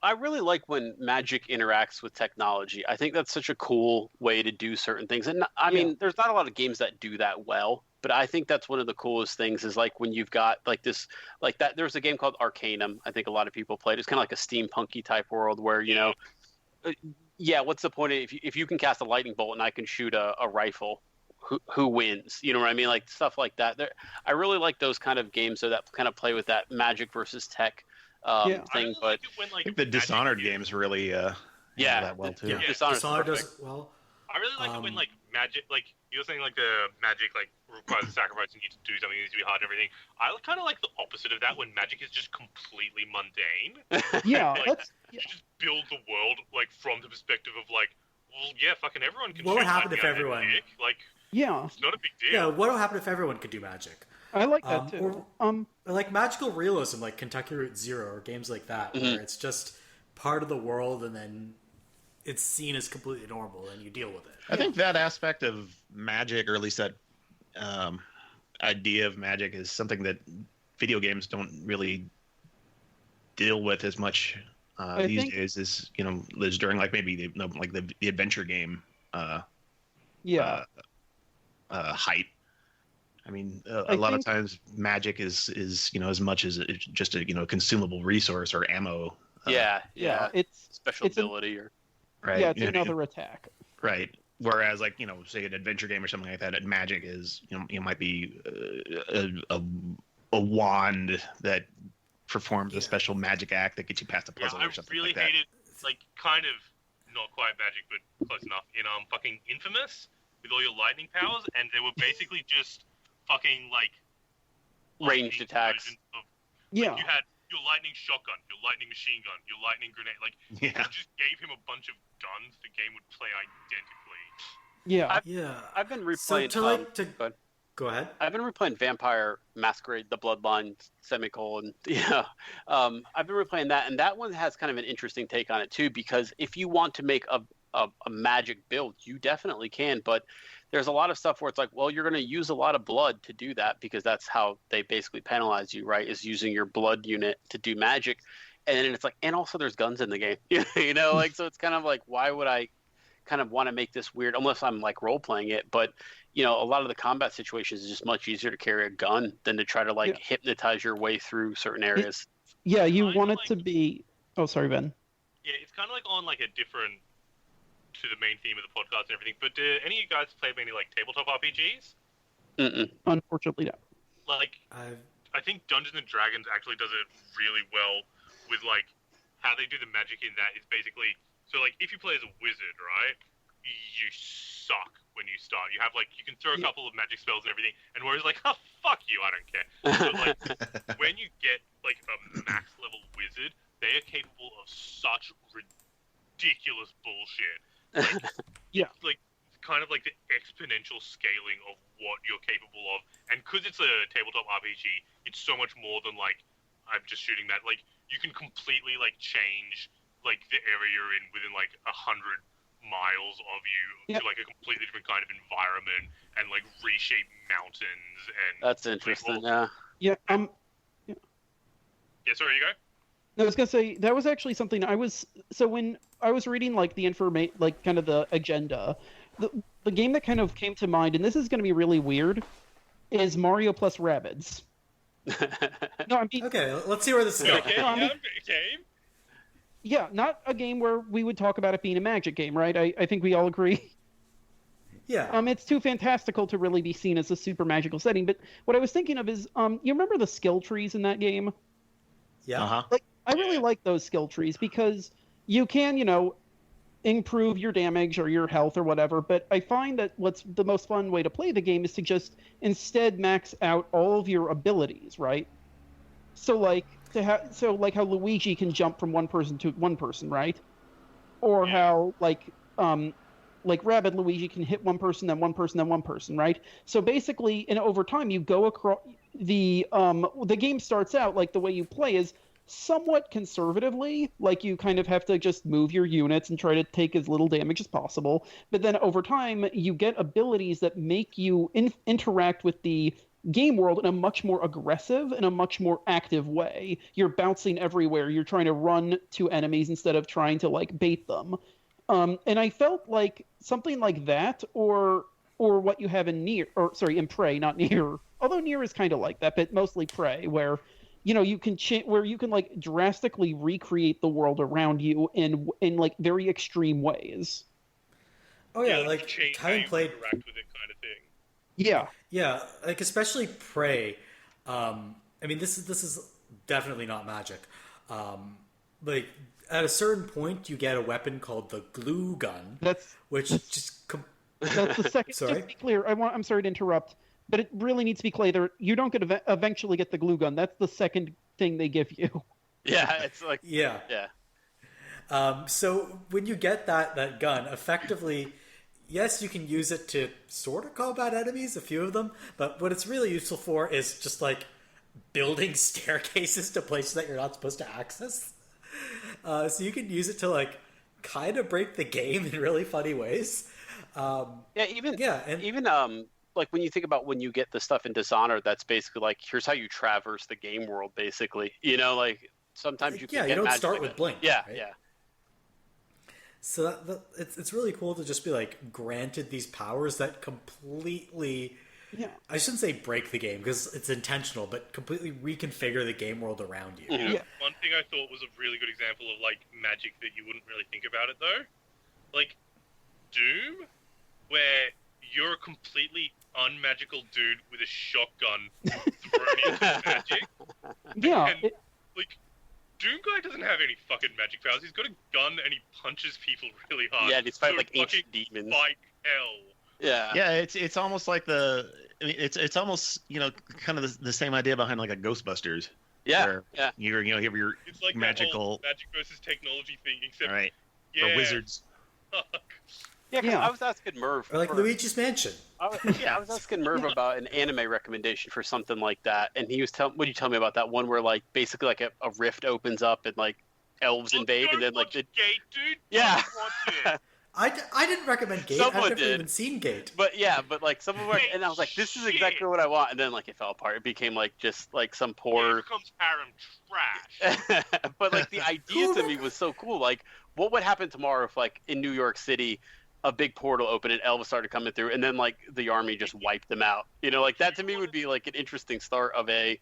I really like when magic interacts with technology. I think that's such a cool way to do certain things. And I mean, there's not a lot of games that do that well, but I think that's one of the coolest things is like when you've got like this, like that. There's a game called Arcanum. I think a lot of people played. It's kind of like a steampunky type world where, you know, what's the point if you can cast a lightning bolt and I can shoot a rifle? Who wins? You know what I mean? Like stuff like that. I really like those kind of games that kind of play with that magic versus tech thing. Really but like it when, like, I think the Dishonored games really handle that well too. Yeah, Dishonored does well. I really like it when like magic, like you were saying, like the magic like requires a sacrifice and you need to do something, it needs to be hard and everything. I kind of like the opposite of that when magic is just completely mundane. Yeah, Like, you just build the world like from the perspective of like, well, yeah, fucking everyone can. What would shoot happen if lightning out of everyone- their dick. Like, yeah, it's not a big deal. Yeah, what would happen if everyone could do magic? I like that too. Or like magical realism, like Kentucky Route Zero, or games like that, where it's just part of the world, and then it's seen as completely normal, and you deal with it. I think that aspect of magic, or at least that idea of magic, is something that video games don't really deal with as much these days. As you know, as during like maybe the adventure game. Hype. I mean, a lot of times magic is you know, as much as it's just a, you know, consumable resource or ammo. It's special it's ability or Right. Yeah, it's another attack. Right. Whereas, like, you know, say an adventure game or something like that, magic is, you know, it might be a wand that performs a special magic act that gets you past a puzzle or something really like that. hated, like, kind of not quite magic, but close enough. In fucking Infamous with all your lightning powers, and they were basically just fucking like ranged lightning attacks. versions of, Yeah. like, you had your lightning shotgun, your lightning machine gun, your lightning grenade. Like, Yeah. if you just gave him a bunch of guns, the game would play identically. Yeah. Yeah. I've been So replaying. to go ahead. I've been replaying Vampire Masquerade: The Bloodline semicolon. Yeah, I've been replaying that, and that one has kind of an interesting take on it too. Because if you want to make a magic build, you definitely can. But there's a lot of stuff where it's like, well, you're going to use a lot of blood to do that because that's how they basically penalize you, right? Is using your blood unit to do magic, and then it's like, and also there's guns in the game, you know, like so it's kind of like, why would I kind of want to make this weird unless I'm like role playing it, but you know, a lot of the combat situations is just much easier to carry a gun than to try to like hypnotize your way through certain areas. Yeah, you Kinda want it like- to be. Oh, sorry, Ben. Yeah, it's kind of like on like a different to the main theme of the podcast and everything. But do any of you guys play many like tabletop RPGs? Mm-mm. Unfortunately, no. Like, I think Dungeons and Dragons actually does it really well with like how they do the magic in that is basically so like if you play as a wizard, right? You suck when you start. You have like you can throw a couple of magic spells and everything, and Warrior's like, oh fuck you, I don't care. But like when you get like a max level wizard, they are capable of such ridiculous bullshit. Like, like kind of like the exponential scaling of what you're capable of, and because it's a tabletop RPG, it's so much more than like I'm just shooting that. Like you can completely like change like the area you're in within like 100 miles of you to like a completely different kind of environment and like reshape mountains and That's interesting. Like, Yeah. yeah, sorry, you go. I was gonna say that was actually something I was. So when I was reading like the information, like kind of the agenda, the game that kind of came to mind, and this is gonna be really weird, is Mario plus Rabbids. No, I mean, Okay, let's see where this is going. Okay, No, I mean- game. yeah, not a game where we would talk about it being a magic game, right? I think we all agree. Yeah. It's too fantastical to really be seen as a super magical setting. But what I was thinking of is, you remember the skill trees in that game? Yeah. Like, I really like those skill trees because you can, you know, improve your damage or your health or whatever. But I find that what's the most fun way to play the game is to just instead max out all of your abilities, right? So like how Luigi can jump from one person to one person, right? Or how like Rabbid Luigi can hit one person, then one person, then one person, right? So basically, and over time, you go across the game starts out like the way you play is somewhat conservatively, like you kind of have to just move your units and try to take as little damage as possible. But then over time, you get abilities that make you interact with the game world in a much more aggressive and a much more active way. You're bouncing everywhere. You're trying to run to enemies instead of trying to like bait them. And I felt like something like that, or what you have in in Prey, not Nier. Although Nier is kind of like that, but mostly Prey, where you can like drastically recreate the world around you in like very extreme ways. Oh yeah, like having played interact with it kind of thing. Yeah, like especially Prey. I mean, this is definitely not magic. Like at a certain point, you get a weapon called the glue gun, that's the second. Sorry? Just to be clear, I'm sorry to interrupt, but it really needs to be clear. You don't eventually get the glue gun. That's the second thing they give you. Yeah, it's like yeah. So when you get that gun, effectively. Yes, you can use it to sort of combat enemies, a few of them, but what it's really useful for is just like building staircases to places that you're not supposed to access. So you can use it to like kind of break the game in really funny ways. Even like when you think about when you get the stuff in Dishonored, that's basically like here's how you traverse the game world, basically. Like sometimes you can you don't start with Blink. Yeah, right? yeah. So it's really cool to just be like granted these powers that completely, I shouldn't say break the game because it's intentional, but completely reconfigure the game world around you. Mm-hmm. One thing I thought was a really good example of like magic that you wouldn't really think about it though, like Doom, where you're a completely unmagical dude with a shotgun thrown into magic. Yeah. Like Doom guy doesn't have any fucking magic powers. He's got a gun and he punches people really hard. Yeah, and he's fighting like ancient demons. Fight hell. Yeah. Yeah, it's almost like it's almost kind of the same idea behind like a Ghostbusters. Yeah. You have your it's like magical magic versus technology thing, except for wizards. Yeah, I was asking Merve. Or like Luigi's Mansion. I was asking Merve about an anime recommendation for something like that, and he was what did you tell me about that one where like basically like a rift opens up and like elves invade, and then like Gate, dude. Yeah. I didn't recommend Gate. Someone I've never did. even seen Gate. But like some of our, and I was like, this is exactly what I want, and then like it fell apart. It became like just like some poor. Here comes harem trash. But like the idea to me was so cool. Like, what would happen tomorrow if like in New York City a big portal opened and elves started coming through, and then like the army just wiped them out? Like that to me would be like an interesting start of a,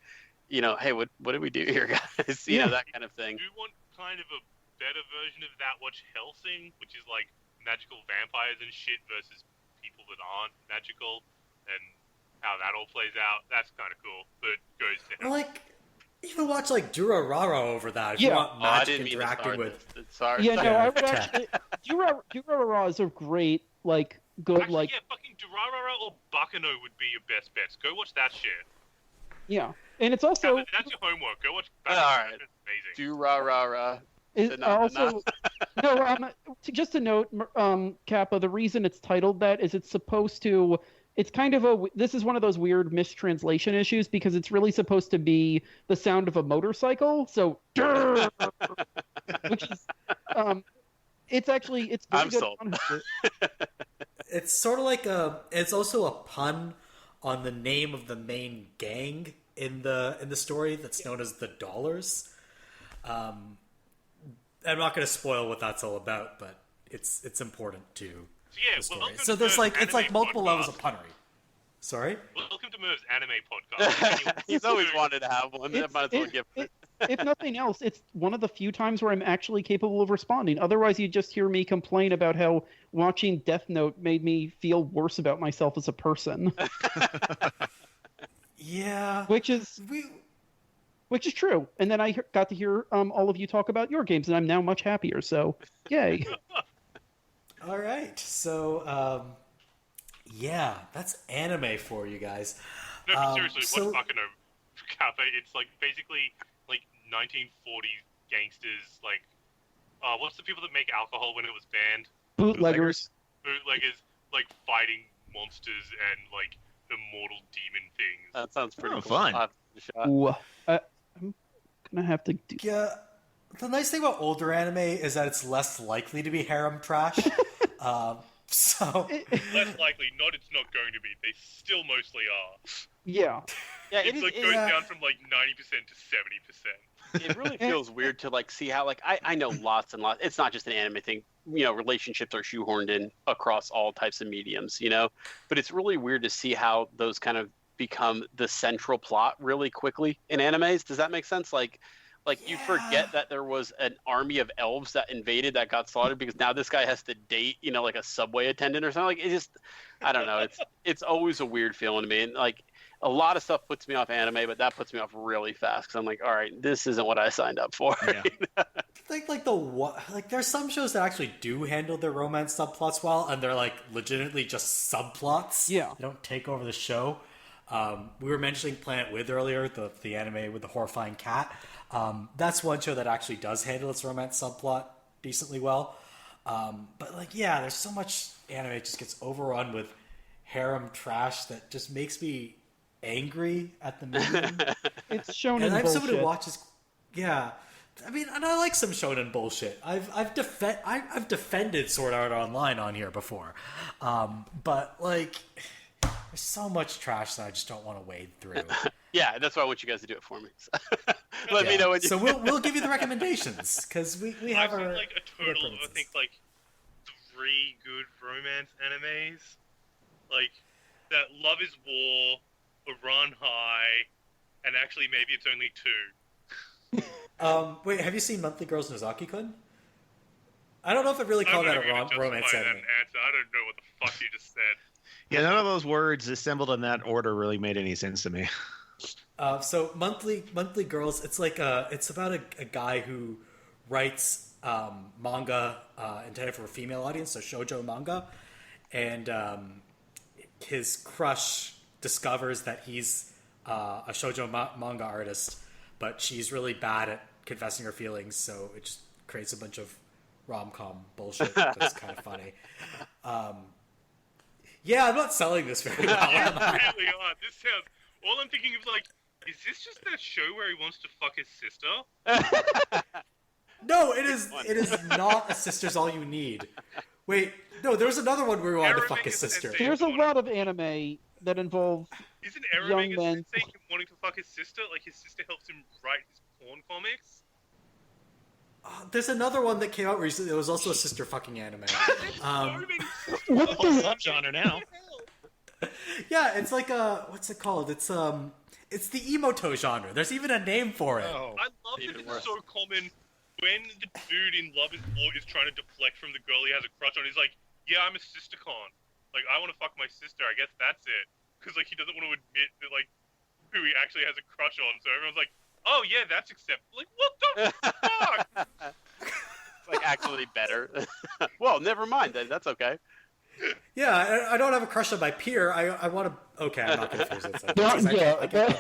hey, what do we do here, guys? That kind of thing. Do you want kind of a better version of that? Watch Hellsing, which is like magical vampires and shit versus people that aren't magical, and how that all plays out. That's kind of cool, but goes to hell. Like, even watch like Durarara over that if you want magic interacting with. Sorry. Yeah, no, I would actually. Durarara is a great, like, good, actually, like. Yeah, fucking Durarara or Bakano would be your best bets. Go watch that shit. Yeah, and it's also. That's your homework. Go watch. All right. That's amazing. Durarara. Just a note, Kappa, the reason it's titled that is it's supposed to. It's kind of this is one of those weird mistranslation issues because it's really supposed to be the sound of a motorcycle. So, which is, it's very I'm good. sold. It's sort of like it's also a pun on the name of the main gang in the story that's known as the Dollars. I'm not going to spoil what that's all about, but it's important to. The story. So there's like it's like multiple levels of punnery. Sorry? Welcome to Merve's anime podcast. He's always wanted to have one. Might as well give it. If nothing else, it's one of the few times where I'm actually capable of responding. Otherwise, you just hear me complain about how watching Death Note made me feel worse about myself as a person. Yeah. Which is true. And then I got to hear all of you talk about your games, and I'm now much happier. So, yay. All right, so that's anime for you guys. No, but seriously, watch Bakano Kappa. It's like basically like 1940s gangsters. Like, what's the people that make alcohol when it was banned? Bootleggers, like fighting monsters and like immortal demon things. That sounds pretty cool. Fun. Ooh, I'm gonna have to do. Yeah. The nice thing about older anime is that it's less likely to be harem trash. So less likely, it's not going to be. They still mostly are. Yeah. Yeah, It's like goes down from like 90% to 70%. It really feels weird to like see how like I know lots and lots. It's not just an anime thing. Relationships are shoehorned in across all types of mediums. But it's really weird to see how those kind of become the central plot really quickly in animes. Does that make sense? Like you forget that there was an army of elves that invaded that got slaughtered because now this guy has to date, like a subway attendant or something. Like it just, I don't know. It's always a weird feeling to me. And like a lot of stuff puts me off anime, but that puts me off really fast because I'm like, all right, this isn't what I signed up for. Yeah. There's some shows that actually do handle their romance subplots well, and they're like legitimately just subplots. Yeah. They don't take over the show. We were mentioning Planet With earlier, the anime with the horrifying cat. That's one show that actually does handle its romance subplot decently well. But there's so much anime just gets overrun with harem trash that just makes me angry at the medium. It's shonen And I'm bullshit. someone who watches. Yeah, I mean, and I like some shonen bullshit. I've defended Sword Art Online on here before, but like, there's so much trash that I just don't want to wade through. Yeah, that's why I want you guys to do it for me. Let me know when you. So we'll give you the recommendations because we have I've our seen like a total of I think like 3 good romance animes, like that Love is War, Run High, and actually maybe it's only 2. Wait, have you seen Monthly Girls Nozaki-kun? I don't know if it really called that a romance anime. Answer. I don't know what the fuck you just said. Yeah, none of those words assembled in that order really made any sense to me. So monthly girls, it's like it's about a guy who writes manga intended for a female audience, so shoujo manga, and his crush discovers that he's a shoujo manga artist, but she's really bad at confessing her feelings, so it just creates a bunch of rom-com bullshit that's kind of funny. Yeah, I'm not selling this very well. Really odd. This sounds. All I'm thinking is like, is this just that show where he wants to fuck his sister? No, it is not a Sister's All You Need. Wait, no, there was another one where he wanted to fuck his sister. There's a lot of anime that involve Isn't young Aramega men. saying him wanting to fuck his sister? Like his sister helps him write his porn comics? There's another one that came out recently. It was also a sister fucking anime. What The whole the? subgenre now. Yeah, it's like what's it called? It's the emoto genre. There's even a name for it. Oh. I love that it's so common when the dude in Love is War is trying to deflect from the girl he has a crush on. He's like, yeah, I'm a sister con. Like, I want to fuck my sister. I guess that's it. Because, like, he doesn't want to admit that, like, who he actually has a crush on. So everyone's like, oh, yeah, that's acceptable. Like, what the fuck? It's like actually better. Well, never mind then. That's okay. Yeah, I don't have a crush on my peer. I want to. Okay, I'm not going to finish that sentence.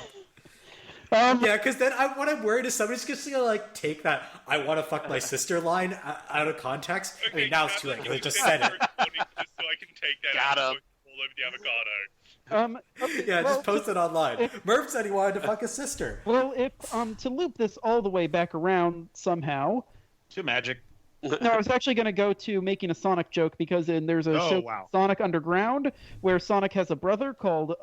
Yeah, because then what I'm worried is somebody's just going to like take that "I want to fuck my sister" line out of context. Okay, I mean, now it's too late. They just said it. Just so I can take that Got out him. all over the avocado. Okay, Yeah, well, just post it online. Merv said he wanted to fuck his sister. Well, if to loop this all the way back around somehow. Too magic. No, I was actually going to go to making a Sonic joke because there's a show Sonic Underground where Sonic has a brother called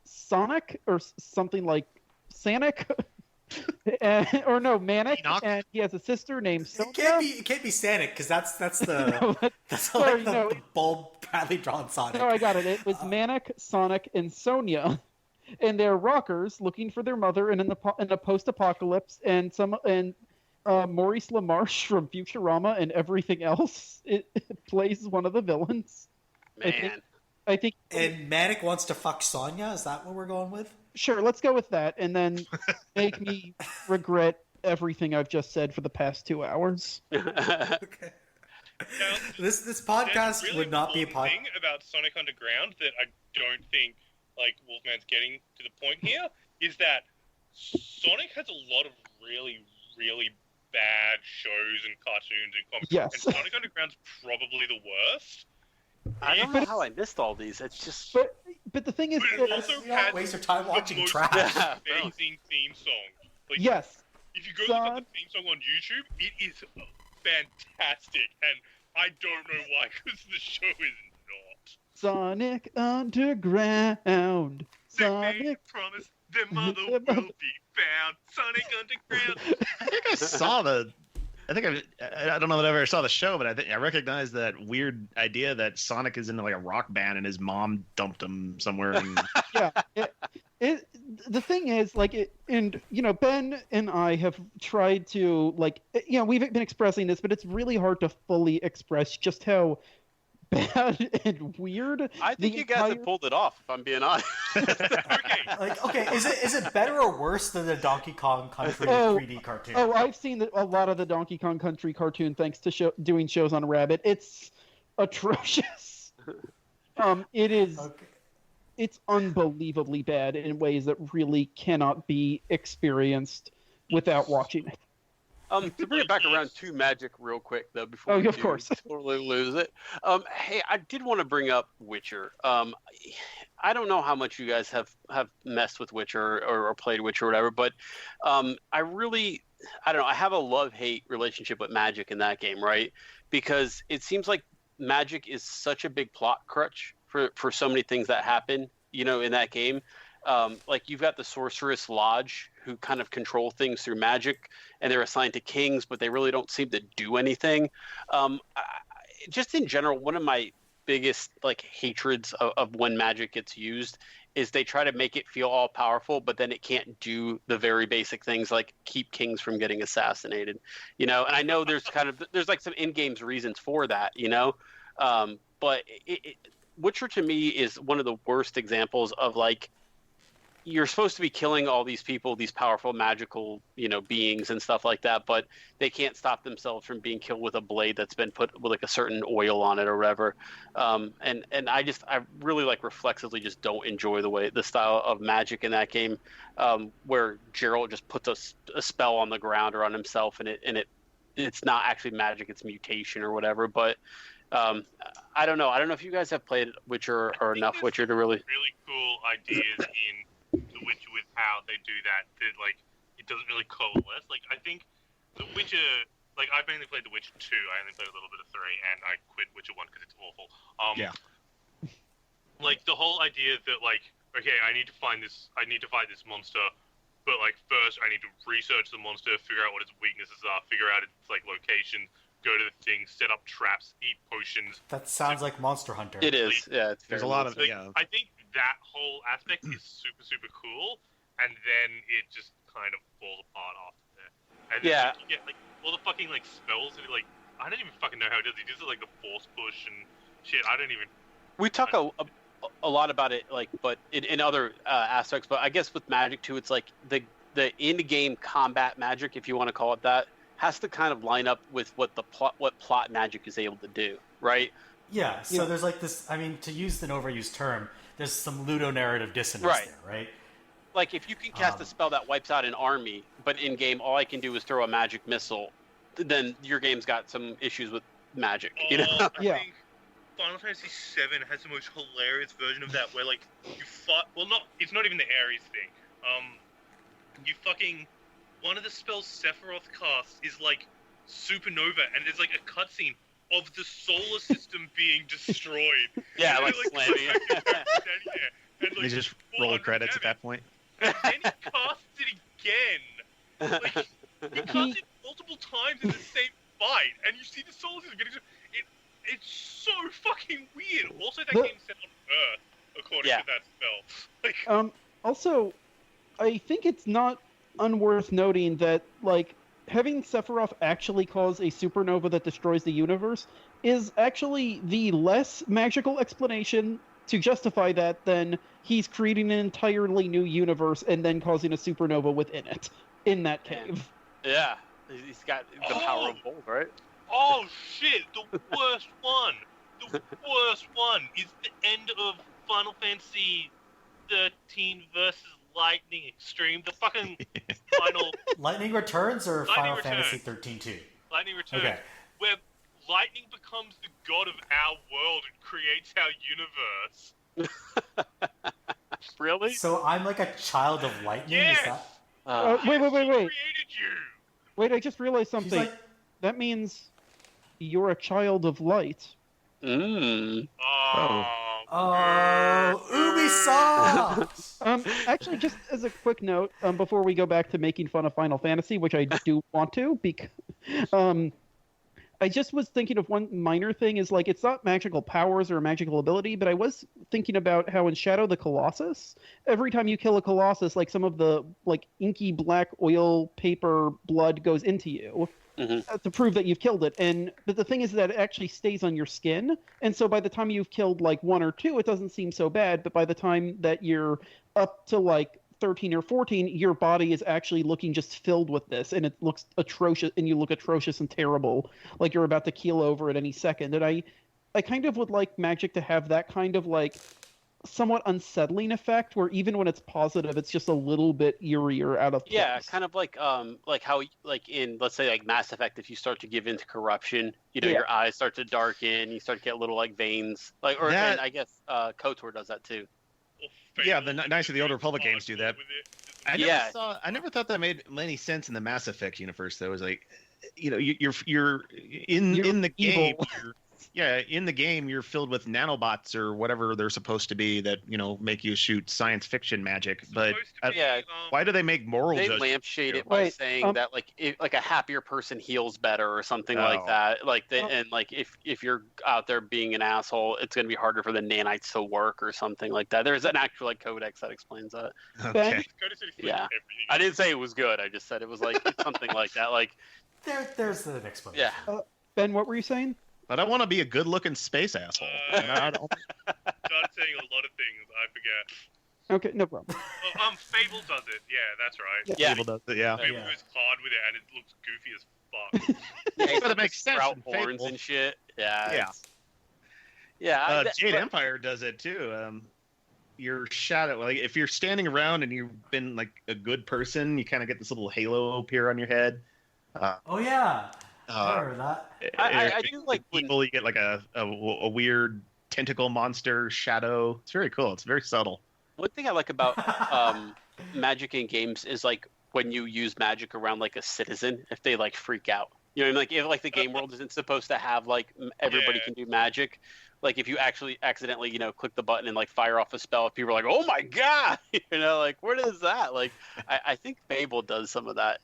Sonic or something like Sanic. Or no, Manic, Enoch? and he has a sister named Sonia. It can't be Sanic because that's the No, but- that's sorry, like no. the bold, badly drawn Sonic. No, I got it. It was Manic, Sonic, and Sonia, and they're rockers looking for their mother in a post-apocalypse, and Maurice LaMarche from Futurama and everything else. It plays one of the villains. Man. I think. And Manic wants to fuck Sonya. Is that what we're going with? Sure, let's go with that, and then make me regret everything I've just said for the past 2 hours. Okay. Now, This podcast really would not be a important podcast. thing about Sonic Underground that I don't think like Wolfman's getting to the point here is that Sonic has a lot of really, really bad shows and cartoons and comics. Yes. And Sonic Underground's probably the worst. I don't know how I missed all these. It's just. But the thing is, But it also You don't waste your time watching the most trash. Yeah, amazing theme song. Like, yes, if you go look at the theme song on YouTube, it is fantastic, and I don't know why, because the show is not. Sonic Underground, Sonic. Promise their mother will be found. Sonic Underground. I think I saw the. I don't know that I ever saw the show, but I recognize that weird idea that Sonic is in like a rock band and his mom dumped him somewhere. And... Yeah. The thing is, like, and Ben and I have tried to, like, we've been expressing this, but it's really hard to fully express just how bad and weird. I think you guys have pulled it off, if I'm being honest. Okay. Is it better or worse than the Donkey Kong Country 3D cartoon? Oh, I've seen a lot of the Donkey Kong Country cartoon thanks to doing shows on Rabbit. It's atrocious. It is. Okay. It's unbelievably bad in ways that really cannot be experienced without watching it. To bring it back around to Magic real quick, though, before we totally lose it. Hey, I did want to bring up Witcher. I don't know how much you guys have messed with Witcher or played Witcher or whatever, but I don't know. I have a love-hate relationship with Magic in that game, right? Because it seems like Magic is such a big plot crutch for so many things that happen, in that game. Like you've got the Sorceress Lodge who kind of control things through magic, and they're assigned to kings, but they really don't seem to do anything. Just in general, one of my biggest hatreds of when magic gets used is they try to make it feel all powerful, but then it can't do the very basic things like keep kings from getting assassinated. And I know there's some in-game reasons for that, but Witcher to me is one of the worst examples of you're supposed to be killing all these people, these powerful magical, beings and stuff like that, but they can't stop themselves from being killed with a blade that's been put with a certain oil on it or whatever. And I really reflexively just don't enjoy the style of magic in that game, where Geralt just puts a spell on the ground or on himself, and it's not actually magic, it's mutation or whatever. But I don't know. I don't know if you guys have played Witcher or enough Witcher to really cool ideas in The Witcher with how they do that it doesn't really coalesce. I think The Witcher, I've mainly played The Witcher 2. I only played a little bit of 3, and I quit Witcher 1 because it's awful. Yeah. The whole idea that okay, I need to fight this monster, but first I need to research the monster, figure out what its weaknesses are, figure out its location, go to the thing, set up traps, eat potions. That sounds like Monster Hunter. It is. Yeah, there's a lot of I think that whole aspect is super, super cool, and then it just kind of falls apart after that. And then you get all the fucking spells, and I don't even fucking know how it does. He does the force push and shit. I don't even. We talk a lot about it, but in other aspects. But I guess with Magic too, it's the in-game combat magic, if you want to call it that, has to kind of line up with what plot magic is able to do, right? Yeah. So there's this. I mean, to use an overused term, there's some ludonarrative dissonance there, right? If you can cast a spell that wipes out an army, but in game all I can do is throw a magic missile, then your game's got some issues with magic. I think Final Fantasy VII has the most hilarious version of that, where you fight. Well, it's not even the Ares thing. You fucking one of the spells Sephiroth casts is supernova, and there's a cutscene of the solar system being destroyed. Yeah, slamming it. And they just roll credits at that point. And then he casts it again. He casts it multiple times in the same fight, and you see the solar system getting. It's so fucking weird. Also, that game's set on Earth, according to that spell. Also, I think it's not unworth noting that having Sephiroth actually cause a supernova that destroys the universe is actually the less magical explanation to justify that than he's creating an entirely new universe and then causing a supernova within it, in that cave. Yeah, he's got the power of both, right? Oh shit, the worst one! The worst one is the end of Final Fantasy 13 versus Lightning Extreme, the fucking final... Lightning Returns or Final Fantasy 13-2? Lightning Returns, okay. Where Lightning becomes the god of our world and creates our universe. Really? So I'm a child of lightning? Yes! Is that... Wait. Created you! Wait, I just realized something. That means you're a child of light. Mm. Oh, Ubisoft! Actually, just as a quick note, before we go back to making fun of Final Fantasy, which I do want to, because I just was thinking of one minor thing is like it's not magical powers or a magical ability, but I was thinking about how in Shadow of the Colossus, every time you kill a Colossus, like some of the like inky black oil paper blood goes into you. To prove that you've killed it, but the thing is that it actually stays on your skin, and so by the time you've killed like 1 or 2, it doesn't seem so bad. But by the time that you're up to like 13 or 14, your body is actually looking just filled with this, and it looks atrocious, and you look atrocious and terrible, like you're about to keel over at any second. And I kind of would like Magic to have that kind of like somewhat unsettling effect where even when it's positive it's just a little bit eerie or out of place. Yeah, kind of like how like in, let's say, like Mass Effect, if you start to give into corruption, you know, your eyes start to darken, you start to get little like veins, like, or and I guess KOTOR does that too. Yeah, the Knights of the Old Republic games do that. I never thought that made any sense in the Mass Effect universe though. It was like, you know, you're in the game. In the game, you're filled with nanobots or whatever they're supposed to be that, you know, make you shoot science fiction magic. But why do they make moral judgments? They lampshade it by saying that like a happier person heals better or something like that. Like and like if you're out there being an asshole, it's going to be harder for the nanites to work or something like that. There's an actual like codex that explains that. Okay. Yeah, I didn't say it was good. I just said it was like something like that. Like there's an explanation. Yeah. Ben, what were you saying? But I want to be a good-looking space asshole. I don't... Started saying a lot of things. I forget. Okay, no problem. Fable does it. Yeah, that's right. Yeah. Fable does it. Yeah. Fable goes hard with it, and it looks goofy as fuck. But it makes sense. Sprout horns and shit. Yeah. Yeah. Jade Empire does it too. Your shadow, like if you're standing around and you've been like a good person, you kind of get this little halo appear on your head. Oh yeah. I remember that. I do like people. You get like a weird tentacle monster shadow. It's very cool. It's very subtle. One thing I like about Magic in games is like when you use magic around like a citizen, if they like freak out. You know what I mean? Like if like the game world isn't supposed to have like everybody can do magic. Like if you actually accidentally, you know, click the button and like fire off a spell, people are like, "Oh my god!" You know, like what is that? Like I think Fable does some of that.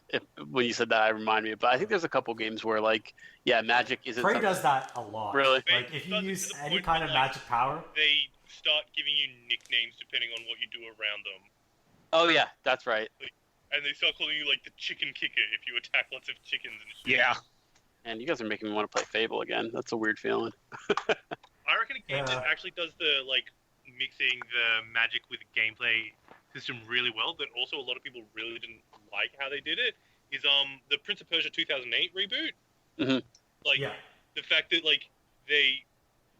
When you said that, I remind me. But I think there's a couple games where like, magic isn't. Prey does that a lot. Really? Like if you use any kind of magic power, they start giving you nicknames depending on what you do around them. Oh yeah, that's right. And they start calling you like the chicken kicker if you attack lots of chickens and shit. Yeah. And you guys are making me want to play Fable again. That's a weird feeling. I reckon a game that actually does the like mixing the magic with gameplay system really well, that also a lot of people really didn't like how they did it, is the Prince of Persia 2008 reboot. Mm-hmm. Like the fact that like they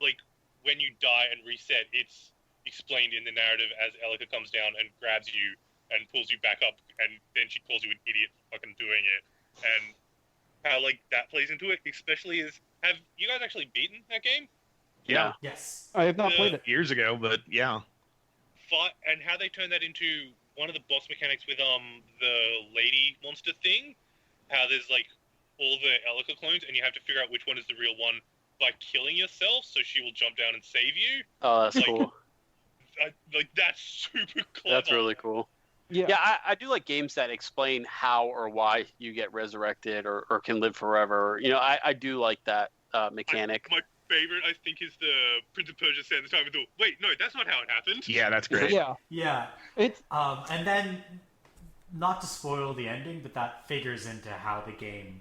like when you die and reset, it's explained in the narrative as Elika comes down and grabs you and pulls you back up, and then she calls you an idiot for fucking doing it, and how like that plays into it, especially is, have you guys actually beaten that game? Yeah. Yes. I have not played it. Years ago, but yeah. And how they turned that into one of the boss mechanics with the lady monster thing, how there's like all the Elika clones, and you have to figure out which one is the real one by killing yourself, so she will jump down and save you. Oh, that's cool. That's super clever. That's really cool. Yeah, I do like games that explain how or why you get resurrected or can live forever. You know, I do like that mechanic. My favorite, I think, is the Prince of Persia Sands of Time and Thought, wait, no, that's not how it happened. Yeah, that's great. Yeah. It's and then, not to spoil the ending, but that figures into how the game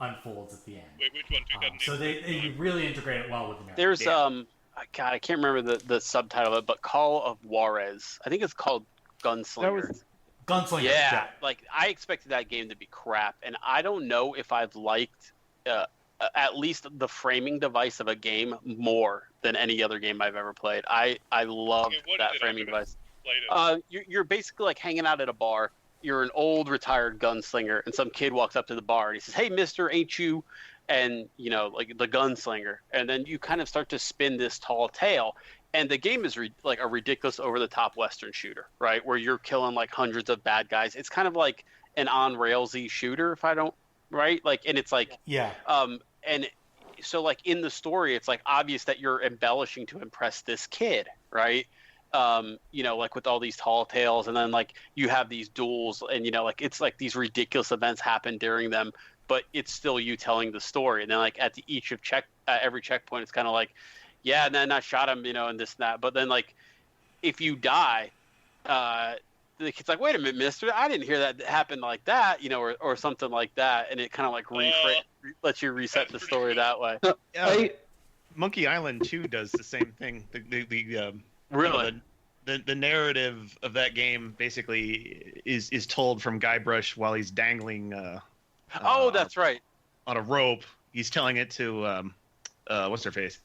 unfolds at the end. Wait, which one? 2008? So they really integrate it well with the narrative. There's God, I can't remember the subtitle of it, but Call of Juarez. I think it's called Gunslinger. Gunslinger. Yeah, like I expected that game to be crap, and I don't know if I've liked at least the framing device of a game more than any other game I've ever played. I loved that framing device. You're basically like hanging out at a bar. You're an old retired gunslinger, and some kid walks up to the bar and he says, "Hey, mister, ain't you?" And you know, like the gunslinger, and then you kind of start to spin this tall tale. And the game is like a ridiculous, over-the-top Western shooter, right? Where you're killing like hundreds of bad guys. It's kind of like an on-railsy shooter, if I don't, right? Like, and it's like, and so like in the story, it's like obvious that you're embellishing to impress this kid, right? You know, like with all these tall tales, and then like you have these duels, and you know, like it's like these ridiculous events happen during them, but it's still you telling the story. And then like at every checkpoint, it's kind of like, yeah, and then I shot him, you know, and this and that. But then like if you die, the kid's like, wait a minute, mister, I didn't hear that happen like that, you know, or something like that, and it kind of like lets you reset the story that way. Monkey Island 2 does the same thing. Really? The narrative of that game basically is told from Guybrush while he's dangling. That's right. On a rope, he's telling it to what's her face?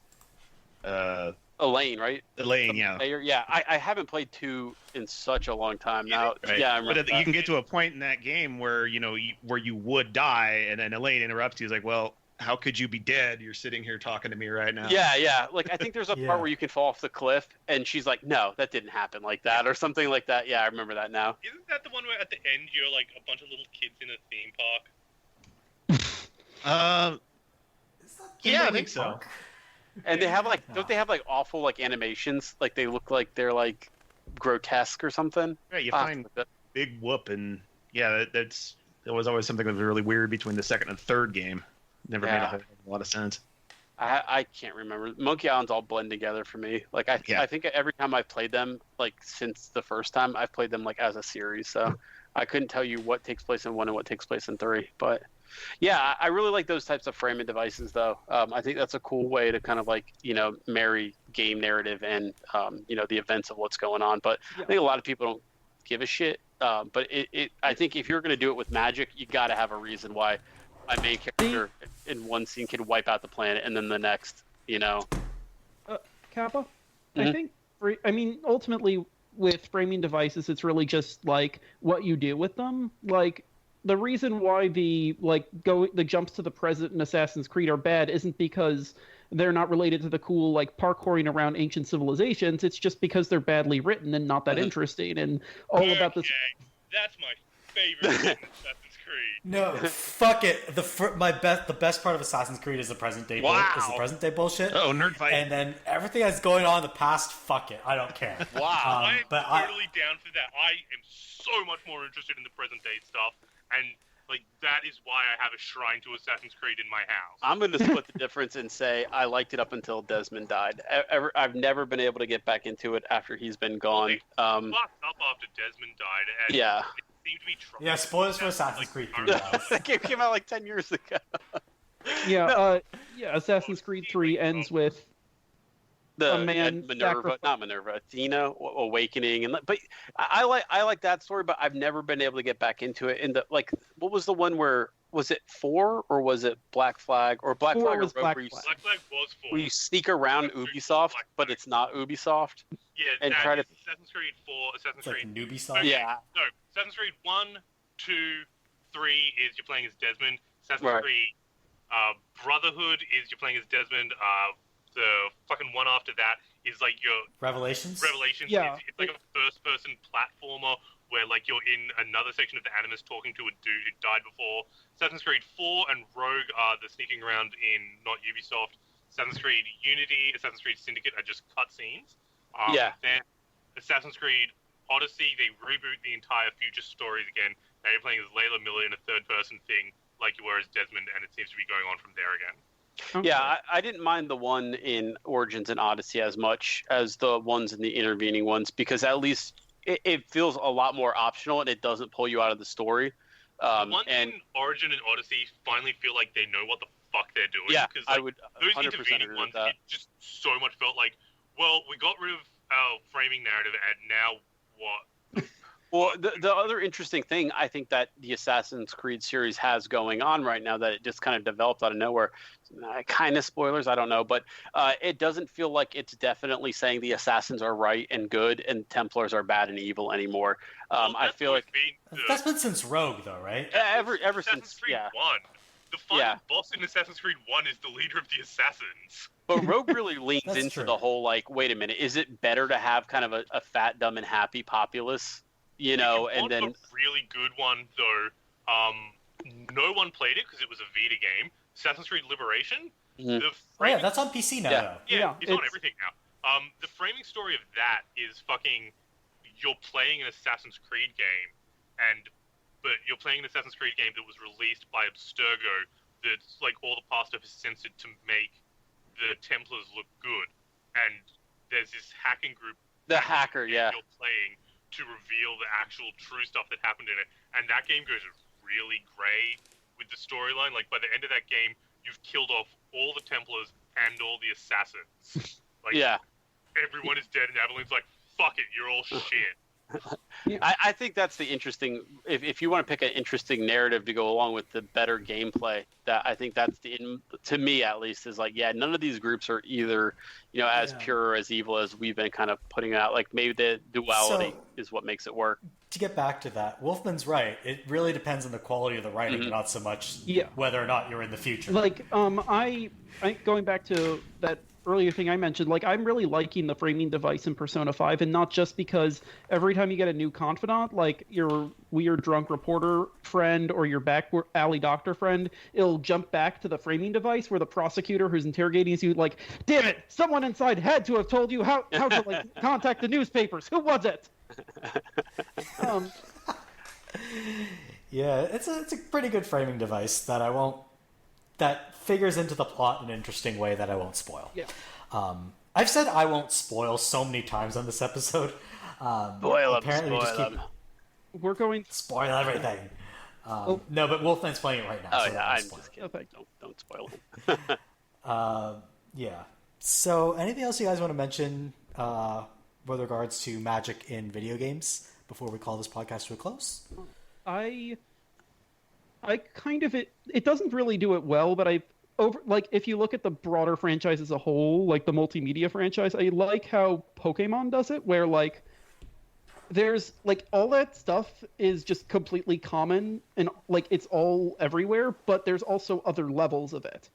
Elaine, right? Elaine, yeah. Yeah, I haven't played 2 in such a long time now. Right. Yeah, I remember but you can get to a point in that game where where you would die, and then Elaine interrupts you. He's like, "Well, how could you be dead? You're sitting here talking to me right now." Yeah. Like I think there's a part where you can fall off the cliff, and she's like, "No, that didn't happen like that," or something like that. Yeah, I remember that now. Isn't that the one where at the end you're like a bunch of little kids in a theme park? Yeah, I think so. And they have like, don't they have like awful like animations? Like they look like they're like grotesque or something. Right, you find Big Whoop, and yeah, there was always something that was really weird between the second and third game. Never made a lot of sense. I can't remember. Monkey Island's all blend together for me. Like I think every time I've played them, like since the first time, I've played them like as a series. So I couldn't tell you what takes place in 1 and what takes place in 3. But yeah, I really like those types of framing devices, though. I think that's a cool way to kind of like, you know, marry game narrative and, you know, the events of what's going on. But I think a lot of people don't give a shit. But I think if you're going to do it with magic, you got to have a reason why my main character in one scene can wipe out the planet and then the next, you know. Kappa? Mm-hmm. I think, ultimately with framing devices, it's really just like what you do with them. Like, the reason why the jumps to the present in Assassin's Creed are bad isn't because they're not related to the cool like parkouring around ancient civilizations. It's just because they're badly written and not that interesting and all about this. That's my favorite thing in Assassin's Creed. No, fuck it. The best part of Assassin's Creed is the present day. Is the present day bullshit. Oh, nerd fight. And then everything that's going on in the past, fuck it. I don't care. Wow. I am totally down for that. I am so much more interested in the present day stuff. And, like, that is why I have a shrine to Assassin's Creed in my house. I'm going to split the difference and say I liked it up until Desmond died. I've never been able to get back into it after he's been gone. They fucked up after Desmond died. And yeah. It seemed to be trying. Yeah, spoilers for Assassin's Creed 3. That game came out like 10 years ago. Assassin's Creed 3 ends with Athena awakening, but I like that story, but I've never been able to get back into it. What was the one where was it 4 or was it Black Flag or Black Flag or Black Flag was 4. Where you sneak around Ubisoft, but it's not Ubisoft. Yeah, and try to Assassin's Creed 4, Assassin's Creed Ubisoft. Okay. Yeah. No, Assassin's Creed 1, 2, 3 is you're playing as Desmond. Assassin's Creed Brotherhood is you're playing as Desmond. The fucking one after that is like your Revelations. Yeah. It's like a first-person platformer where like you're in another section of the Animus talking to a dude who died before. Assassin's Creed 4 and Rogue are the sneaking around in not Ubisoft. Assassin's Creed Unity, Assassin's Creed Syndicate are just cutscenes. Then Assassin's Creed Odyssey, they reboot the entire future stories again. Now you're playing as Layla Miller in a third-person thing like you were as Desmond, and it seems to be going on from there again. Okay. Yeah, I didn't mind the one in Origins and Odyssey as much as the ones in the intervening ones, because at least it feels a lot more optional and it doesn't pull you out of the story. The ones in Origin and Odyssey finally feel like they know what the fuck they're doing. Yeah, because I would those 100% intervening agree ones, with that. it just so much felt like, well, we got rid of our framing narrative, and now what? Well, the other interesting thing I think that the Assassin's Creed series has going on right now that it just kind of developed out of nowhere, kind of spoilers, I don't know, but it doesn't feel like it's definitely saying the Assassins are right and good and Templars are bad and evil anymore. I feel like that's been since Rogue, though, right? Ever Assassin's since, Creed 1. The final boss in Assassin's Creed 1 is the leader of the Assassins. But Rogue really leans That's into true. the whole, like, wait a minute, is it better to have kind of a fat, dumb, and happy populace? You know, and then a really good one though. No one played it because it was a Vita game. Assassin's Creed Liberation. Mm-hmm. That's on PC now. Though. Yeah, it's on everything now. The framing story of that is fucking. You're playing an Assassin's Creed game, but you're playing an Assassin's Creed game that was released by Abstergo. That's like all the past stuff is censored to make the Templars look good, and there's this hacking group. The hacker, yeah. You're playing to reveal the actual true stuff that happened in it, and that game goes really grey with the storyline. Like by the end of that game, you've killed off all the Templars and all the assassins. Like, yeah. Everyone is dead, and Adelaine's like, "Fuck it, you're all shit." I think that's the interesting. If you want to pick an interesting narrative to go along with the better gameplay, that I think that's to me at least is like, yeah, none of these groups are either as pure or as evil as we've been kind of putting out. Like maybe the duality is what makes it work. To get back to that, Wolfman's right. It really depends on the quality of the writing, not so much whether or not you're in the future. Like I going back to that earlier thing I mentioned, like I'm really liking the framing device in Persona 5, and not just because every time you get a new confidant, like your weird drunk reporter friend or your back alley doctor friend, it'll jump back to the framing device where the prosecutor who's interrogating you, like, damn it, someone inside had to have told you how to like contact the newspapers. Who was it? Yeah, it's a pretty good framing device that figures into the plot in an interesting way that I won't spoil. Yeah. I've said I won't spoil so many times on this episode. Spoil them. We're going spoil everything. No, but Wolfman's playing it right now. Oh so yeah, I'm just kidding. Okay. Don't spoil him. Yeah. So, anything else you guys want to mention with regards to magic in video games before we call this podcast to a close? I kind of it doesn't really do it well, but if you look at the broader franchise as a whole, like the multimedia franchise, I like how Pokemon does it, where like there's like all that stuff is just completely common and like it's all everywhere, but there's also other levels of it.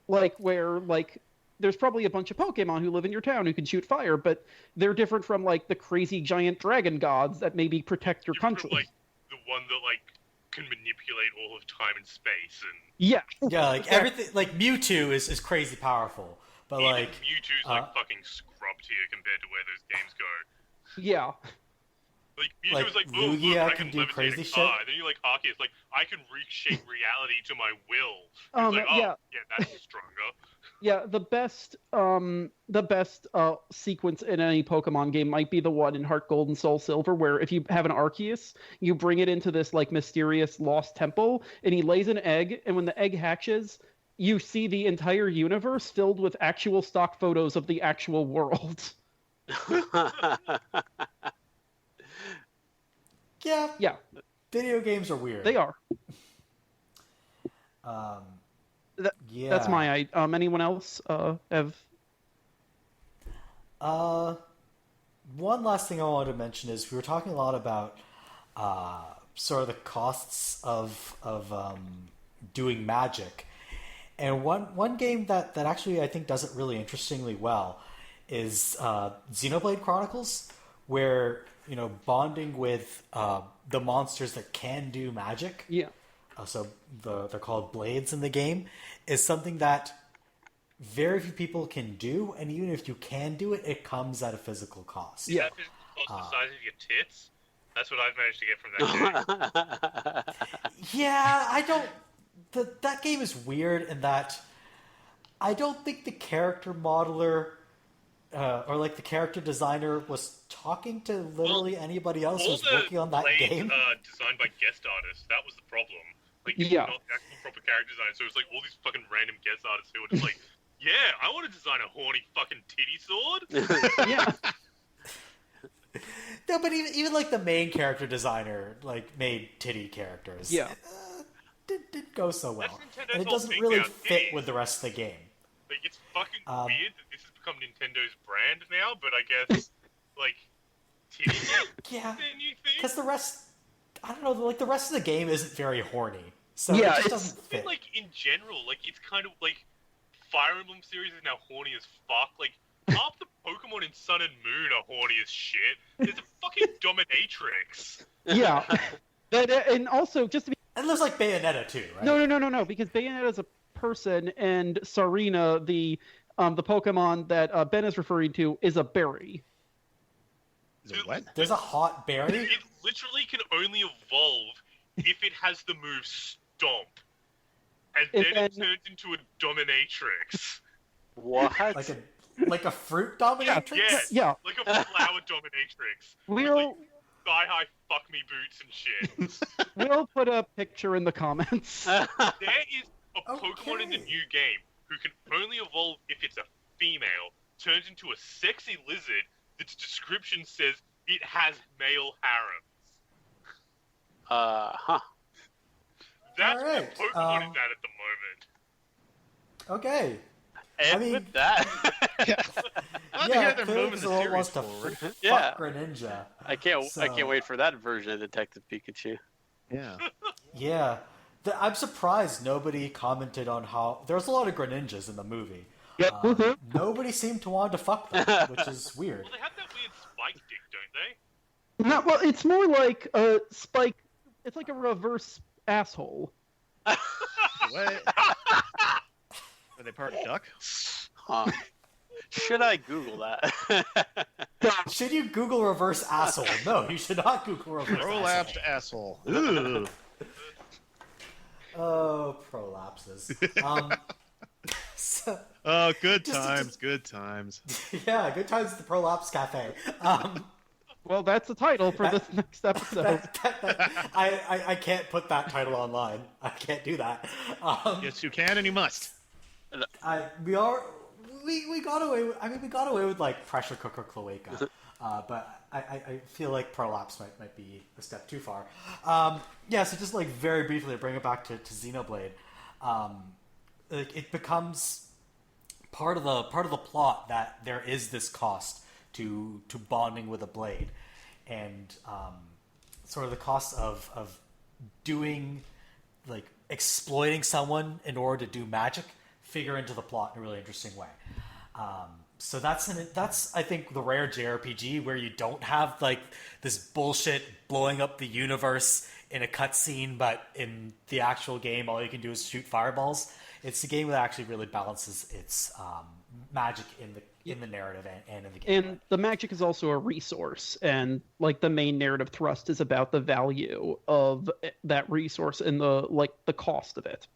Like where like there's probably a bunch of Pokemon who live in your town who can shoot fire, but they're different from like the crazy giant dragon gods that maybe protect your country. Like the one that like can manipulate all of time and space and yeah, like everything. Like Mewtwo is crazy powerful, but even like Mewtwo's like fucking scrub tier compared to where those games go. Yeah. Like Mewtwo's like, oh Lugia look, I can can do levitate crazy a shit. car. Then you're like Arceus, like I can reshape reality to my will. It's like, yeah, that's stronger. Yeah, the best sequence in any Pokemon game might be the one in Heart Gold and Soul Silver, where if you have an Arceus, you bring it into this like mysterious lost temple, and he lays an egg, and when the egg hatches, you see the entire universe filled with actual stock photos of the actual world. Yeah. Video games are weird. They are. That's my anyone else have? One last thing I wanted to mention is we were talking a lot about sort of the costs of doing magic, and one game that actually I think does it really interestingly well is Xenoblade Chronicles, where bonding with the monsters that can do magic. Yeah. So they're called blades in the game, is something that very few people can do, and even if you can do it, it comes at a physical cost. Yeah. That physical cost the size of your tits. That's what I've managed to get from that game. Yeah, I don't. That game is weird in that I don't think the character modeler or like the character designer was talking to literally anybody else who was working on that game. Designed by guest artists. That was the problem. Like, yeah. Not the actual proper character design. So it was like all these fucking random guest artists who were just like, yeah, I want to design a horny fucking titty sword. Yeah. No, but even like the main character designer like made titty characters. Yeah. Didn't go so well. Nintendo's And it whole doesn't thing really now, fit titties. with the rest of the game. Like, it's fucking weird that this has become Nintendo's brand now, but I guess, like, titties Yeah. the new thing? Because the rest, I don't know, like the rest of the game isn't very horny. So Yeah, it just it's- doesn't I fit. mean, like, in general, like, it's kind of, like, Fire Emblem series is now horny as fuck. Like, half the Pokemon in Sun and Moon are horny as shit. There's a fucking dominatrix. Yeah. And also, just to be... And there's like Bayonetta too, right? No, because Bayonetta's a person, and Sarina, the the Pokemon that Ben is referring to is a berry. Is it what? There's a hot berry? It literally can only evolve if it has the move Stomp. And then it turns into a Dominatrix. What? Like a fruit dominatrix? Yeah. Like a flower Dominatrix. We'll With, like, thigh-high fuck me boots and shit. we'll put a picture in the comments. There is a Pokemon in the new game who can only evolve if it's a female, turns into a sexy lizard that's description says it has male harems. Huh. That's Alright, where Pokemon is at the moment. Okay. And I mean- with that, Yeah, they're clearly moving the Zoro wants series to forward. fuck Yeah. Greninja. I can't So- wait for that version of Detective Pikachu. Yeah. Yeah. I'm surprised nobody commented on how... There's a lot of Greninjas in the movie. Nobody seemed to want to fuck them, which is weird. Well, they have that weird spike dick, don't they? No, well, it's more like a spike. It's like a reverse asshole. What? Are they part duck? Huh. Should I Google that? Should you Google reverse asshole? No, you should not Google reverse Prolapsed asshole. asshole. Ooh. Oh, prolapses. So, Oh, good Just- times, good times. yeah, good times at the Prolapse Cafe. Well, that's the title for this next episode. I can't put that title online. I can't do that. Yes, you can and you must. We got away. We got away with like pressure cooker cloaca, but I feel like prolapse might be a step too far. Yeah, so just like very briefly to bring it back to Xenoblade, like it becomes part of the plot that there is this cost to bonding with a blade, and sort of the cost of doing like exploiting someone in order to do magic figure into the plot in a really interesting way. So that's I think the rare JRPG where you don't have like this bullshit blowing up the universe in a cutscene, but in the actual game all you can do is shoot fireballs. It's a game that actually really balances its magic in the narrative and in the game. And the magic is also a resource, and like the main narrative thrust is about the value of that resource and the cost of it.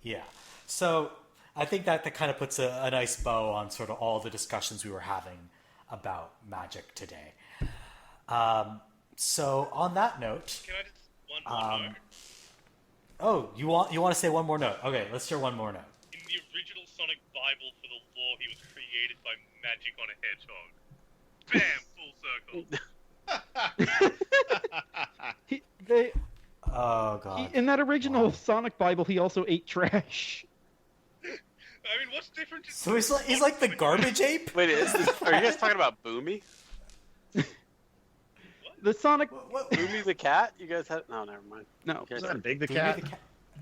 Yeah. So I think that kind of puts a nice bow on sort of all the discussions we were having about magic today. So on that note, Can I just one more note? oh, you want to say one more note? Okay, let's hear one more note. In the original Sonic Bible for the lore, he was created by magic on a hedgehog. Bam, full circle. Oh god. In that original Sonic Bible, he also ate trash. I mean, what's different? So he's like the garbage ape? Wait, are you guys talking about Boomy? The Sonic... What? Boomy the cat? You guys had... No, never mind. No. You guys Is had- that Big the Boomy cat? the cat?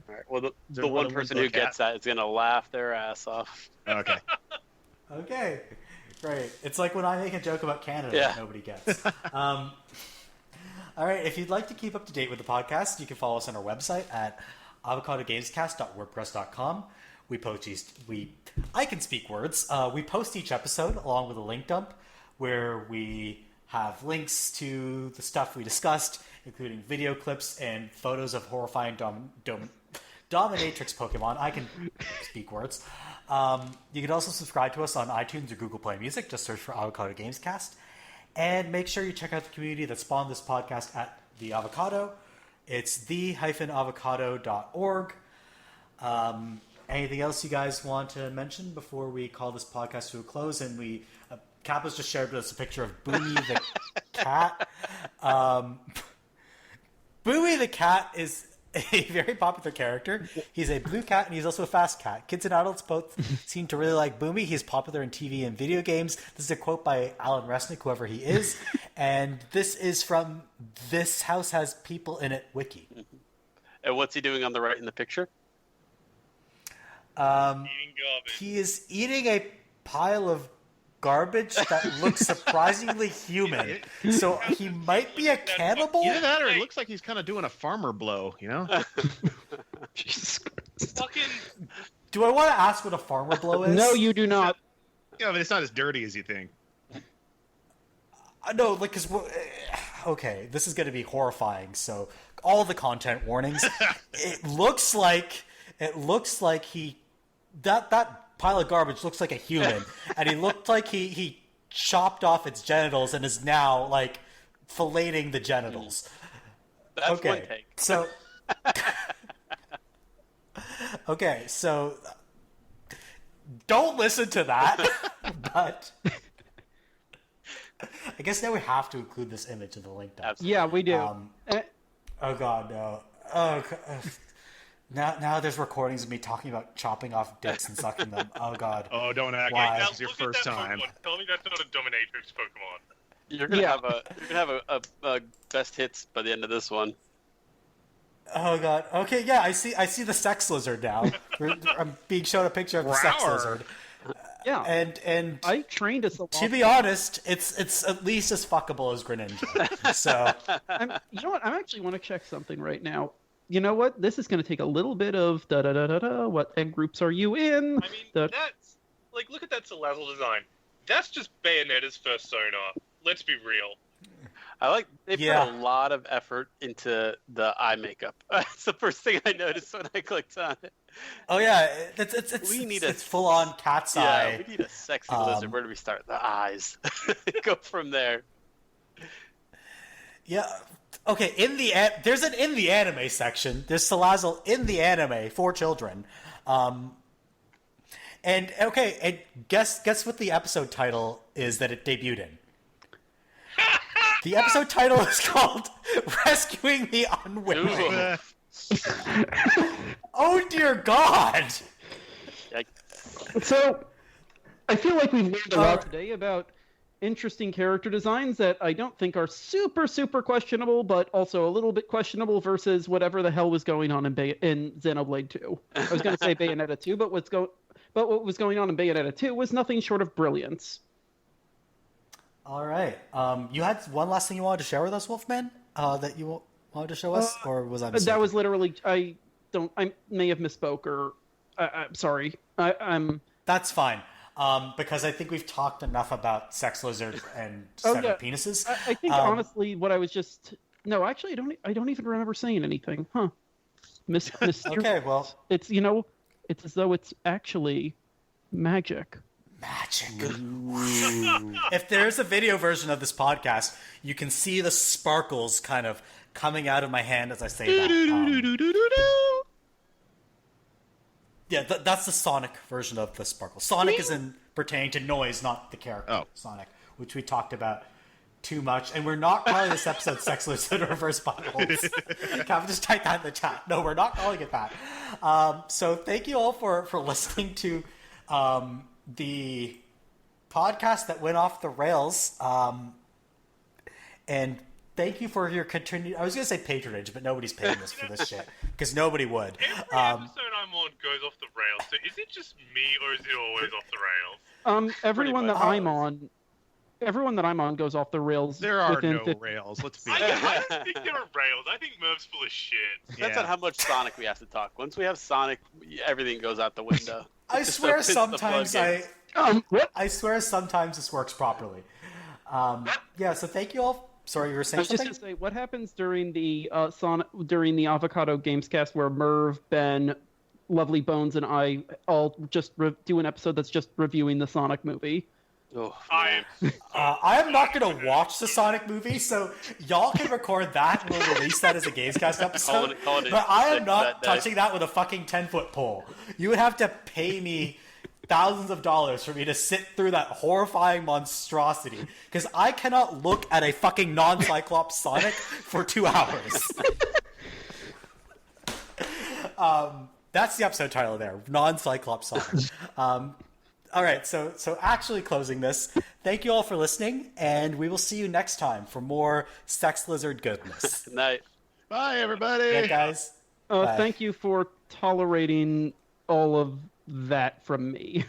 All right. Well, there the one one of person them's who a cat? gets that is going to laugh their ass off. Okay. Okay, great. It's like when I make a joke about Canada Yeah. that nobody gets. All right, if you'd like to keep up to date with the podcast, you can follow us on our website at avocadogamescast.wordpress.com. I can speak words. We post each episode along with a link dump where we have links to the stuff we discussed, including video clips and photos of horrifying dominatrix Pokemon. I can speak words. You can also subscribe to us on iTunes or Google Play Music. Just search for Avocado Gamescast. And make sure you check out the community that spawned this podcast at The Avocado. It's the-avocado.org. Anything else you guys want to mention before we call this podcast to a close? And Kappa's just shared with us a picture of Boomy the cat. Boomy the cat is a very popular character. He's a blue cat and he's also a fast cat. Kids and adults both seem to really like Boomy. He's popular in TV and video games. This is a quote by Alan Resnick, whoever he is. And this is from This House Has People in It Wiki. And what's he doing on the right in the picture? Eating garbage. He is eating a pile of garbage that looks surprisingly human. So he might be a cannibal? Either that or it looks like he's kind of doing a farmer blow, you know? Jesus Christ. Fucking Do I want to ask what a farmer blow is? No, you do not. Yeah, but it's not as dirty as you think. No, like, because... Okay, this is going to be horrifying, so all the content warnings. It looks like he... That pile of garbage looks like a human, and he looked like he chopped off its genitals and is now, like, filleting the genitals. That's okay, one take. So... Okay, so... Don't listen to that, but... I guess now we have to include this image in the link down. Yeah, we do. Oh god, no. Oh, now there's recordings of me talking about chopping off dicks and sucking them. Oh god. Oh, don't act Why? like Now, this is your look at first that time. Pokemon. Tell me that's not a Dominatrix Pokemon. You're gonna have a best hits by the end of this one. Oh god. Okay, yeah, I see the sex lizard now. I'm being shown a picture of the sex Rawr. lizard. Yeah. And I trained a Salon. to be honest, it's at least as fuckable as Greninja. So You know what? I actually want to check something right now. You know what? This is going to take a little bit of da-da-da-da-da. What egg groups are you in? I mean, that's... Like, look at that Salazzle design. That's just Bayonetta's first sonar. Let's be real. I like they Yeah. put a lot of effort into the eye makeup. That's the first thing I noticed when I clicked on it. oh yeah, it's full on cat's eye. Yeah, we need a sexy lizard. Where do we start? The eyes. Go from there. Yeah. Okay. There's an in the anime section. There's Salazzle in the anime for children. And okay, and guess what the episode title is that it debuted in. The episode title is called "Rescuing the Unwilling." Ooh. Oh dear God! So, I feel like we've learned a lot today about interesting character designs that I don't think are super, super questionable, but also a little bit questionable versus whatever the hell was going on in Xenoblade 2. I was going to say Bayonetta 2, but what was going on in Bayonetta 2 was nothing short of brilliance. All right. You had one last thing you wanted to share with us, Wolfman? That you wanted to show us, or was I mistaken? That was literally I may have misspoke, or I'm sorry. I'm. That's fine. Because I think we've talked enough about sex lizard and severed penises. I think honestly, what I was just actually, I don't even remember saying anything, huh? Okay, well, it's it's as though it's actually magic. Magic. If there's a video version of this podcast, you can see the sparkles kind of coming out of my hand as I say that. Yeah, that's the Sonic version of the sparkle. Sonic is pertaining to noise, not the character Sonic, which we talked about too much. And we're not calling this episode Sex Lizard Reverse Buttholes. Kappa, just type that in the chat. No, we're not calling it that. So thank you all for listening to the podcast that went off the rails. And thank you for your continued... I was going to say patronage, but nobody's paying us for this shit. Because nobody would. Every episode I'm on goes off the rails. So is it just me, or is it always off the rails? Everyone that I'm on goes off the rails. There are no rails. Let's be honest. I don't think there are rails. I think Merve's full of shit. Depends on how much Sonic we have to talk. Once we have Sonic, everything goes out the window. I swear sometimes I swear sometimes this works properly. Yeah, so thank you all. Sorry, you were saying something? I was just going to say, what happens during the Avocado Gamescast where Merve, Ben, Lovely Bones, and I all just do an episode that's just reviewing the Sonic movie? Oh, I am not going to watch the Sonic movie, so y'all can record that and we'll release that as a Gamescast episode. But I am not touching that with a fucking 10-foot pole. You would have to pay me thousands of dollars for me to sit through that horrifying monstrosity, because I cannot look at a fucking non-Cyclops Sonic for 2 hours. That's the episode title there, non-Cyclops Sonic. All right, so actually closing this, thank you all for listening, and we will see you next time for more Sex Lizard goodness. Good night. Bye, everybody. Good, guys. Bye. Thank you for tolerating all of that from me.